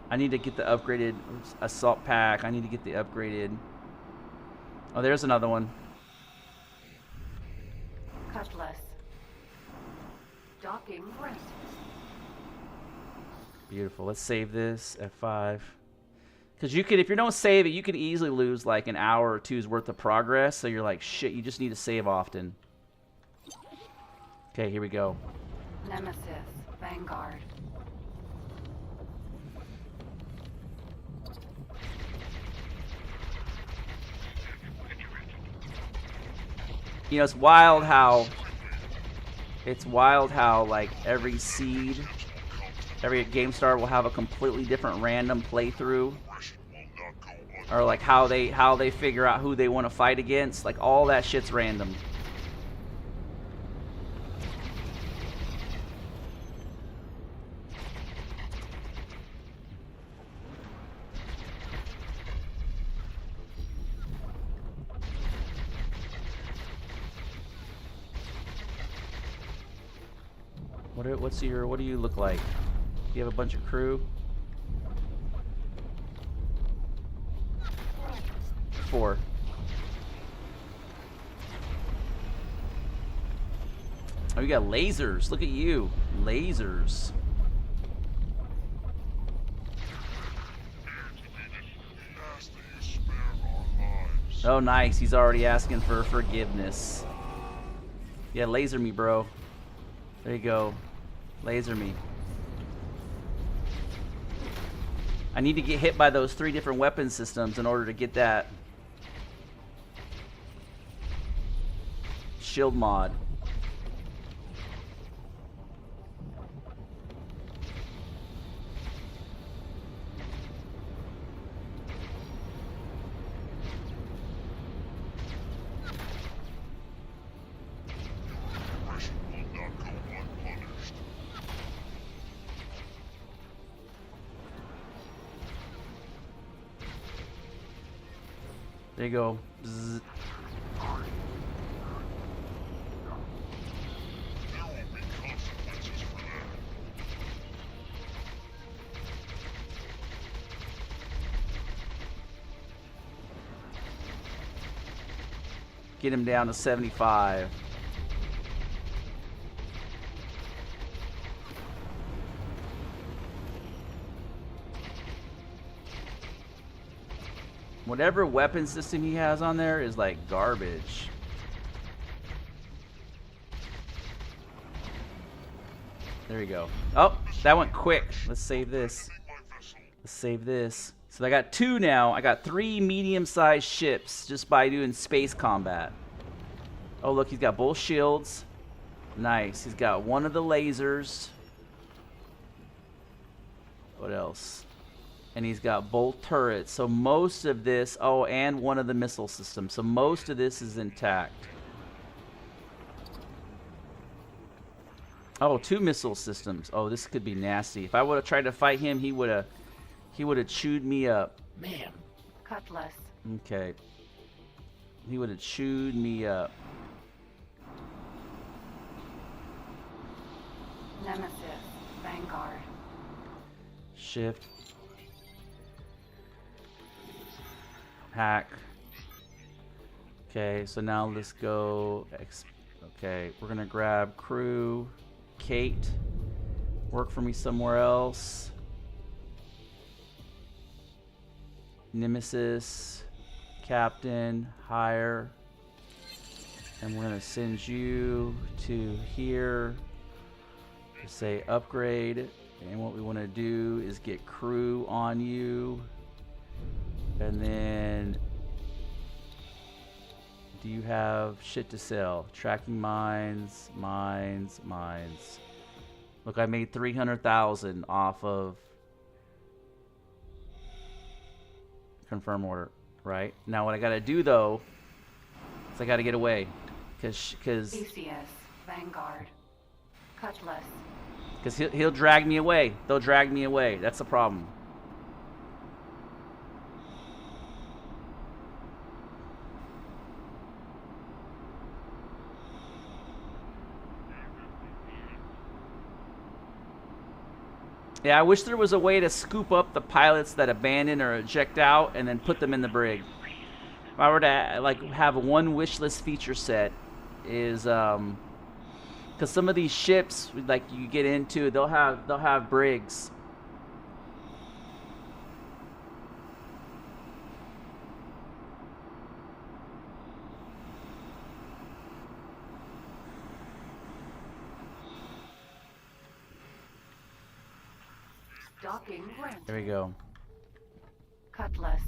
A: I need to get the upgraded assault pack. I need to get the upgraded. Oh, there's another one.
B: Cutlass. Docking right.
A: Beautiful. Let's save this F5. Because you could, if you don't save it, you could easily lose like an hour or two's worth of progress. So you're like, shit, you just need to save often. Okay, here we go.
B: Nemesis. Vanguard.
A: You know, it's wild how like every seed, every game star will have a completely different random playthrough, or like how they figure out who they want to fight against. Like all that shit's random. What do you look like? Do you have a bunch of crew? 4. Oh, you got lasers. Look at you. Lasers. Oh, nice. He's already asking for forgiveness. Yeah, laser me, bro. There you go. Laser me. I need to get hit by those 3 different weapon systems in order to get that shield mod. There you go. Bzz. Get him down to 75. Whatever weapon system he has on there is like garbage. There you go. Oh, that went quick. Let's save this. Let's save this. So I got 2 now. I got 3 medium-sized ships just by doing space combat. Oh, look, he's got both shields. Nice. He's got one of the lasers. What else? And he's got both turrets. So most of this, oh, and one of the missile systems. So most of this is intact. Oh, 2 missile systems. Oh, this could be nasty. If I would have tried to fight him, he would have chewed me up.
D: Man.
B: Cutlass.
A: Okay. He would have chewed me up.
B: Nemesis. Vanguard.
A: Shift. Hack. Okay, so now let's go. Okay, we're gonna grab crew. Kate. Work for me somewhere else. Nemesis, Captain, hire. And we're gonna send you to here to say upgrade. And what we want to do is get crew on you. And then, do you have shit to sell? Tracking mines. Look, I made 300,000 off of confirm order, right? Now what I gotta do though is I gotta get away, cause
B: BCS, Vanguard, Cutlass.
A: Because he'll drag me away. They'll drag me away. That's the problem. Yeah, I wish there was a way to scoop up the pilots that abandon or eject out and then put them in the brig. If I were to like have one wish list feature set is because some of these ships, like you get into, they'll have brigs.
B: Docking granted.
A: There we go.
B: Cutlass.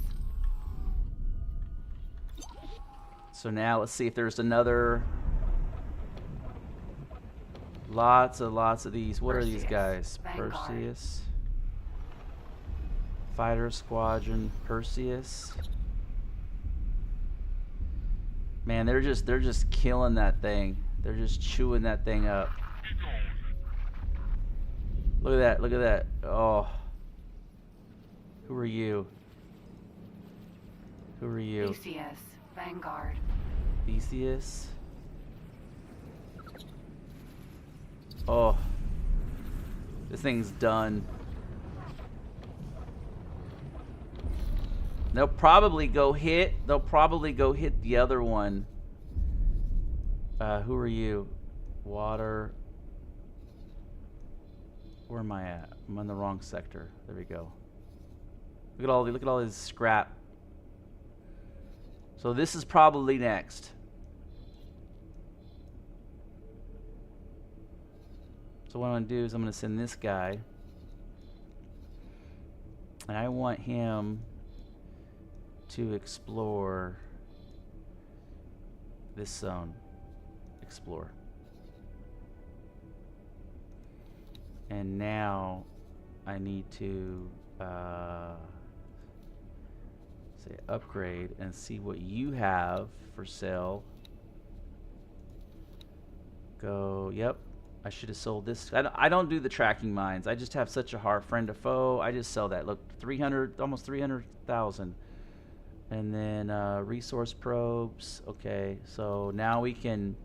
A: So now let's see if there's another. Lots of these. What are these guys?
B: Vanguard.
A: Perseus. Fighter Squadron. Perseus. Man, they're just killing that thing. They're just chewing that thing up. Look at that. Look at that. Oh. Who are you? Who are you?
B: BCS, Vanguard.
A: Theseus. Oh. This thing's done. They'll probably go hit the other one. Who are you? Water. Where am I at? I'm on the wrong sector. There we go. Look at all this scrap. So this is probably next. So what I'm gonna do is I'm gonna send this guy, and I want him to explore this zone. Explore. And now I need to say upgrade and see what you have for sale. Go, yep. I should have sold this. I don't do the tracking mines. I just have such a hard friend to foe. I just sell that. Look, 300, almost 300,000. And then resource probes. Okay, so now we can.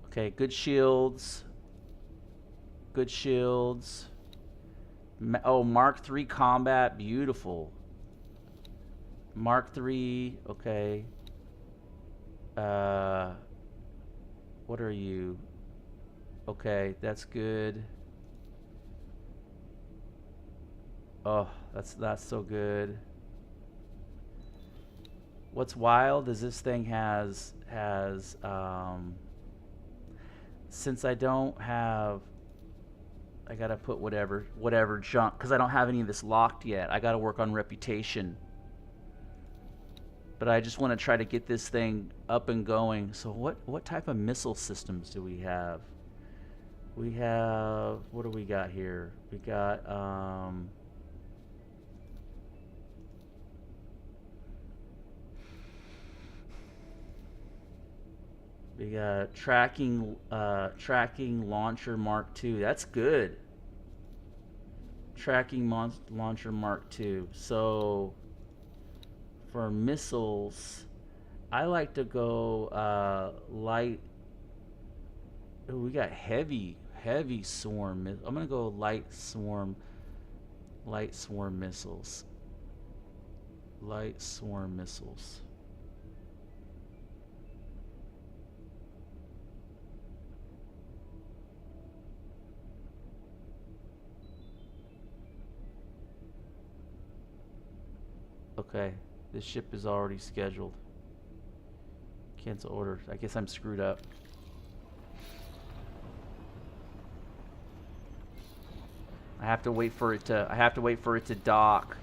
A: Okay, good shields. Good shields. Oh, Mark III combat, beautiful. Mark III, okay. What are you? Okay, that's good. Oh, that's so good. What's wild is this thing has since I don't have, I gotta put whatever junk, because I don't have any of this locked yet. I gotta work on reputation. But I just want to try to get this thing up and going. So what type of missile systems do we have? We have, what do we got here? We got tracking launcher Mark II. That's good. Tracking launcher Mark II. So for missiles, I like to go light. Oh, we got heavy swarm. I'm gonna go light swarm missiles. Light swarm missiles. Okay, this ship is already scheduled. Cancel order. I guess I'm screwed up. I have to wait for it to dock.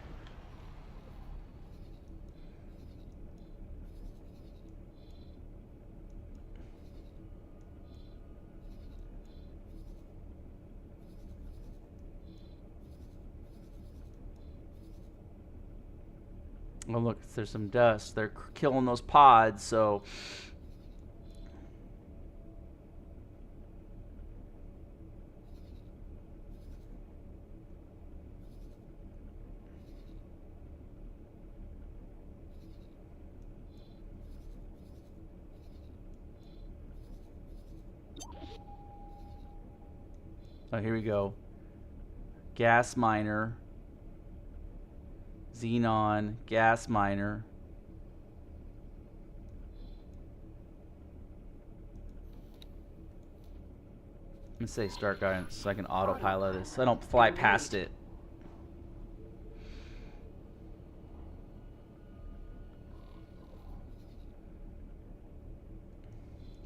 A: Oh look, there's some dust. They're killing those pods, so oh, here we go. Gas miner. Xenon, gas miner. I'm gonna say start guidance so I can autopilot this. So I don't fly past it.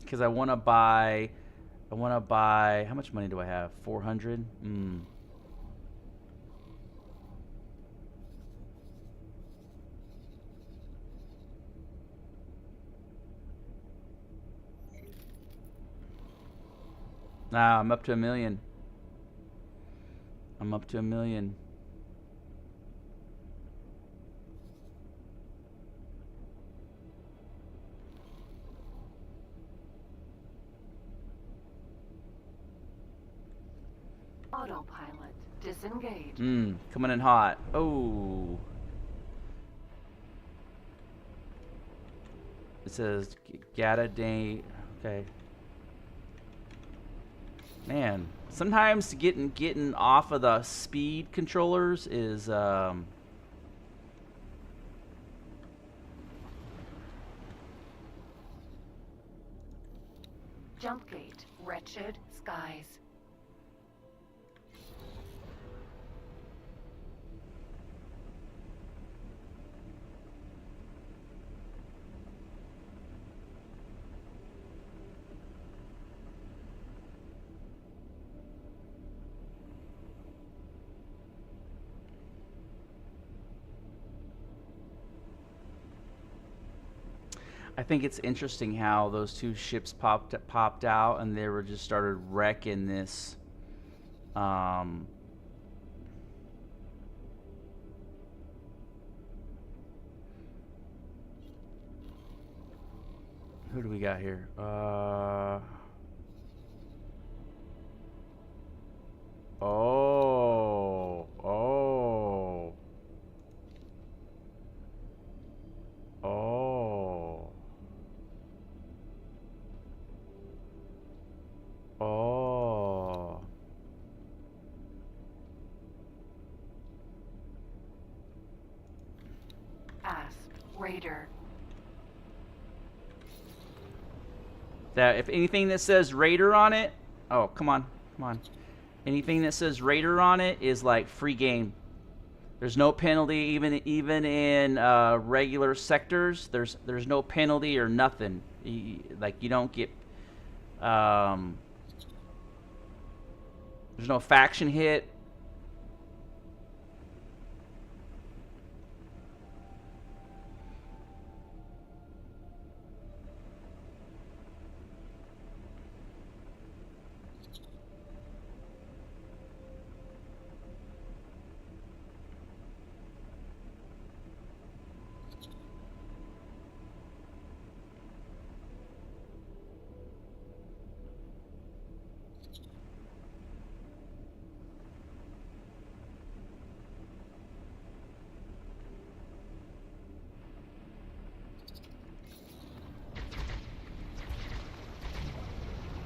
A: Because I wanna buy, how much money do I have? 400? Nah, I'm up to 1 million. I'm up to 1 million.
B: Autopilot disengaged.
A: Coming in hot. Oh. It says Gata Day. Okay. Man, sometimes getting off of the speed controllers is
B: Jump gate. Wretched skies.
A: I think it's interesting how those two ships popped out and they were just started wrecking this who do we got here? Oh. Oh. Oh. Oh.
B: Asp. Raider.
A: That if anything that says Raider on it, oh come on. Anything that says Raider on it is like free game. There's no penalty even in regular sectors. There's no penalty or nothing. Like you don't get there's no faction hit.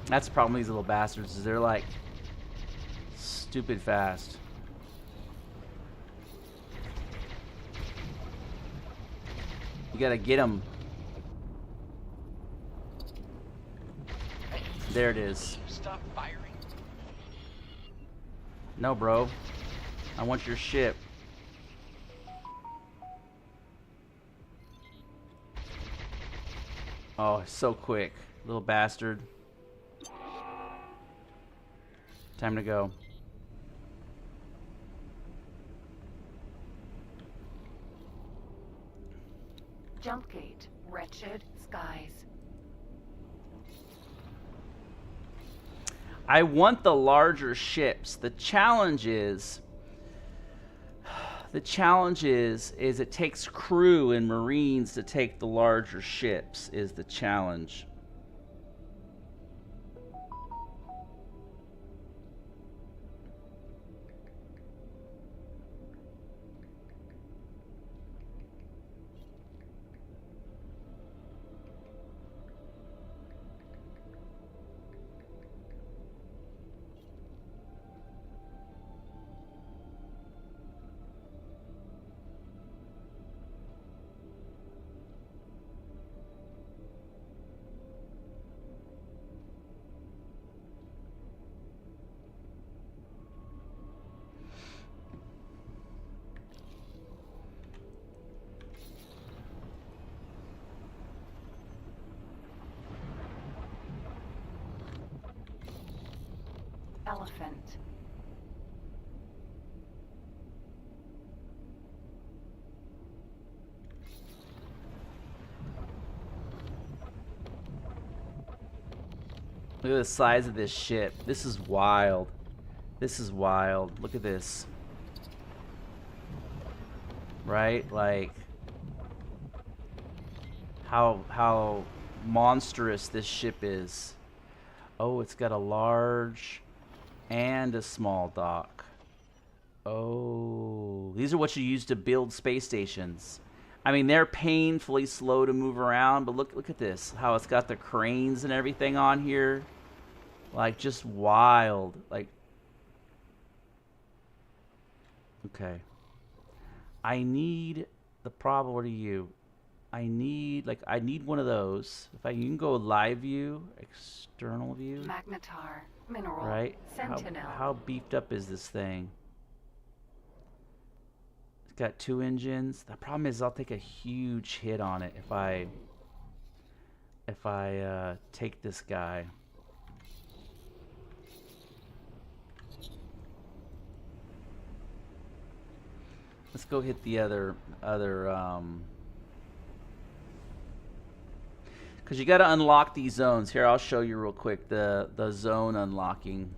A: That's the problem with these little bastards, is they're like stupid fast. You gotta get them. There it is.
H: Stop firing.
A: No, bro. I want your ship. Oh, so quick. Little bastard. Time to go.
B: Jump gate. Wretched skies.
A: I want the larger ships. The challenge is it takes crew and Marines to take the larger ships is the challenge.
B: Elephant.
A: Look at the size of this ship. This is wild. This is wild. Look at this. Right? Like how monstrous this ship is. Oh, it's got a large and a small dock. Oh, these are what you use to build space stations. I mean, they're painfully slow to move around, but look at this. How it's got the cranes and everything on here. Like, just wild. Like, okay. I need the problem. What are you? I need one of those. If you can go live view, external view.
B: Magnetar. Mineral.
A: Right?
B: Sentinel.
A: How beefed up is this thing? It's got 2 engines. The problem is I'll take a huge hit on it if I take this guy. Let's go hit the other because you got to unlock these zones. Here, I'll show you real quick the zone unlocking.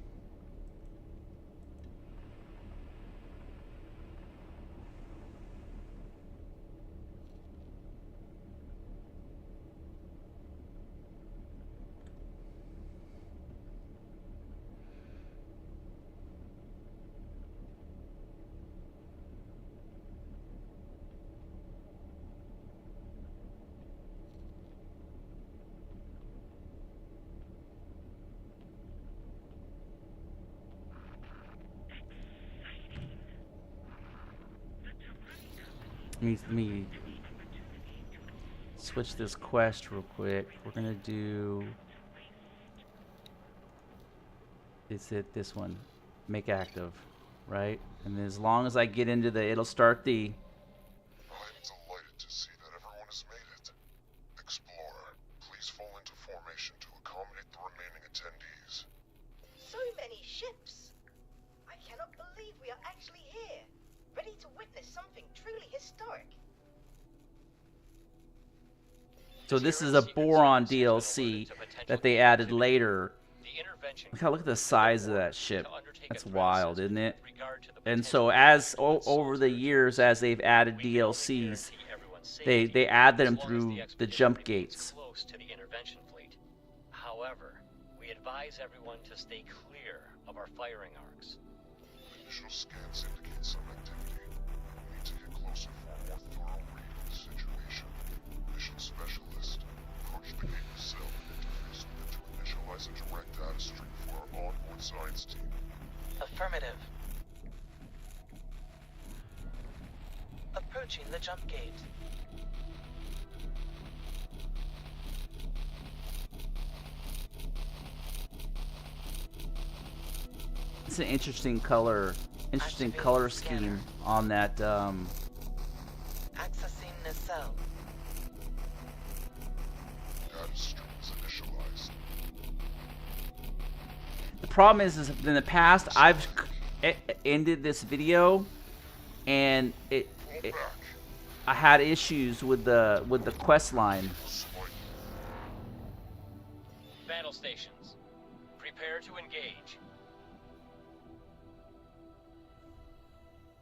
A: Let me switch this quest real quick. We're gonna do this one, make active, right? And as long as I get into it'll start the.
C: I'm delighted to see that everyone has made it. Explorer, please fall into formation to accommodate the remaining attendees.
K: So many ships. I cannot believe we are actually here, ready to witness something truly historic.
A: So this is a Boron DLC that they added later. Look at the size of that ship. That's wild, isn't it? And so over the years, as they've added DLCs, they add them through the jump gates.
L: However, we advise everyone to stay clear of our firing arcs.
C: Initial scans indicate some activity. We need to get closer for a more thorough read of the situation. Mission specialist, approach the gate cell and interface with it to initialize a direct data stream for our onboard science team.
M: Affirmative. Approaching the jump gate.
A: It's an interesting color scheme on that.
M: Accessing nacelle.
C: Data
A: problem is in the past I've ended this video, and I had issues with the quest line.
L: Battle stations. Prepare to engage.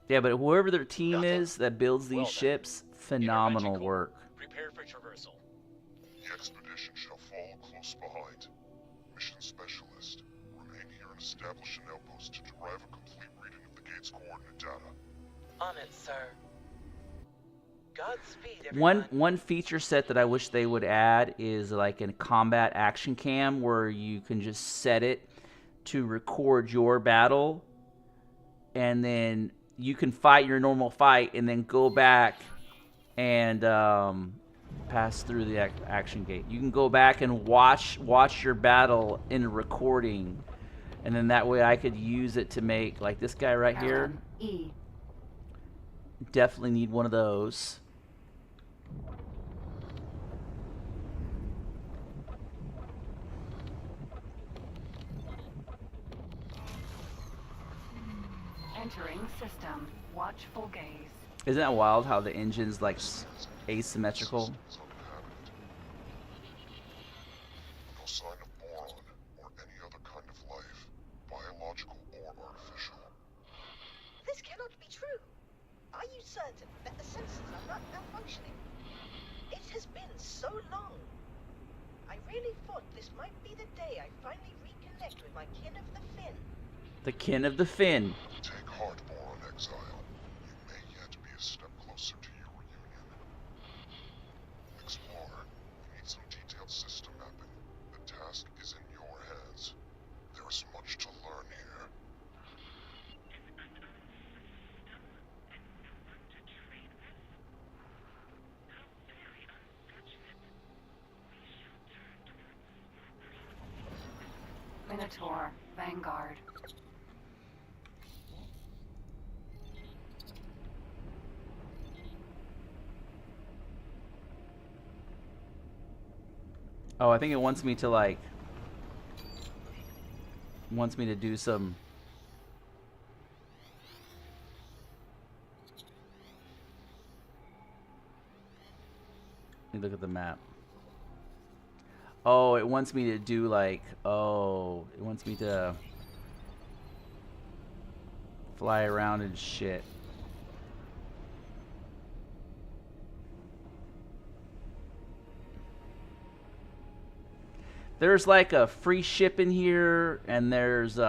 A: Yeah, but whoever their team is that builds these ships, phenomenal work.
L: Prepare for traversal.
C: The expedition shall follow close behind. Mission specialist, remain here and establish an outpost to derive a complete reading of the gate's coordinate data.
M: On it, sir. Godspeed, everyone.
A: One feature set that I wish they would add is like a combat action cam where you can just set it to record your battle, and then you can fight your normal fight and then go back and pass through the action gate. You can go back and watch your battle in a recording, and then that way I could use it to make, like this guy right here.
B: E.
A: Definitely need one of those.
B: Entering system. Watchful gaze.
A: Isn't that wild how the engine's like asymmetrical?
C: No sign of boron or any other kind of life, biological or artificial.
K: This cannot be true. Are you certain that the sensors are not malfunctioning? It has been so long. I really thought this might be the day I finally reconnect with my kin of the Fin.
A: The kin of the Fin.
C: Take heart, Boron Exile. You may yet be a step closer to your reunion. Explorer, we need some detailed system mapping. The task is in your hands. There is much to learn here.
B: Minotaur. Vanguard.
A: Oh, I think it wants me to like do some let me look at the map. Oh, it wants me to do like, oh, it wants me to fly around and shit. There's like a free ship in here, and there's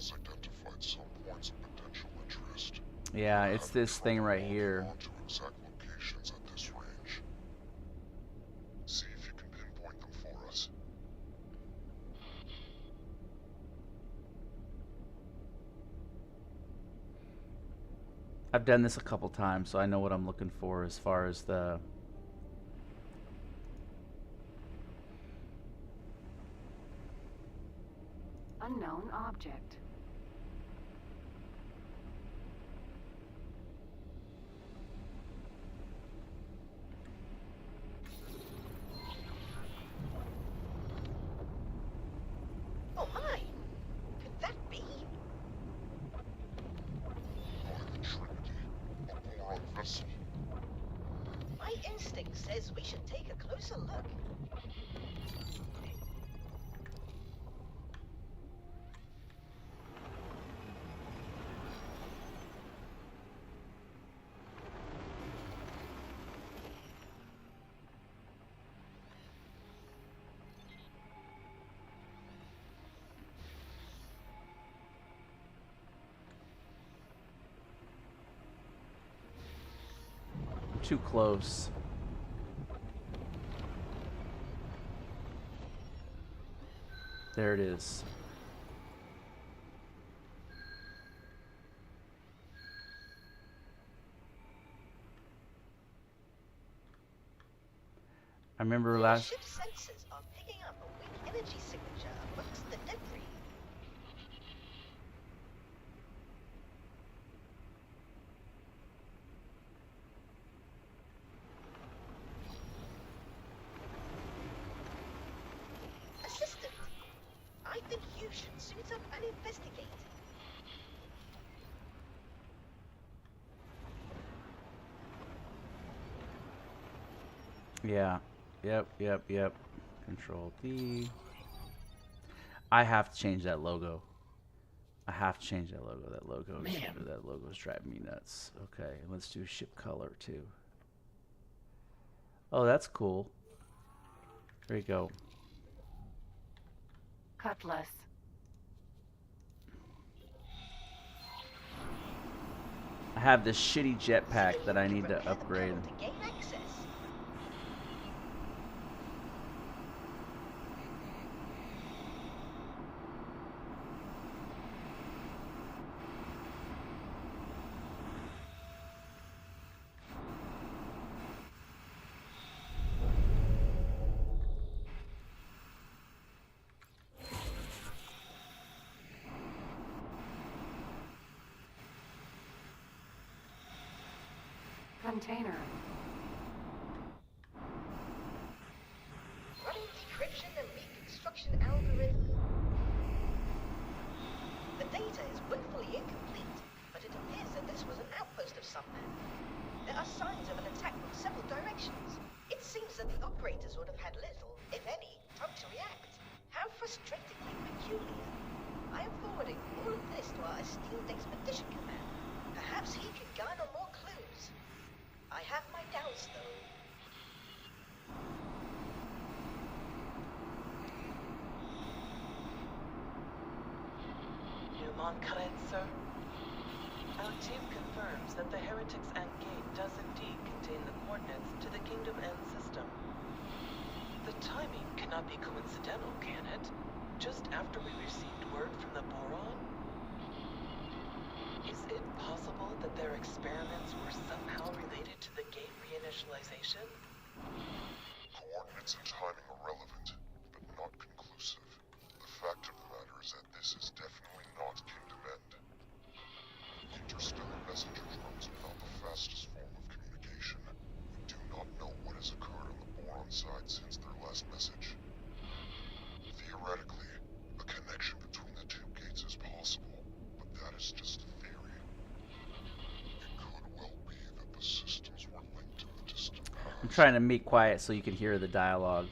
C: Has identified some points of potential interest.
A: yeah, it's this thing right here.
C: To exact locations at this range. See if you can pinpoint them for us.
A: I've done this a couple times, so I know what I'm looking for as far as the
B: Unknown object.
K: Oh my! Could that be?
C: By the Trinity, a boron vessel.
K: My instinct says we should take a closer look.
A: too close. There it is. I remember last.
K: Ship sensors are picking up a weak energy signature amongst the debris should suit up and investigate.
A: Yeah. Yep. Control D. I have to change that logo. I have to change that logo. That logo is driving me nuts. Okay, let's do ship color too. Oh, that's cool. There you go.
B: Cutlass.
A: I have this shitty jetpack that I need to upgrade.
K: To gain access.
B: Container.
K: Running decryption and reconstruction algorithm. The data is woefully incomplete, but it appears that this was an outpost of some man. There are signs of an attack from several directions. It seems that the operators would have had little, if any, time to react. How frustratingly peculiar. I am forwarding all of this to our esteemed expedition command. Perhaps he can garner more clues. I have my doubts, though.
M: Correct, sir. Our team confirms that the Heretics End Gate does indeed contain the coordinates to the Kingdom End system. The timing cannot be coincidental, can it? Just after we received word from the Boron? Is it possible that their experiments were somehow related to the gate reinitialization?
C: Coordinates and timing are relevant, but not conclusive. The fact of the matter is that this is definitely not Kingdom End. Interstellar messenger drones are not the fastest form of communication. We do not know what has occurred on the Boron side since their last message. Theoretically, a connection between the two gates is possible, but that is just a theory. It could well be that the systems were linked in the distant past.
A: I'm trying to make quiet so you can hear the dialogue.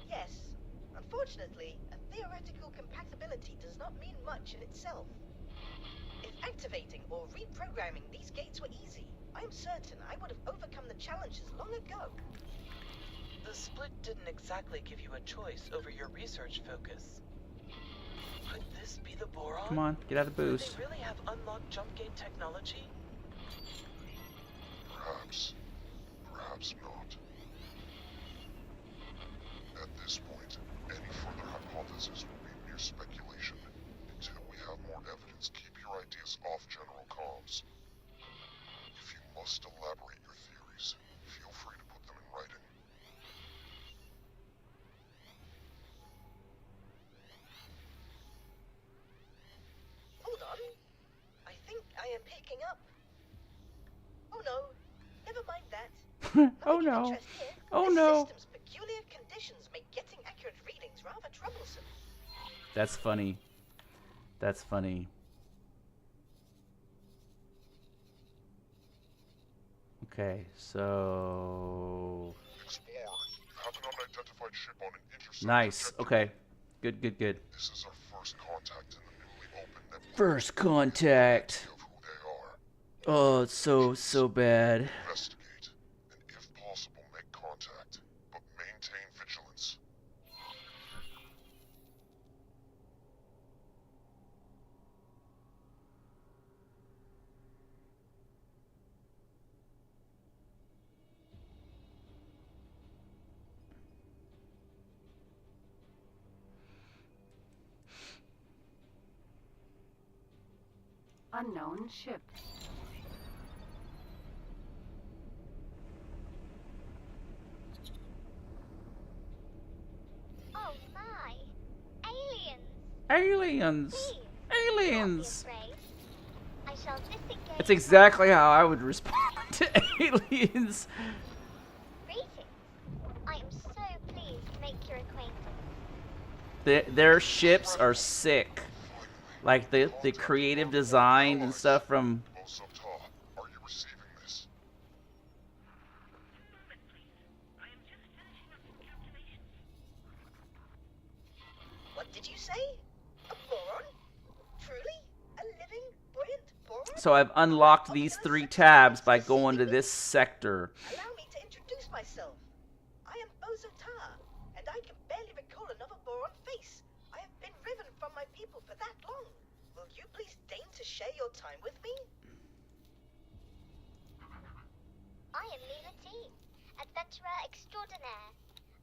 K: Yes. Unfortunately, a theoretical compatibility does not mean much in itself. If activating or reprogramming these gates were easy, I am certain I would have overcome the challenges long ago.
M: The split didn't exactly give you a choice over your research focus. Could this be the Boron?
A: Come on, get out of the
M: Do
A: boost.
M: they really have unlocked jump gate technology?
C: Perhaps. Perhaps not. At this point, any further hypothesis will be mere speculation. Until we have more evidence, keep your ideas off general comms. If you must elaborate your theories, feel free to put them in writing.
K: Hold on. I think I am picking up. Oh no, never mind that.
A: Oh no.
K: Interest here.
A: Oh
K: This
A: no.
K: system's peculiar conditions make getting accurate readings rather troublesome.
A: That's funny. That's funny. Okay, so...
C: Explorer, you have an unidentified ship on an intercept
A: Nice.
C: trajectory.
A: Okay. Good.
C: This is our first contact in the newly opened nebula.
A: First contact.
C: Of who they are.
A: Oh, it's so bad.
C: Investigate, and if possible, make contact, but maintain vigilance.
B: Unknown ship.
I: Oh my! Aliens!
A: Aliens.
I: Please,
A: Aliens.
I: don't be afraid. I shall disengage.
A: That's exactly how I would respond to aliens.
I: Greetings. I am so pleased to make your acquaintance.
A: Their ships are sick. Like the creative design and stuff from.
C: Are you receiving this?
K: What did you say? A boron? Truly? A living, buoyant boron?
A: So I've unlocked these 3 tabs by going to this sector.
K: Allow me to introduce myself. I am Bozotar, and I can barely recall another boron face. I have been riven from my people for that long. Will you please deign to share your time with me?
I: I am Lila T, adventurer extraordinaire.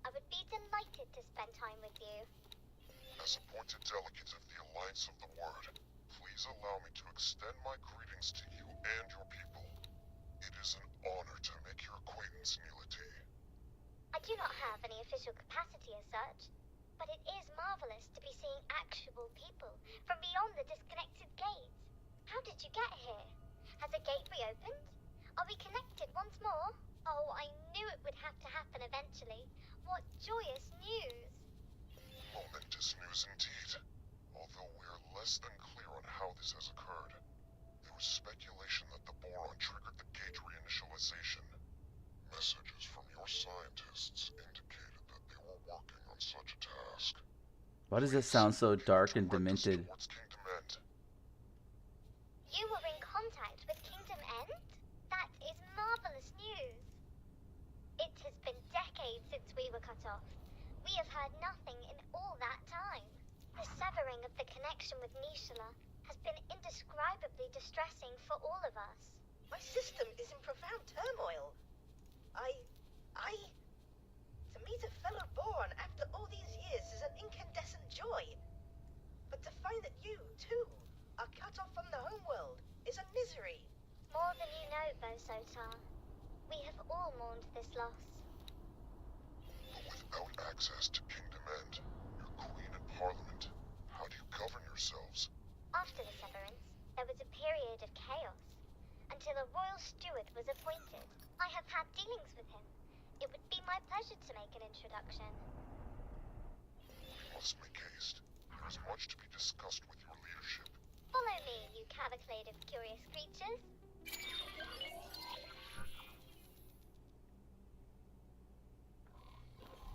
I: I would be delighted to spend time with you.
C: As appointed delegate of the Alliance of the Word, please allow me to extend my greetings to you and your people. It is an honor to make your acquaintance, Lila T.
I: I do not have any official capacity as such, but it is marvelous to be seeing actual people from beyond the disconnected gates. How did you get here? Has a gate reopened? Are we connected once more? Oh, I knew it would have to happen eventually. What joyous news!
C: Momentous news indeed. Although we are less than clear on how this has occurred. There was speculation that the boron triggered the gate reinitialization. Messages from your scientists indicated that they were working on such a task.
A: Why does this sound so dark and demented?
I: You were in contact with Kingdom End? That is marvelous news. It has been decades since we were cut off. We have heard nothing in all that time. The severing of the connection with Nishala has been indescribably distressing for all of us.
K: My system is in profound turmoil. To meet a fellow boron after all these years is an incandescent joy. But to find that you, too, are cut off from the homeworld is a misery.
I: More than you know, Bosotar. We have all mourned this loss.
C: Without access to Kingdom End, your Queen and Parliament, how do you govern yourselves?
I: After the severance, there was a period of chaos, until a royal steward was appointed. I have had dealings with him. It would be my pleasure to make an introduction.
C: We must make haste. There is much to be discussed with your leadership.
I: Follow me, you cavalcade of curious creatures.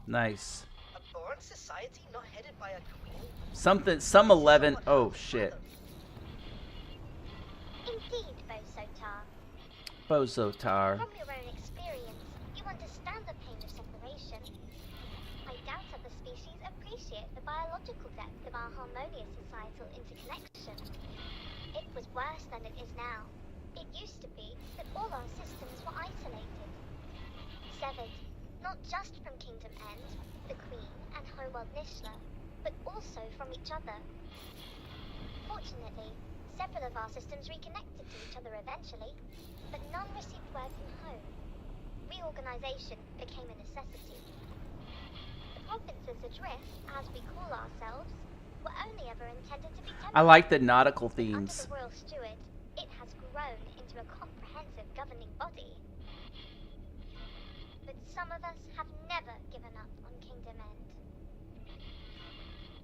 A: Nice.
K: A boron society not headed by a queen?
A: Some 11. Oh shit.
I: Indeed, Bosotar.
A: Bozotar.
I: From your own experience, you understand the pain of separation. I doubt other species appreciate the biological depth of our harmonious societal interconnection. It was worse than it is now. It used to be that all our systems were isolated. Severed, not just from Kingdom End, the Queen, and Homeworld Nishla, but also from each other. Fortunately, several of our systems reconnected to each other eventually, but none received word from home. Reorganization became a necessity. The provinces adrift, as we call ourselves, were only ever intended to be temporary.
A: I like the nautical
I: Under
A: themes.
I: the Royal Steward, it has grown into a comprehensive governing body. But some of us have never given up on Kingdom End.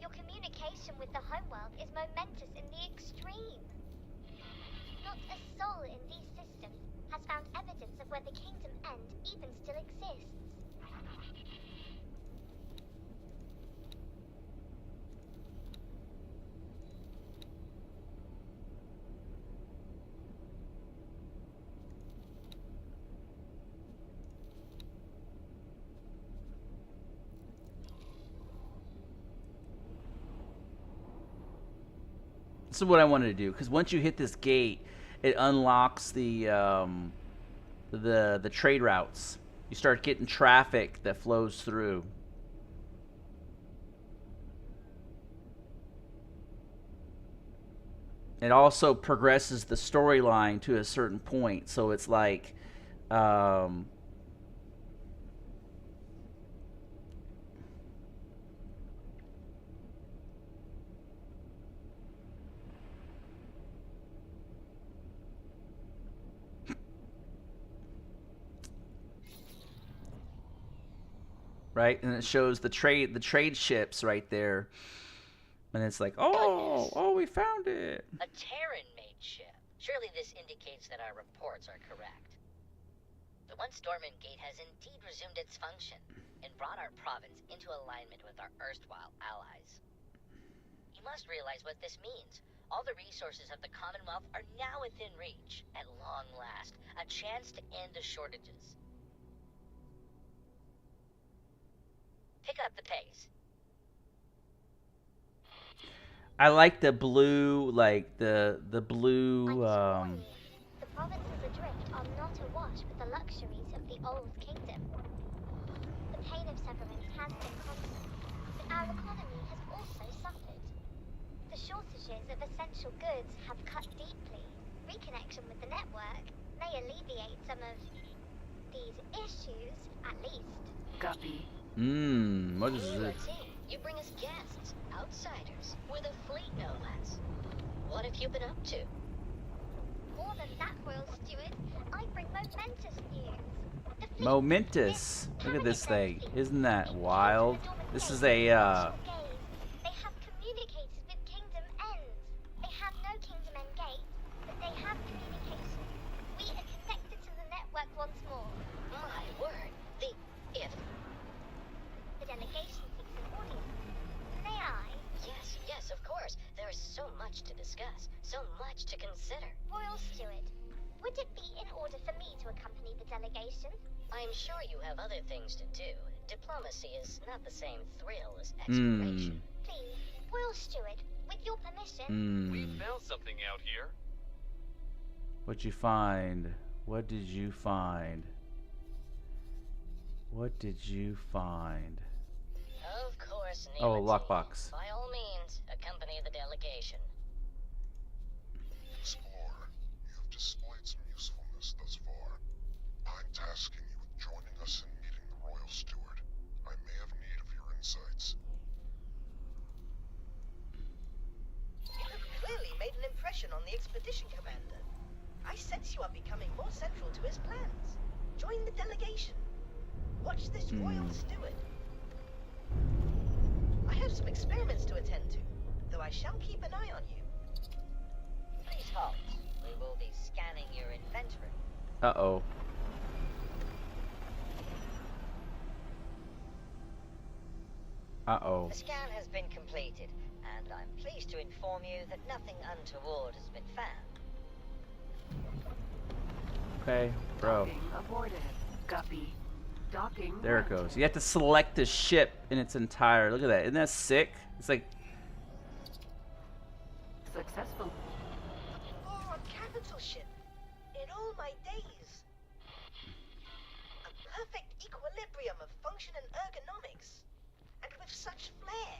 I: Your communication with the homeworld is momentous in the extreme. Not a soul in these systems has found evidence of where the Kingdom End even still exists.
A: This is what I wanted to do, because once you hit this gate, it unlocks the trade routes. You start getting traffic that flows through. It also progresses the storyline to a certain point, so it's like right, and it shows the trade ships right there. And it's like, oh, we found it.
N: A Terran-made ship. Surely this indicates that our reports are correct. The once dormant gate has indeed resumed its function and brought our province into alignment with our erstwhile allies. You must realize what this means. All the resources of the Commonwealth are now within reach. At long last, a chance to end the shortages. Pick up the pace.
A: I like the blue, like the blue.
I: The provinces adrift are not awash with the luxuries of the old kingdom. The pain of severance has been constant, but our economy has also suffered. The shortages of essential goods have cut deeply. Reconnection with the network may alleviate some of these issues, at least.
B: Guppy.
A: What is it?
N: You bring us guests, outsiders, with a fleet no less. What have you been up to?
I: More than that, Royal Steward, I bring momentous news.
A: Momentous. Look at this thing. Isn't that wild? This is a
I: They have communicated with Kingdom Ends. They have no Kingdom End gate, but they have communication. We are connected to the network once more.
N: My word. If...
I: The delegation seeks an audience. May I?
N: Yes, of course. There is so much to discuss, so much to consider.
I: Royal Steward, would it be in order for me to accompany the delegation?
N: I'm sure you have other things to do. Diplomacy is not the same thrill as exploration.
I: Please, Royal Steward, with your permission.
G: We found something out here.
A: What'd you find? What did you find? What did you find?
N: Of course,
A: Oh,
N: Nima
A: lockbox.
N: By all means, accompany the delegation.
C: Explorer, you have displayed some usefulness thus far. I'm tasking you with joining us in meeting the Royal Steward. I may have need of your insights.
K: You have clearly made an impression on the expedition commander. I sense you are becoming more central to his plans. Join the delegation. Watch this Royal Steward. I have some experiments to attend to, though I shall keep an eye on you.
N: Please halt. We will be scanning your inventory.
A: Uh-oh. Uh-oh.
N: The scan has been completed, and I'm pleased to inform you that nothing untoward has been found.
A: Okay, bro.
B: Docking aborted. Guppy. Docking.
A: There it
B: granted.
A: goes. You have to select the ship in its entire. Look at that. Isn't that sick? It's like.
B: Successful.
K: Oh, a capital ship. In all my days. A perfect equilibrium of function and ergonomics. And with such flair.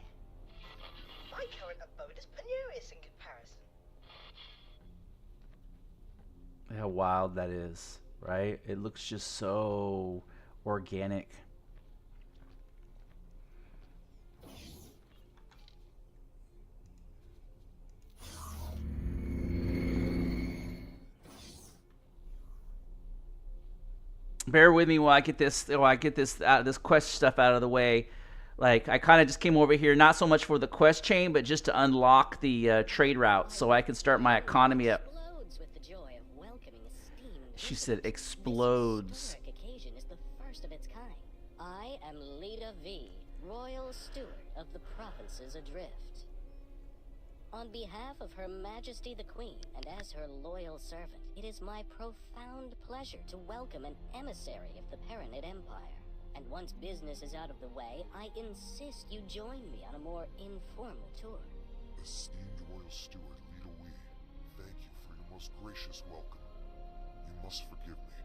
K: My current abode is penurious in comparison.
A: How wild that is, right? It looks just so organic. Bear with me while I get this this quest stuff out of the way. Like, I kind of just came over here not so much for the quest chain, but just to unlock the trade route so I can start my economy up. She said explodes.
N: Occasion is the first of its kind. I am Lita V, Royal Steward of the Provinces Adrift. On behalf of Her Majesty the Queen, and as her loyal servant, it is my profound pleasure to welcome an emissary of the Paranid Empire. And once business is out of the way, I insist you join me on a more informal tour.
C: Esteemed Royal Steward Lita Wee, thank you for your most gracious welcome. You must forgive me.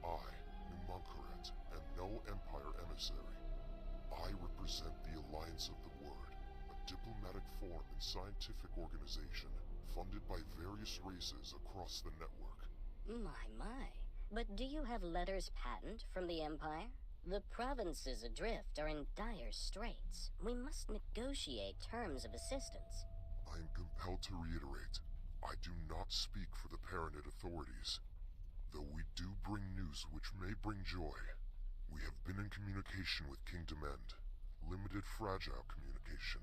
C: I, New Monkaret, am no Empire emissary. I represent the Alliance of the Word, a diplomatic forum and scientific organization funded by various races across the network.
N: My. But do you have letters patent from the Empire? The provinces adrift are in dire straits. We must negotiate terms of assistance.
C: I am compelled to reiterate, I do not speak for the Paranid authorities. Though we do bring news which may bring joy. We have been in communication with Kingdom End. Limited fragile communication.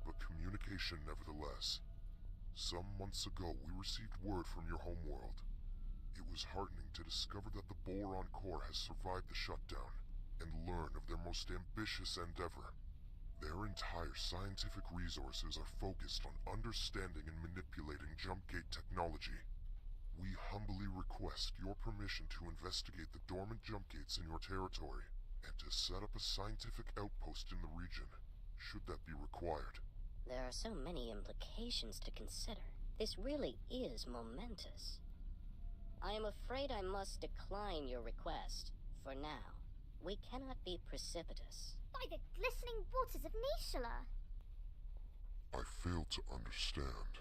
C: but communication nevertheless. Some months ago, we received word from your homeworld. It was heartening to discover that the Boron Core has survived the shutdown, and learn of their most ambitious endeavor. Their entire scientific resources are focused on understanding and manipulating jump gate technology. We humbly request your permission to investigate the dormant jump gates in your territory, and to set up a scientific outpost in the region, should that be required.
N: There are so many implications to consider. This really is momentous. I am afraid I must decline your request, for now. We cannot be precipitous.
I: By the glistening waters of Nishala!
C: I fail to understand.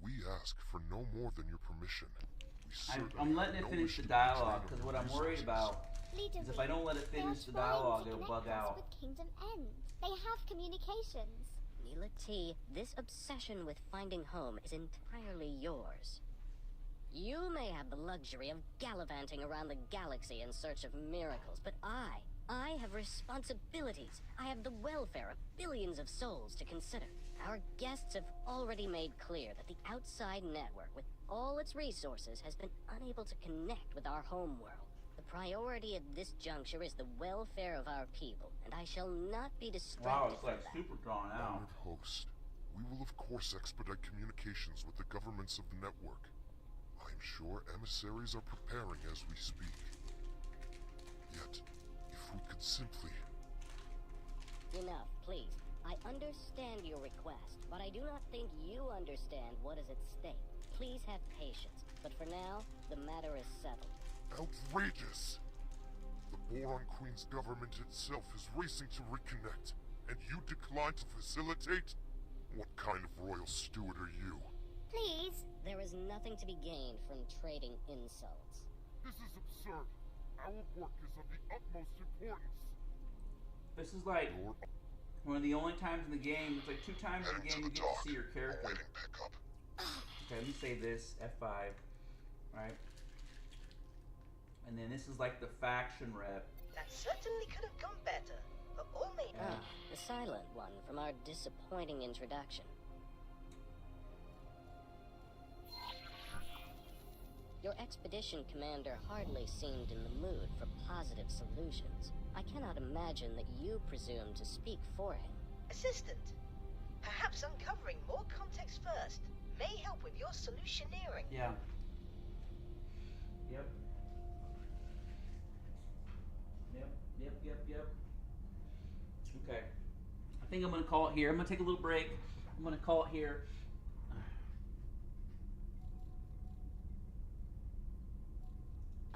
C: We ask for no more than your permission.
A: I'm letting it finish the dialogue, because what I'm worried about is if I don't let it finish the dialogue, it'll bug out.
I: With Kingdom End. They have communications.
N: Neela T, this obsession with finding home is entirely yours. You may have the luxury of gallivanting around the galaxy in search of miracles, but I have responsibilities. I have the welfare of billions of souls to consider. Our guests have already made clear that the outside network, with all its resources, has been unable to connect with our homeworld. The priority at this juncture is the welfare of our people, and I shall not be distracted.
A: Wow, it's like super drawn out.
C: Honored host, we will of course expedite communications with the governments of the network. I'm sure emissaries are preparing as we speak. Yet, if we could simply...
N: Enough, please. I understand your request, but I do not think you understand what is at stake. Please have patience, but for now, the matter is settled.
C: Outrageous! The Boron Queen's government itself is racing to reconnect, and you decline to facilitate? What kind of royal steward are you?
I: Please?
N: There is nothing to be gained from trading insults.
C: This is absurd. Our work is of the utmost importance.
A: This is like one of the only times in the game, it's like 2 times in the game you get to see your character. Okay, let me say this, F5, right? And then this is like the faction rep.
K: That certainly could have gone better, but all may...
N: the silent one from our disappointing introduction. Your expedition commander hardly seemed in the mood for positive solutions. I cannot imagine that you presume to speak for him.
K: Assistant, perhaps uncovering more context first may help with your solutioneering.
A: Yeah. Yep. Yep. Okay. I think I'm going to call it here. I'm going to take a little break. I'm going to call it here.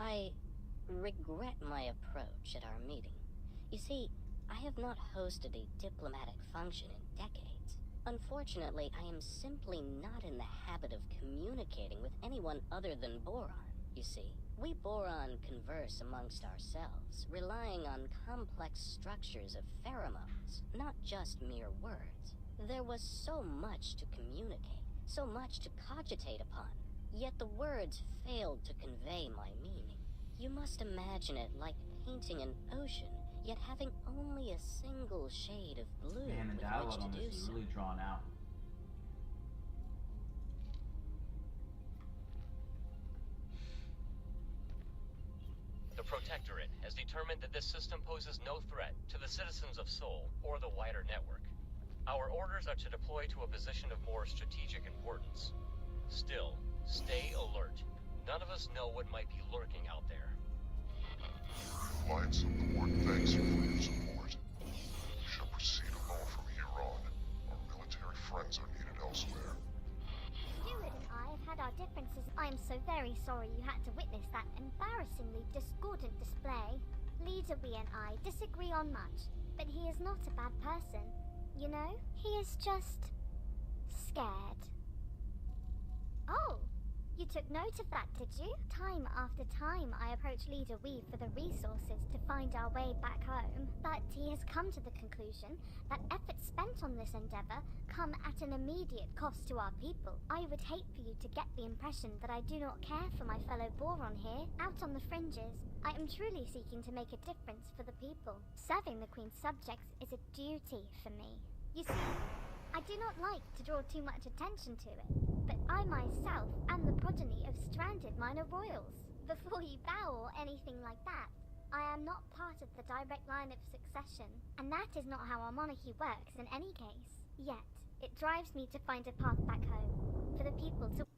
N: I regret my approach at our meeting. You see, I have not hosted a diplomatic function in decades. Unfortunately, I am simply not in the habit of communicating with anyone other than Boron. You see, we Boron converse amongst ourselves, relying on complex structures of pheromones, not just mere words. There was so much to communicate, so much to cogitate upon, yet the words failed to convey my meaning. You must imagine it like painting an ocean, yet having only a single shade of blue
A: Man, the
N: with
A: dialogue
N: which to
A: on
N: do
A: this is
N: so.
A: really drawn out.
L: The Protectorate has determined that this system poses no threat to the citizens of Sol or the wider network. Our orders are to deploy to a position of more strategic importance. Still, stay alert. None of us know what might be lurking out there.
C: The Alliance of the Board thanks you for your support. We shall proceed alone from here on. Our military friends are needed elsewhere.
I: Stewart and I have had our differences. I am so very sorry you had to witness that embarrassingly discordant display. Leader V and I disagree on much, but he is not a bad person. You know, he is just... scared. Oh! You took note of that, did you? Time after time I approach Leader Weave for the resources to find our way back home, but he has come to the conclusion that efforts spent on this endeavor come at an immediate cost to our people. I would hate for you to get the impression that I do not care for my fellow Boron here, out on the fringes. I am truly seeking to make a difference for the people. Serving the Queen's subjects is a duty for me. You see, I do not like to draw too much attention to it, but I myself am the progeny of stranded minor royals. Before you bow or anything like that, I am not part of the direct line of succession, and that is not how our monarchy works in any case. Yet, it drives me to find a path back home, for the people to